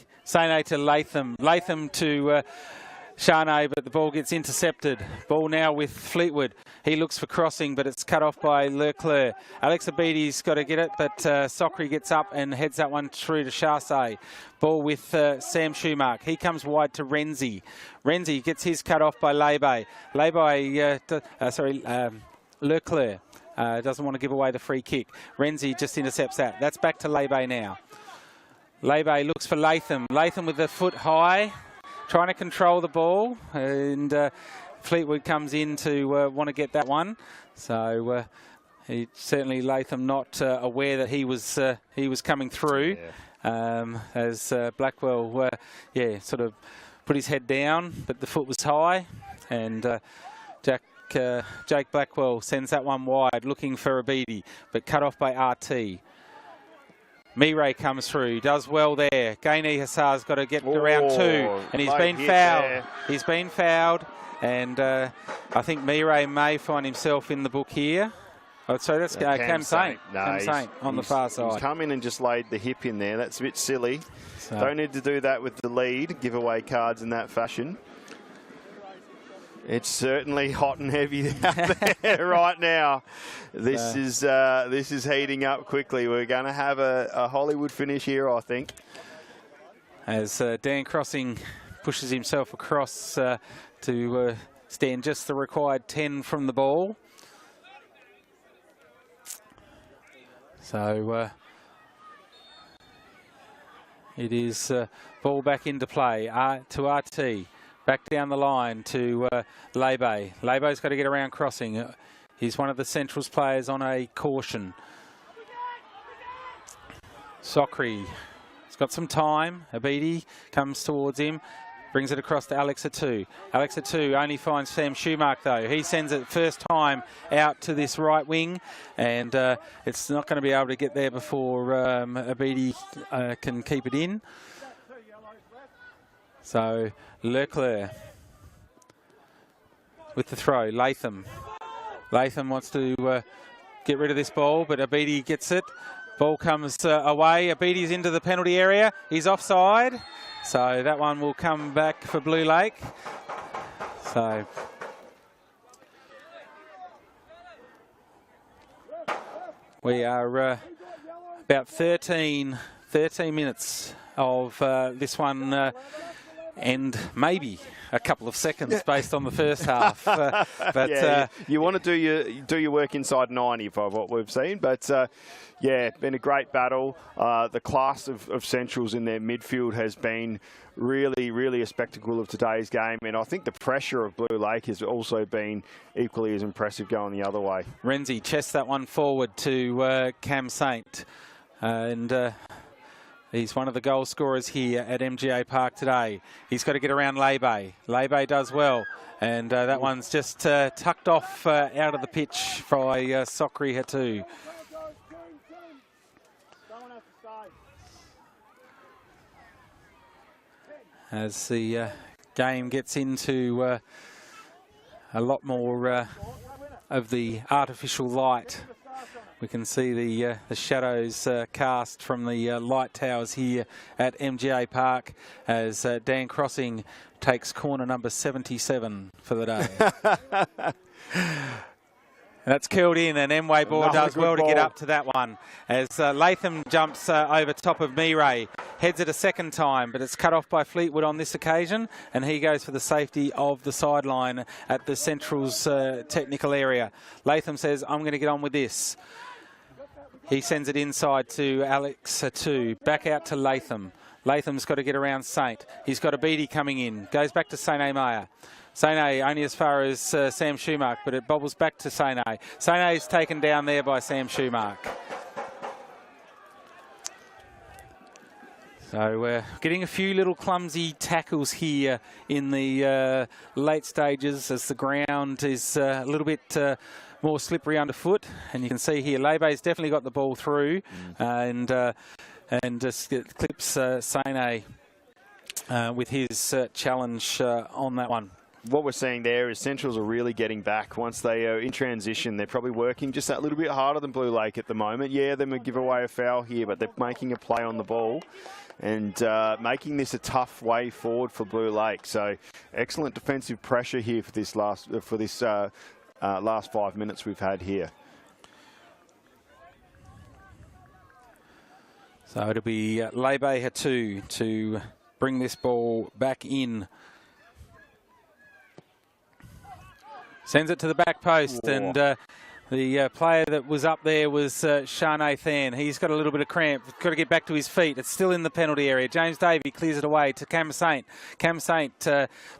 S7: to Latham. Latham to Shane, but the ball gets intercepted. Ball now with Fleetwood. He looks for crossing, but it's cut off by Leclerc. Alex Abidi's got to get it, but Sockery gets up and heads that one through to Chasse. Ball with Sam Schumark. He comes wide to Renzi. Renzi gets his cut off by Lebe. Leclerc doesn't want to give away the free kick. Renzi just intercepts that. That's back to Lebe now. Lebe looks for Latham. Latham with the foot high, trying to control the ball, and Fleetwood comes in to want to get that one. So he certainly Latham not aware that he was coming through, as Blackwell sort of put his head down, but the foot was high, and Jake Blackwell sends that one wide, looking for Abidi, but cut off by RT. Mireille comes through, does well there. Gaini Hassar's got to get around two, and he's been fouled. There. He's been fouled, and I think Mireille may find himself in the book here. Oh, so that's Cam Saint.
S8: No,
S7: Cam Saint on the far side.
S8: He's come in and just laid the hip in there. That's a bit silly. So. Don't need to do that with the lead, give away cards in that fashion. It's certainly hot and heavy out there right now. This is heating up quickly. We're going to have a Hollywood finish here, I think.
S7: As Dan Crossing pushes himself across to stand just the required 10 from the ball. So it is ball back into play to RT. Back down the line to Lebe. Lebe's got to get around crossing. He's one of the Centrals players on a caution. Sockery has got some time. Abidi comes towards him. Brings it across to Alex Atu. Alex Atu only finds Sam Schumark though. He sends it first time out to this right wing, and it's not going to be able to get there before Abidi can keep it in. So Leclerc with the throw. Latham wants to get rid of this ball, but Abidi gets it. Ball comes away. Abidi's into the penalty area. He's offside. So that one will come back for Blue Lake. So we are about 13 minutes of this one, and maybe a couple of seconds based on the first half. But
S8: you want to do your work inside 90 for what we've seen. But yeah, been a great battle. The class of Centrals in their midfield has been really a spectacle of today's game, and I think the pressure of Blue Lake has also been equally as impressive going the other way.
S7: Renzi chests that one forward to Cam Saint, and he's one of the goal scorers here at MGA Park today. He's got to get around Lebe. Lebe does well, and that one's just tucked off out of the pitch by Sockery Hatu. As the game gets into a lot more of the artificial light, we can see the shadows cast from the light towers here at MGA Park as Dan Crossing takes corner number 77 for the day. That's killed in, and Mway Bohr does well to get up to that one. As Latham jumps over top of Mireille, heads it a second time, but it's cut off by Fleetwood on this occasion, and he goes for the safety of the sideline at the Central's technical area. Latham says, I'm going to get on with this. He sends it inside to Alex Atu, back out to Latham. Latham's got to get around Saint. He's got a Beattie coming in, goes back to Saint Meyer. Saint only as far as Sam Schumark, but it bobbles back to Saint. Saint is taken down there by Sam Schumark. So we're getting a few little clumsy tackles here in the late stages as the ground is a little bit more slippery underfoot. And you can see here, Lebe's definitely got the ball through and just clips Saint with his challenge on that one.
S8: what we're seeing there is Centrals are really getting back once they are in transition. They're probably working just that little bit harder than Blue Lake at the moment. Yeah, they may give away a foul here, but they're making a play on the ball and making this a tough way forward for Blue Lake. So excellent defensive pressure here for this last 5 minutes we've had here.
S7: So it'll be Lebe Hatu to bring this ball back in. Sends it to the back post. Whoa. And the player that was up there was Shane Than. He's got a little bit of cramp. Got to get back to his feet. It's still in the penalty area. James Davey clears it away to Cam Saint. Cam Saint,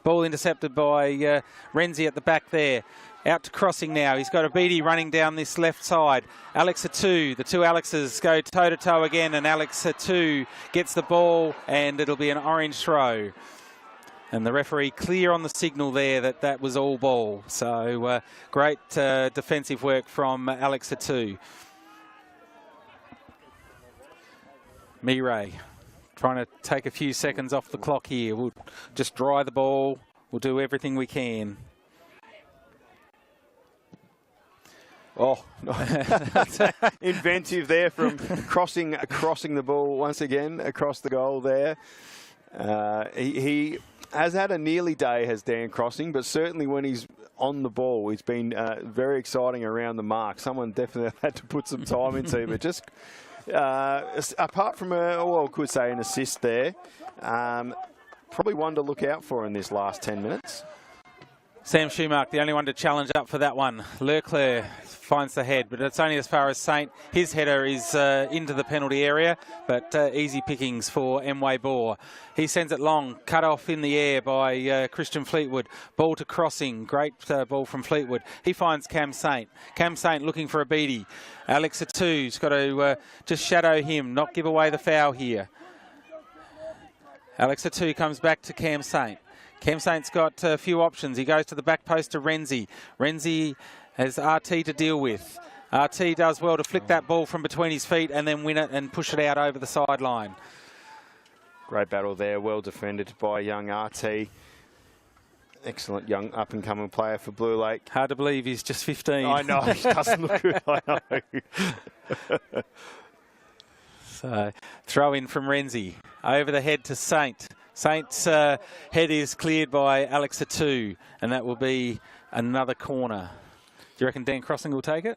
S7: ball intercepted by Renzi at the back there. Out to crossing now. He's got a Beattie running down this left side. Alex Hatu, the two Alexes go toe-to-toe again, and Alex Hatu gets the ball, and it'll be an orange throw. And the referee clear on the signal there that that was all ball. So great defensive work from Alex Hatu. Mireille trying to take a few seconds off the clock here. We'll just dry the ball. We'll do everything we can.
S8: Oh, inventive there from crossing the ball once again across the goal there. He has had a nearly day, has Dan Crossing, but certainly when he's on the ball, he's been very exciting around the mark. Someone definitely had to put some time into, but just apart from I could say an assist there, probably one to look out for in this last 10 minutes.
S7: Sam Schumacher, the only one to challenge up for that one. Leclerc finds the head, but it's only as far as Saint. His header is into the penalty area, but easy pickings for Mway Bohr. He sends it long, cut off in the air by Christian Fleetwood. Ball to Crossing, great ball from Fleetwood. He finds Cam Saint. Cam Saint looking for a Beattie. Alex Hatu's got to just shadow him, not give away the foul here. Alex Hatu comes back to Cam Saint. Cam Saint's got a few options. He goes to the back post to Renzi. Renzi has RT to deal with. RT does well to flick that ball from between his feet and then win it and push it out over the sideline.
S8: Great battle there. Well defended by young RT. Excellent young up-and-coming player for Blue Lake.
S7: Hard to believe he's just 15.
S8: I know. He doesn't look good. I know.
S7: So, throw in from Renzi. Over the head to Saint. Saint's head is cleared by Alex Hatu, and that will be another corner. Do you reckon Dan Crossing will take it?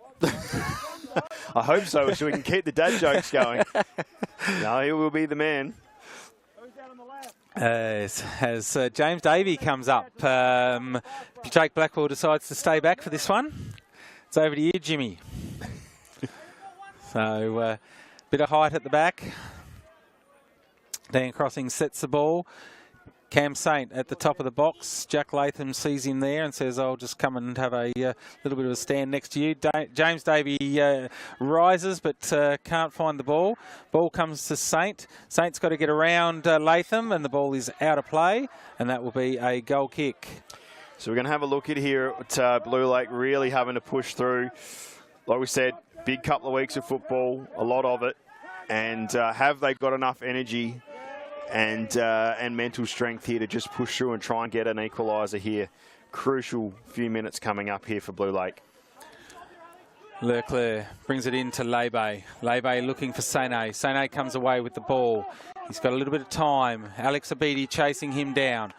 S8: I hope so we can keep the dad jokes going. No, he will be the man.
S7: As James Davey comes up, Jake Blackwell decides to stay back for this one. It's over to you, Jimmy. So, bit of height at the back. Dan Crossing sets the ball. Cam Saint at the top of the box. Jack Latham sees him there and says, I'll just come and have a little bit of a stand next to you. James Davey rises but can't find the ball. Ball comes to Saint. Saint's got to get around Latham and the ball is out of play and that will be a goal kick.
S8: So we're going to have a look at here at Blue Lake really having to push through. Like we said, big couple of weeks of football, a lot of it. And have they got enough energy and mental strength here to just push through and try and get an equaliser here? Crucial few minutes coming up here for Blue Lake.
S7: Leclerc brings it in to Lebe. Lebe looking for Sene. Sene comes away with the ball. He's got a little bit of time. Alex Abidi chasing him down.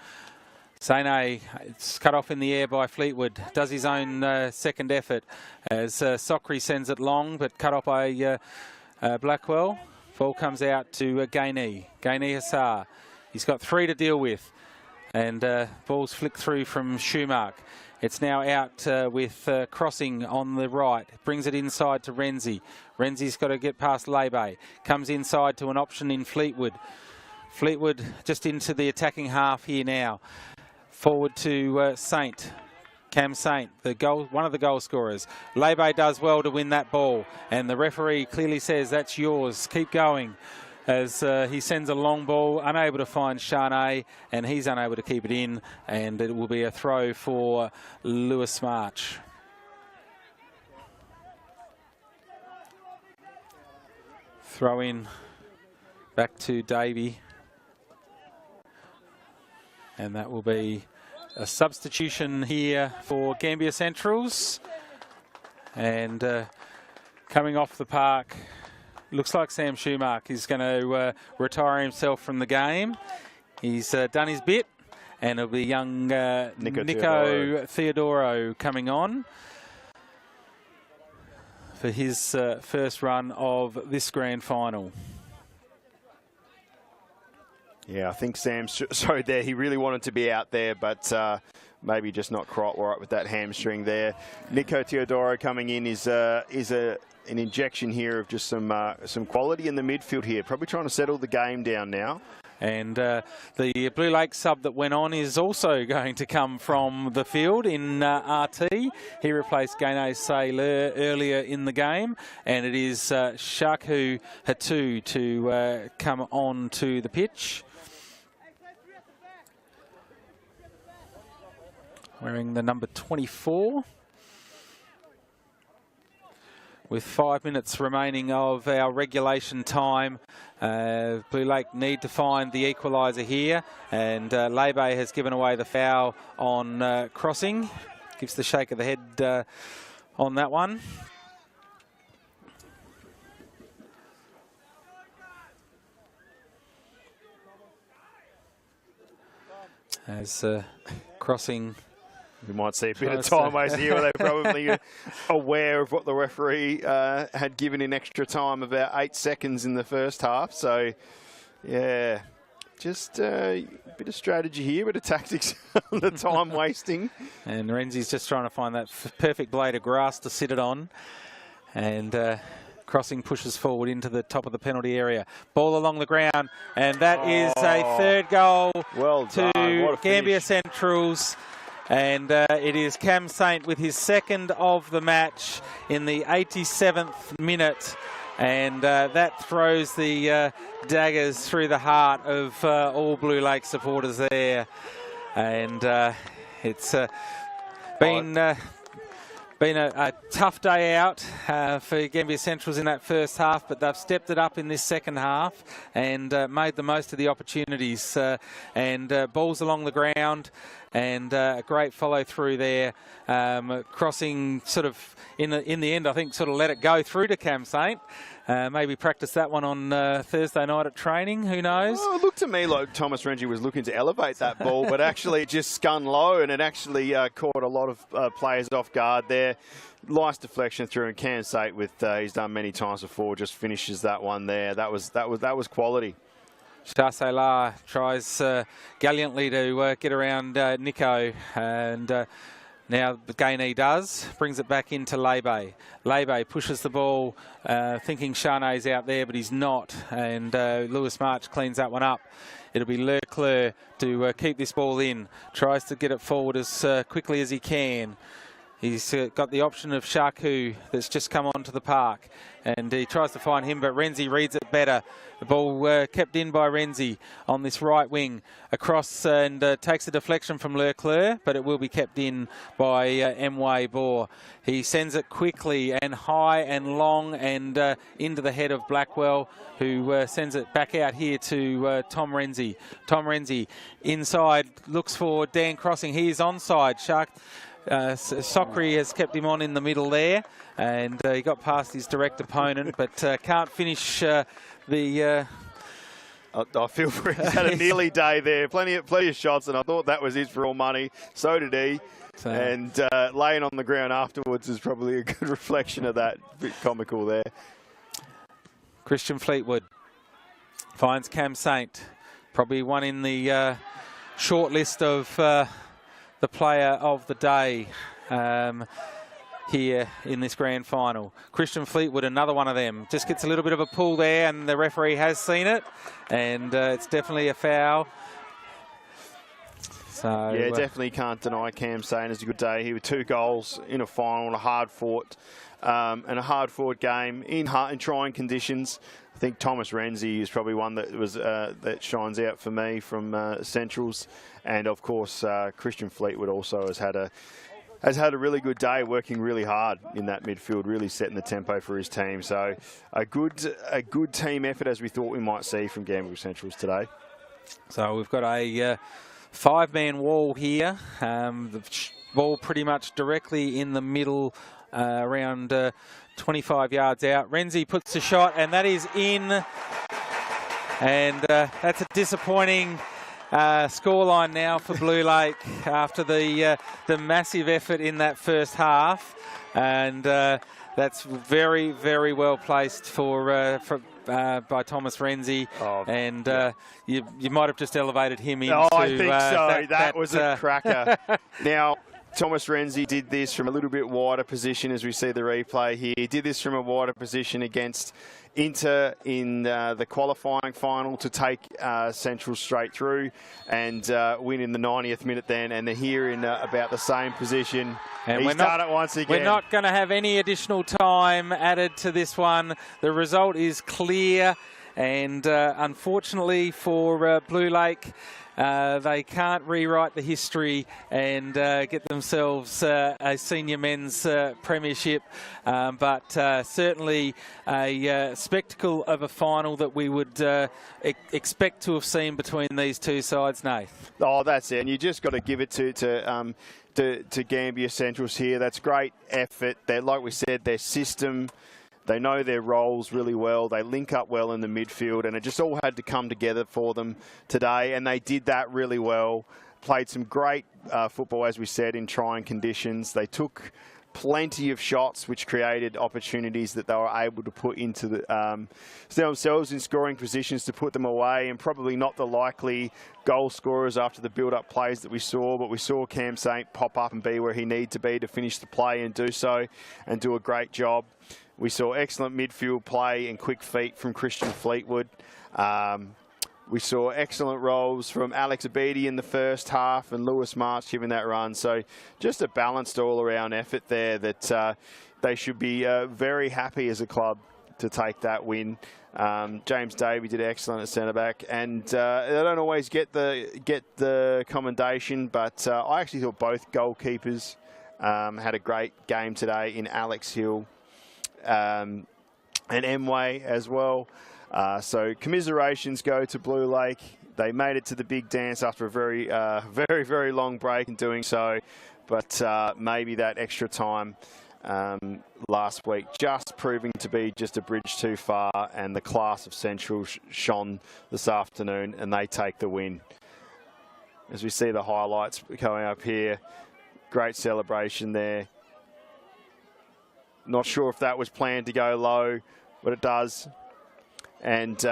S7: Sene, it's cut off in the air by Fleetwood. Does his own second effort as Sokri sends it long, but cut off by Blackwell. Ball comes out to Gainey Hassar. He's got 3 to deal with. And ball's flicked through from Schumacher. It's now out with Crossing on the right. Brings it inside to Renzi. Renzi's got to get past Lebe. Comes inside to an option in Fleetwood. Fleetwood just into the attacking half here now. Forward to Saint. Cam Saint, one of the goal scorers. Lebe does well to win that ball, and the referee clearly says that's yours. Keep going, as he sends a long ball, unable to find Shane, and he's unable to keep it in, and it will be a throw for Lewis March. Throw in back to Davey, and that will be A substitution here for Gambier Centrals. And coming off the park, looks like Sam Schumark is going to retire himself from the game. He's done his bit, and it'll be young Nico Theodoro coming on for his first run of this grand final.
S8: Yeah, I think Sam showed there he really wanted to be out there, but maybe just not quite right with that hamstring there. Nico Teodoro coming in is an injection here of just some quality in the midfield here. Probably trying to settle the game down now.
S7: And the Blue Lake sub that went on is also going to come from the field in RT. He replaced Gaine Saylor earlier in the game, and it is Shaku Hatu to come on to the pitch. Wearing the number 24. With 5 minutes remaining of our regulation time, Blue Lake need to find the equaliser here, and Lebe has given away the foul on crossing. Gives the shake of the head on that one. As crossing...
S8: We might see a bit of time waste here. They're probably aware of what the referee had given in extra time, about 8 seconds in the first half. So, yeah, just a bit of strategy here, bit of tactics on the time wasting.
S7: And Renzi's just trying to find that perfect blade of grass to sit it on. And crossing pushes forward into the top of the penalty area. Ball along the ground, and that is a third goal to Gambier Centrals. And it is Cam Saint with his second of the match in the 87th minute. And that throws the daggers through the heart of all Blue Lake supporters there. And it's been a tough day out for Gambier Centrals in that first half, but they've stepped it up in this second half and made the most of the opportunities. And balls along the ground, and a great follow through there. Crossing sort of in the end, I think, sort of let it go through to Cam Saint. Maybe practice that one on Thursday night at training. Who knows?
S8: Well, it looked to me like Thomas Renzi was looking to elevate that ball, but actually just scun low, and it actually caught a lot of players off guard there. Nice deflection through, and Cam Saint, with he's done many times before, just finishes that one there. That was quality.
S7: Shah tries gallantly to get around Nico, and now Gainey does, brings it back into Lebe. Lebe pushes the ball, thinking Charnay's out there, but he's not, and Lewis March cleans that one up. It'll be Leclerc to keep this ball in, tries to get it forward as quickly as he can. He's got the option of Shaku that's just come onto the park, and he tries to find him, but Renzi reads it better. The ball kept in by Renzi on this right wing, across, and takes a deflection from Leclerc, but it will be kept in by Mway Bohr. He sends it quickly and high and long and into the head of Blackwell, who sends it back out here to Tom Renzi. Tom Renzi inside, looks for Dan Crossing. He is onside. Sockery has kept him on in the middle there, and he got past his direct opponent, but can't finish the...
S8: I feel for him. He's had a nearly day there. Plenty of shots, and I thought that was his for all money. So did he. So. And laying on the ground afterwards is probably a good reflection of that. A bit comical there.
S7: Christian Fleetwood finds Cam Saint. Probably one in the short list of... the player of the day here in this grand final. Christian Fleetwood, another one of them. Just gets a little bit of a pull there, and the referee has seen it, and it's definitely a foul. So,
S8: yeah, definitely can't deny Cam Saint has a good day here with 2 goals in a final, and a hard-fought game in trying conditions. I think Thomas Renzi is probably one that was that shines out for me from Centrals, and of course Christian Fleetwood also has had a really good day, working really hard in that midfield, really setting the tempo for his team. So a good team effort, as we thought we might see from Gambier Centrals today.
S7: So we've got a 5-man wall here. The ball pretty much directly in the middle, around 25 yards out. Renzi puts the shot, and that is in. And that's a disappointing scoreline now for Blue Lake after the massive effort in that first half. And that's very, very well placed by Thomas Renzi, and you might have just elevated him into.
S8: Oh, I think so. That was a cracker. Now, Thomas Renzi did this from a little bit wider position, as we see the replay here. He did this from a wider position against Inter in the qualifying final to take Central straight through and win in the 90th minute then, and they're here in about the same position. And he's done it once again.
S7: We're not going to have any additional time added to this one. The result is clear, and unfortunately for Blue Lake, they can't rewrite the history and get themselves a senior men's premiership, but certainly a spectacle of a final that we would expect to have seen between these two sides, Nath.
S8: Oh, that's it. And you just got to give it to Gambier Centrals here. That's great effort. They're, like we said, their system. They know their roles really well. They link up well in the midfield, and it just all had to come together for them today, and they did that really well. Played some great football, as we said, in trying conditions. They took plenty of shots, which created opportunities that they were able to put into themselves in scoring positions to put them away, and probably not the likely goal scorers after the build-up plays that we saw, but we saw Cam Saint pop up and be where he needed to be to finish the play and do so, and do a great job. We saw excellent midfield play and quick feet from Christian Fleetwood. We saw excellent rolls from Alex Abedi in the first half and Lewis March giving that run. So just a balanced all-around effort there that they should be very happy as a club to take that win. James Davey did excellent at centre-back, and they don't always get the commendation, but I actually thought both goalkeepers had a great game today in Alex Hill and Emway as well. So commiserations go to Blue Lake. They made it to the big dance after a very, very long break in doing so. But maybe that extra time last week just proving to be just a bridge too far, and the class of Central shone this afternoon, and they take the win. As we see the highlights coming up here, great celebration there. Not sure if that was planned to go low, but it does. And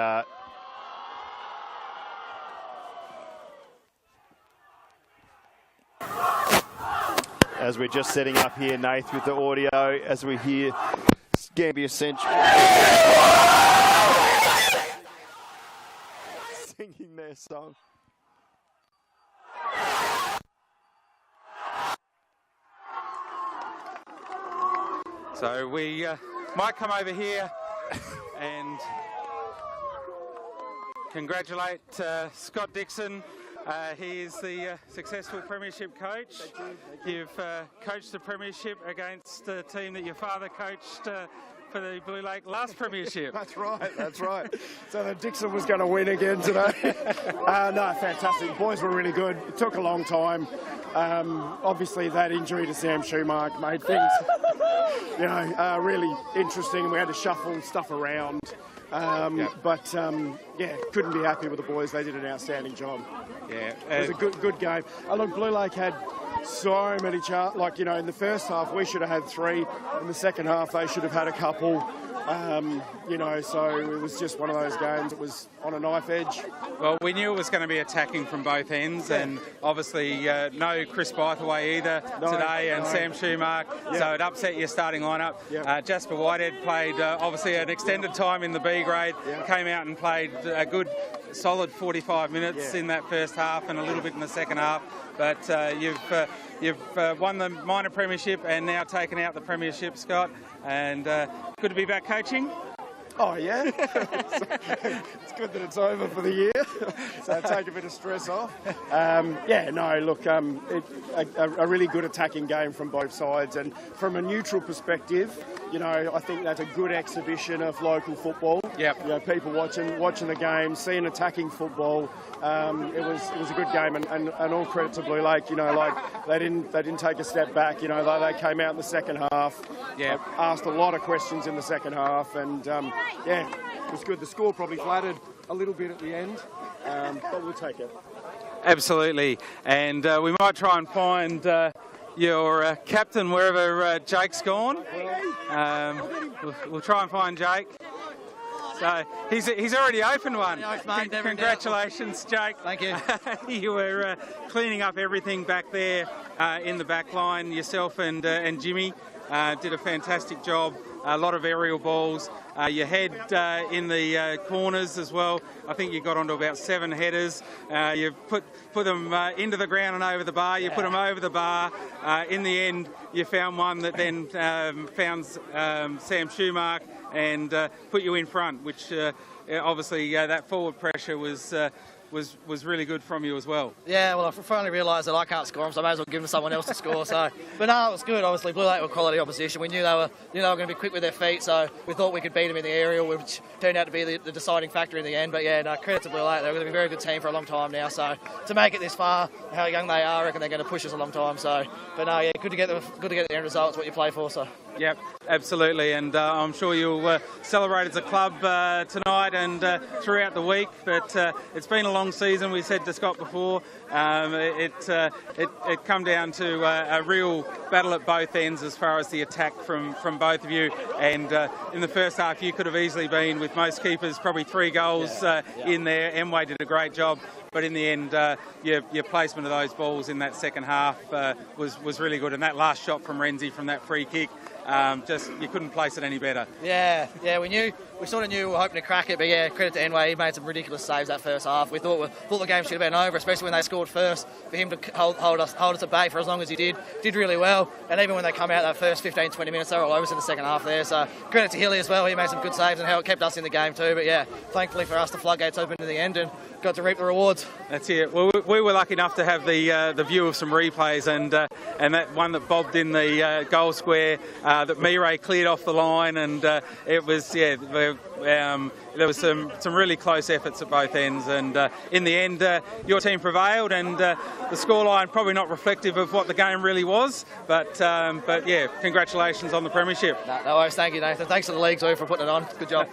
S8: as we're just setting up here, Nath, with the audio, as we hear Gambier Central singing their song.
S7: So we might come over here and congratulate Scott Dixon. He is the successful premiership coach. Thank you. Thank you. You've coached the premiership against the team that your father coached for the Blue Lake last premiership.
S3: That's right, that's right. So the Dixon was going to win again today. No, fantastic. Boys were really good. It took a long time. Obviously that injury to Sam Schumark made things, really interesting. We had to shuffle stuff around. But yeah, couldn't be happy with the boys. They did an outstanding job.
S7: Yeah,
S3: it was a good game. Look, Blue Lake had so many chances. Like, in the first half we should have had 3. In the second half they should have had a couple. So it was just one of those games. It was on a knife edge.
S7: Well, we knew it was going to be attacking from both ends, and obviously no Chris Bythaway either today, and Sam Schumark, so it upset your starting lineup. Jasper Whitehead played obviously an extended time in the B grade, came out and played a good solid 45 minutes in that first half and a little bit in the second half, but you've won the minor premiership and now taken out the premiership, Scott, and good to be back coaching.
S3: Oh, yeah? It's good that it's over for the year, so take a bit of stress off. Yeah, no, look, a really good attacking game from both sides, and from a neutral perspective, you know, I think that's a good exhibition of local football.
S7: Yep.
S3: You know, people watching the game, seeing attacking football. It was a good game, and all credit to Blue Lake. You know, like they didn't take a step back. You know, they came out in the second half.
S7: Yeah.
S3: Asked a lot of questions in the second half, and yeah, it was good. The score probably flattered a little bit at the end, but we'll take it.
S7: Absolutely, and we might try and find your captain wherever Jake's gone. We'll try and find Jake. So he's already opened one. Congratulations, Jake.
S13: Thank you.
S7: You were cleaning up everything back there in the back line. Yourself and Jimmy did a fantastic job. A lot of aerial balls. You had in the corners as well. I think you got onto about 7 headers. You put them into the ground and over the bar. You put them over the bar. In the end, you found one that then found Sam Schumark and put you in front, which obviously that forward pressure was really good from you as well.
S13: Yeah, well, I finally realised that I can't score them, so I may as well give them someone else to score. So, but no, it was good. Obviously, Blue Lake were quality opposition. We knew they were going to be quick with their feet, so we thought we could beat them in the aerial, which turned out to be the deciding factor in the end. But yeah, no, credit to Blue Lake. They're going to be a very good team for a long time now. So to make it this far, how young they are, I reckon they're going to push us a long time. So, but no, yeah, good to get the end result. It's what you play for. So.
S7: Yep, absolutely, and I'm sure you'll celebrate as a club tonight and throughout the week. But it's been a long season. We said to Scott before, it come down to a real battle at both ends as far as the attack from both of you. And in the first half, you could have easily been, with most keepers, probably 3 goals in there. Emway did a great job. But in the end, your placement of those balls in that second half was really good. And that last shot from Renzi from that free kick, just you couldn't place it any better.
S13: Yeah, we sort of knew we were hoping to crack it, but yeah, credit to Enway, he made some ridiculous saves that first half. We thought the game should have been over, especially when they scored first. For him to hold us at bay for as long as he did really well. And even when they come out that first 15-20 minutes, they were all over us in the second half there. So credit to Hilly as well, he made some good saves and how it kept us in the game too. But yeah, thankfully for us, the floodgates opened in the end and got to reap the rewards.
S7: That's it. Well, we were lucky enough to have the view of some replays, and that one that bobbed in the goal square that Mireille cleared off the line, and it was there was some really close efforts at both ends, and in the end your team prevailed, and the scoreline probably not reflective of what the game really was, but yeah, congratulations on the premiership.
S13: No worries, thank you, Nathan. Thanks to the league too for putting it on. Good job.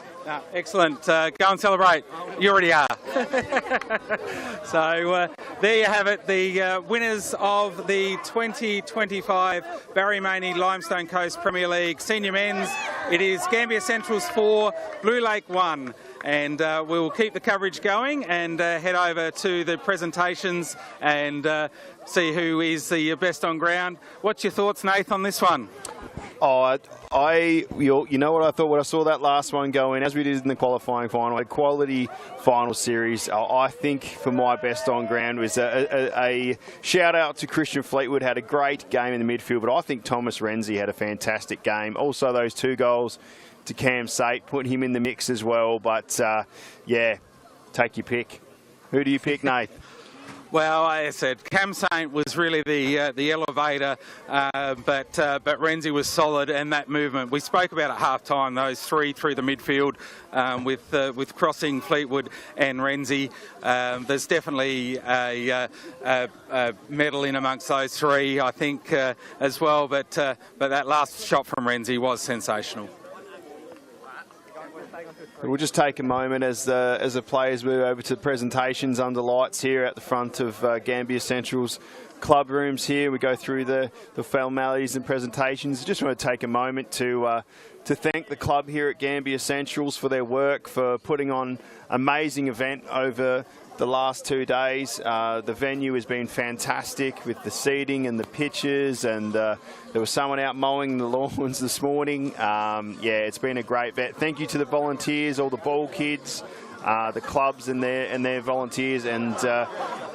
S7: Excellent. Go and celebrate. You already are. So there you have it, the winners of the 2025 Barry Maney Limestone Coast Premier League Senior Men's. It is Gambier Central's 4, Blue Lake 1. And we'll keep the coverage going and head over to the presentations and see who is the best on ground. What's your thoughts, Nath, on this one?
S8: Oh, you know what I thought when I saw that last one go in, as we did in the qualifying final, a quality final series. I think for my best on ground was a shout out to Christian Fleetwood, had a great game in the midfield, but I think Thomas Renzi had a fantastic game. Also those 2 goals to Cam Sate, put him in the mix as well, but yeah, take your pick. Who do you pick, Nate?
S7: Well, I said Cam Saint was really the elevator, but Renzi was solid, and that movement. We spoke about at half-time, those 3 through the midfield with crossing Fleetwood and Renzi. There's definitely a medal in amongst those 3, I think, as well, but that last shot from Renzi was sensational.
S8: We'll just take a moment as the players move over to presentations under lights here at the front of Gambier Central's club rooms here. We go through the formalities and presentations. Just want to take a moment to thank the club here at Gambier Central's for their work, for putting on an amazing event over the last 2 days. The venue has been fantastic with the seating and the pitches, and there was someone out mowing the lawns this morning. Yeah, it's been a great event. Thank you to the volunteers, all the ball kids, the clubs and their volunteers, and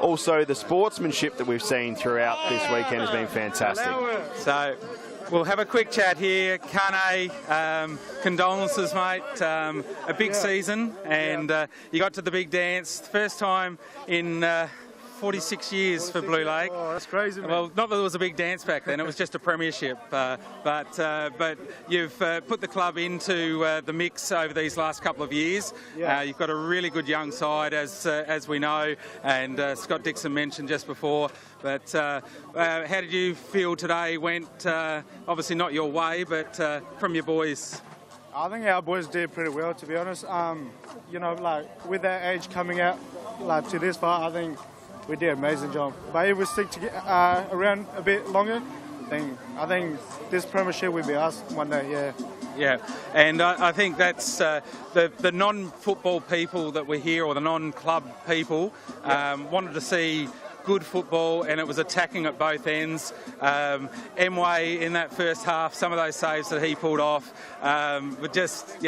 S8: also the sportsmanship that we've seen throughout this weekend has been fantastic.
S7: So We'll have a quick chat here. Kane, condolences, mate. A big season, and you got to the big dance. First time in 46 years for Blue Lake.
S3: Oh, that's crazy, man.
S7: Well, not that there was a big dance back then, it was just a premiership. But you've put the club into the mix over these last couple of years.
S3: Yeah.
S7: You've got a really good young side, as we know, and Scott Dixon mentioned just before. But how did you feel today went, obviously not your way, but from your boys?
S3: I think our boys did pretty well, to be honest. You know, like, with their age coming out, like, to this far, I think we did an amazing job. But if we stick to, around a bit longer, I think this premiership will be us one day, yeah.
S7: Yeah, and I think that's the non-football people that were here, or the non-club people, wanted to see good football, and it was attacking at both ends. Mway in that first half, some of those saves that he pulled off, just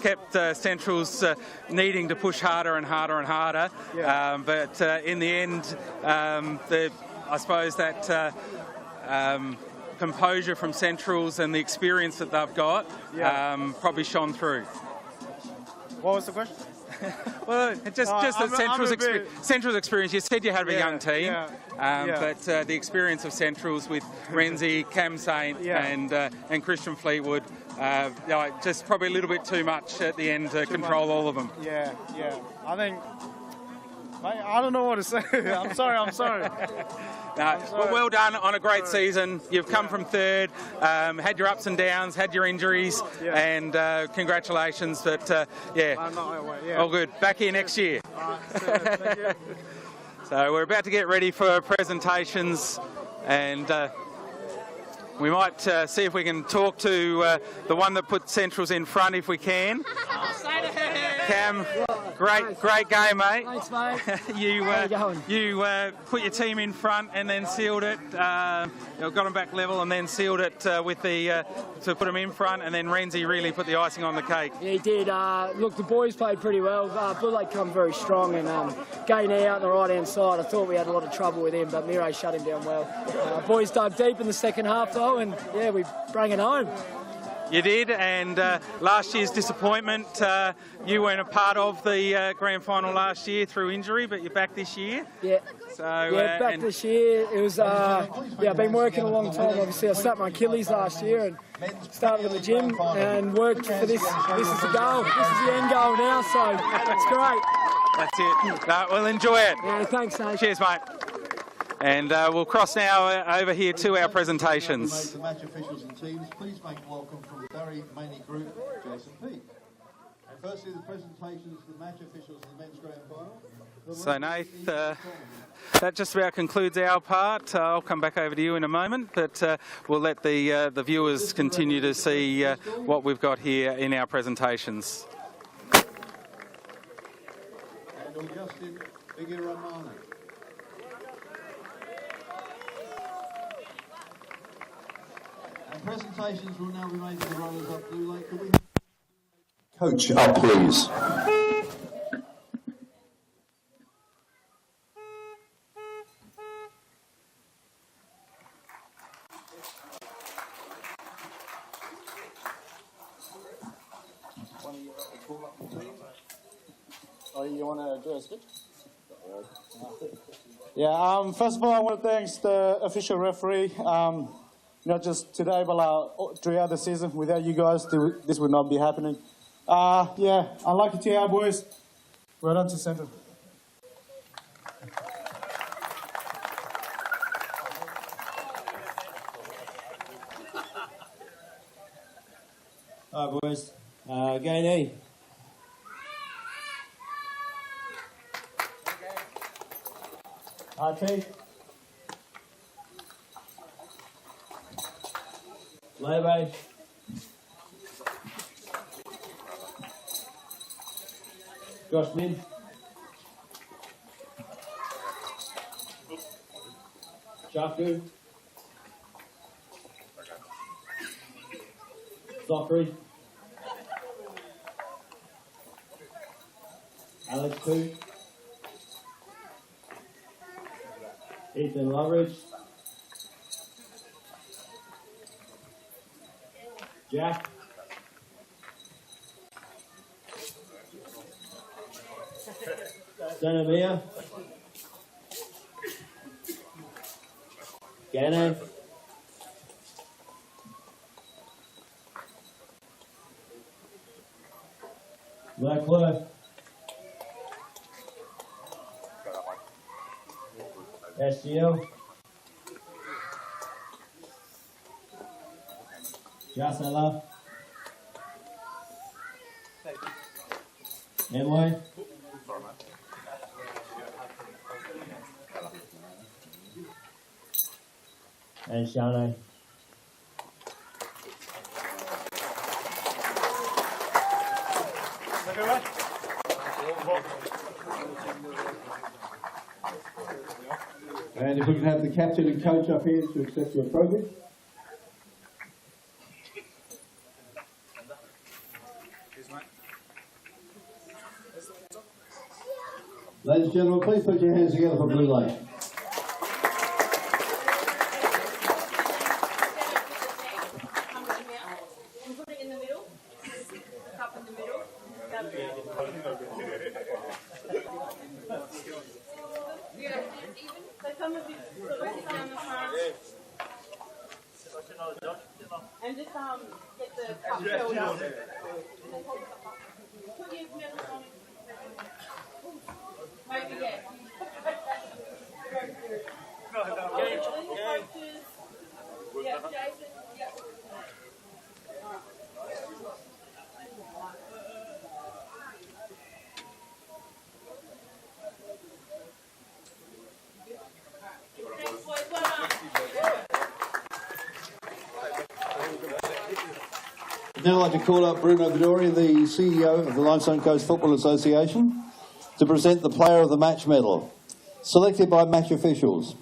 S7: kept Central's needing to push harder and harder and harder.
S3: Yeah.
S7: But in the end, I suppose that composure from Central's and the experience that they've got probably shone through.
S3: What was the question?
S7: Well, just the Central's experience. You said you had a young team, but the experience of Central's with Renzi, Cam Saint, and Christian Fleetwood, just probably a little bit too much at the end to control all of them.
S3: Yeah. I think, mate, I don't know what to say. I'm sorry.
S7: Well, well done on a great season. You've come from third, had your ups and downs, had your injuries, and congratulations. But all good. Back here next year.
S3: Thank you.
S7: So we're about to get ready for presentations, and we might see if we can talk to the one that put Central's in front, if we can. Cam, great game, mate.
S14: Thanks, mate.
S7: You
S14: How you going?
S7: You put your team in front and then sealed it. Got them back level and then sealed it with the to put them in front, and then Renzi really put the icing on the cake.
S14: Yeah, he did. Look, the boys played pretty well. Blue Lake come very strong, and Gambier out on the right-hand side, I thought we had a lot of trouble with him, but Mire shut him down well. Boys dug deep in the second half, though, and we bring it home.
S7: You did, and last year's disappointment, you weren't a part of the grand final last year through injury, but you're back this year.
S14: Yeah.
S7: So
S14: back this year. It was I've been working a long time. Obviously, I snapped my Achilles last year and started at the gym and worked for this. This is the goal. This is the end goal now. So it's great.
S7: That's it. No, we'll enjoy it.
S14: Yeah, thanks, mate.
S7: Cheers, mate. And we'll cross now over here to our presentations.
S2: The match officials and teams, please make welcome from the Barry Maney Group, Jason Peake. And firstly, the presentations of the match officials of the men's grand final.
S7: So, Nath, that just about concludes our part. I'll come back over to you in a moment, but we'll let the viewers continue to see what we've got here in our presentations.
S2: And Augustin Bigiramani. And presentations will now be made to the runners up Blue Lake. Could we coach up, please?
S3: Oh, you want to do a switch? Yeah, first of all, I want to thank the official referee. Not just today, but throughout the season. Without you guys, this would not be happening. Unlucky to our boys. Well done to Central.
S15: All right, boys. Gambier. RT. Lebe. Josh Min. Shaku. Zachary. Alex Poo. Ethan Loveridge. Jack. Sanamia. Gano. Blackwood. SGL. Jasala. Emily. And Shane.
S2: And if we can have the captain and coach up here to accept your trophy. Ladies and gentlemen, please put your hands together for Blue Lake.
S16: And just get the cup filled up. Put your medals on it. Maybe, yeah. Yeah, Jason. Yeah.
S2: I'd now like to call up Bruno Vidori, the CEO of the Limestone Coast Football Association, to present the Player of the Match medal, selected by match officials.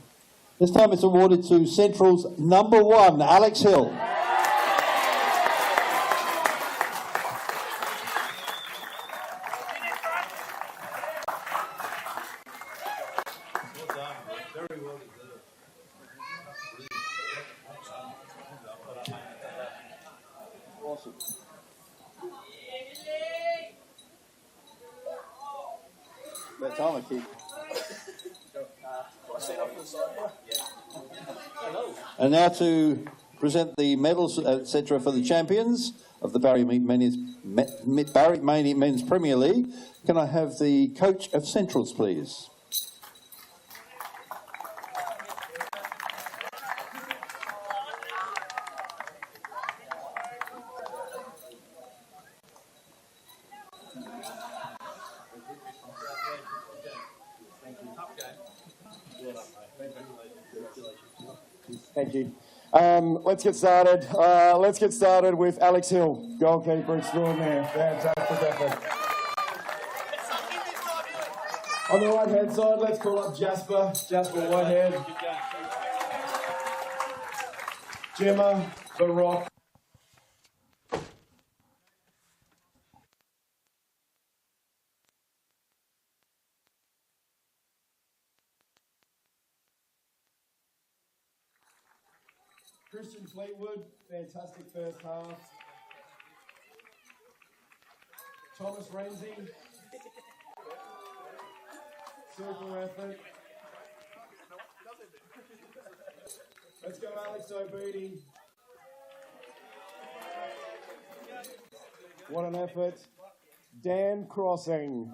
S2: This time it's awarded to Central's #1, Alex Hill. Awesome. About time I keep. And now to present the medals, etc., for the champions of the Barry Maney Men's Premier League. Can I have the coach of Centrals, please?
S3: Thank you. Let's get started. Let's get started with Alex Hill, goalkeeper extraordinaire. Fantastic effort. On the right-hand side, let's call up Jasper Whitehead. Gemma, The Rock. Christian Fleetwood, fantastic first half. Thomas Renzi, super effort. Let's go Alex Obedi. What an effort. Dan Crossing,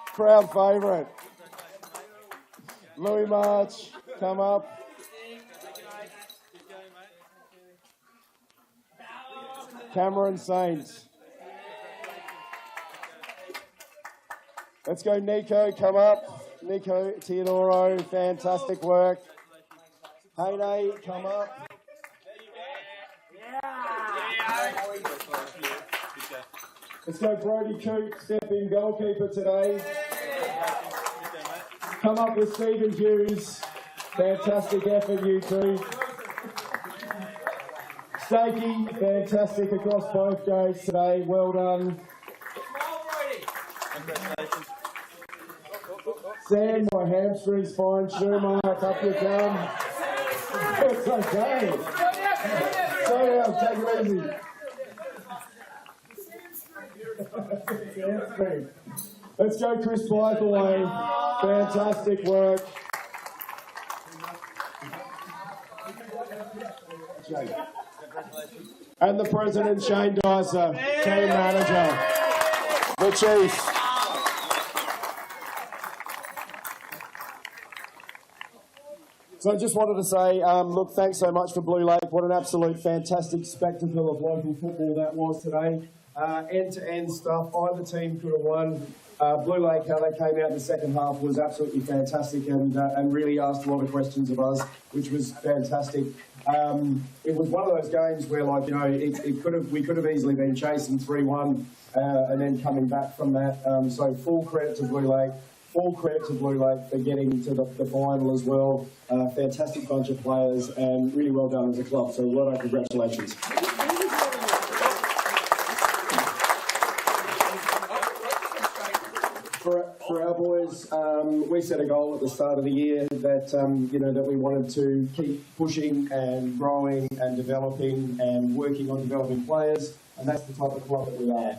S3: crowd favourite. Louis March, come up. Cameron Saints. Let's go Nico, come up. Nico Teodoro, fantastic work. Maney, come up. Let's go Brody Coote, step-in goalkeeper today. Come up with Stephen Hughes. Fantastic effort, you two. Stakey, fantastic across both days today. Well done. Sam, my hamstring's fine. Schumacher, up your gum. It's okay. slow down, take it easy. Let's go, Chris Blythe. Fantastic work. And the president, Shane Dicer, team manager, the chief. So I just wanted to say, look, thanks so much for Blue Lake. What an absolute fantastic spectacle of local football that was today. End-to-end stuff. Either team could have won. Blue Lake, how they came out in the second half was absolutely fantastic and really asked a lot of questions of us, which was fantastic. It was one of those games where, like, you know, we could have easily been chasing 3-1 and then coming back from that. So full credit to Blue Lake. Full credit to Blue Lake for getting to the final as well. Fantastic bunch of players and really well done as a club. So well done, congratulations. For our boys, we set a goal at the start of the year that that we wanted to keep pushing and growing and developing and working on developing players, and that's the type of club that we are.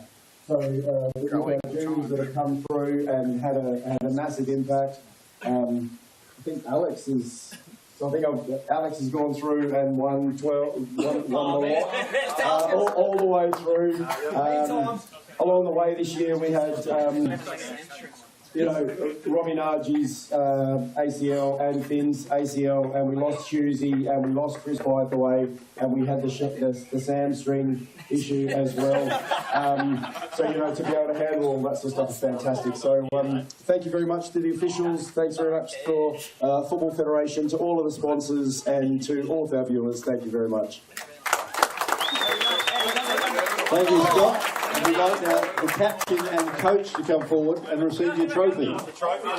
S3: So with our juniors that have come through and had a massive impact. I think Alex has gone through and won the lot all the way through. Along the way this year, we had Robbie Nargi's ACL and Finn's ACL, and we lost Husey and we lost Chris Blythe away, and we had the hamstring issue as well. So, to be able to handle all that sort of stuff is fantastic. So thank you very much to the officials. Thanks very much for Football Federation, to all of the sponsors, and to all of our viewers. Thank you very much.
S2: Thank you, Scott. And we'd like the captain and the coach to come forward and receive your trophy.
S17: The trophy.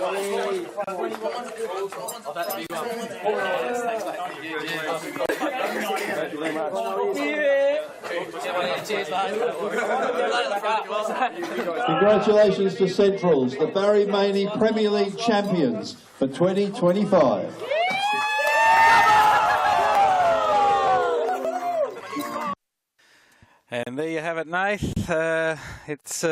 S2: Congratulations to Centrals, the Barry Maney Premier League champions for 2025.
S7: And there you have it, Nath. It's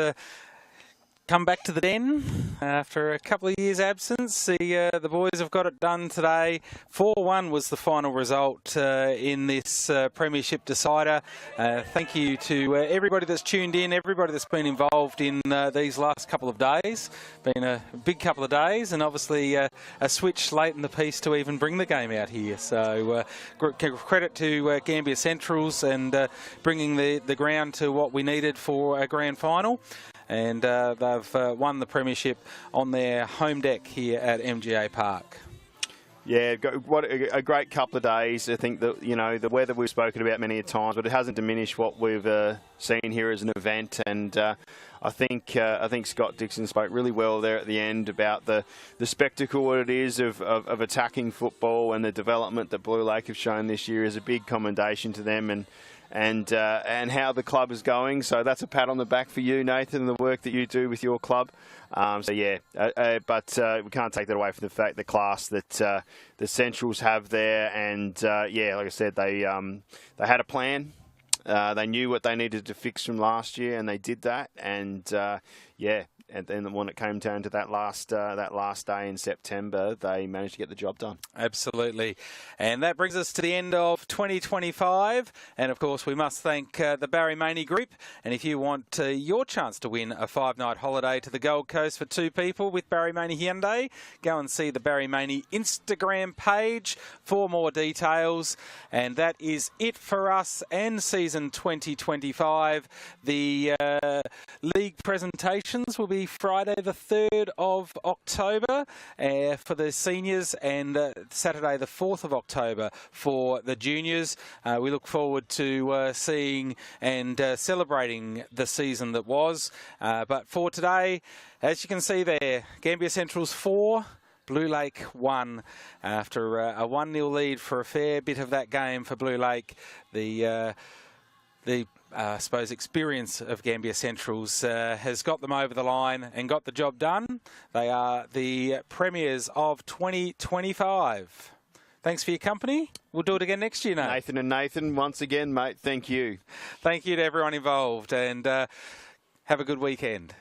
S7: come back to the den after a couple of years' absence. The boys have got it done today. 4-1 was the final result in this Premiership decider. Thank you to everybody that's tuned in, everybody that's been involved in these last couple of days. Been a big couple of days, and obviously a switch late in the piece to even bring the game out here. So credit to Gambier Centrals and bringing the ground to what we needed for a grand final. And they've won the premiership on their home deck here at MGA Park.
S8: Yeah, what a great couple of days. I think that the weather we've spoken about many a times, but it hasn't diminished what we've seen here as an event. And I think Scott Dixon spoke really well there at the end about the spectacle it is of attacking football, and the development that Blue Lake have shown this year is a big commendation to them, and how the club is going. So that's a pat on the back for you, Nathan, and the work that you do with your club. But we can't take that away from the class that the Centrals have there. And like I said, they had a plan. They knew what they needed to fix from last year, and they did that. And and then when it came down to that last day in September, they managed to get the job done.
S7: Absolutely. And that brings us to the end of 2025. And, of course, we must thank the Barry Maney Group. And if you want your chance to win a 5-night holiday to the Gold Coast for 2 people with Barry Maney Hyundai, go and see the Barry Maney Instagram page for more details. And that is it for us and season 2025. The league presentations will be Friday the 3rd of October for the seniors, and Saturday the 4th of October for the juniors. We look forward to seeing and celebrating the season that was. But for today, as you can see there, Gambier Central's 4, Blue Lake 1, after a 1-0 lead for a fair bit of that game for Blue Lake. I suppose experience of Gambier Centrals has got them over the line and got the job done. They are the premiers of 2025. Thanks for your company. We'll do it again next year, Nate.
S8: Nathan and Nathan, once again, mate, thank you.
S7: Thank you to everyone involved, and have a good weekend.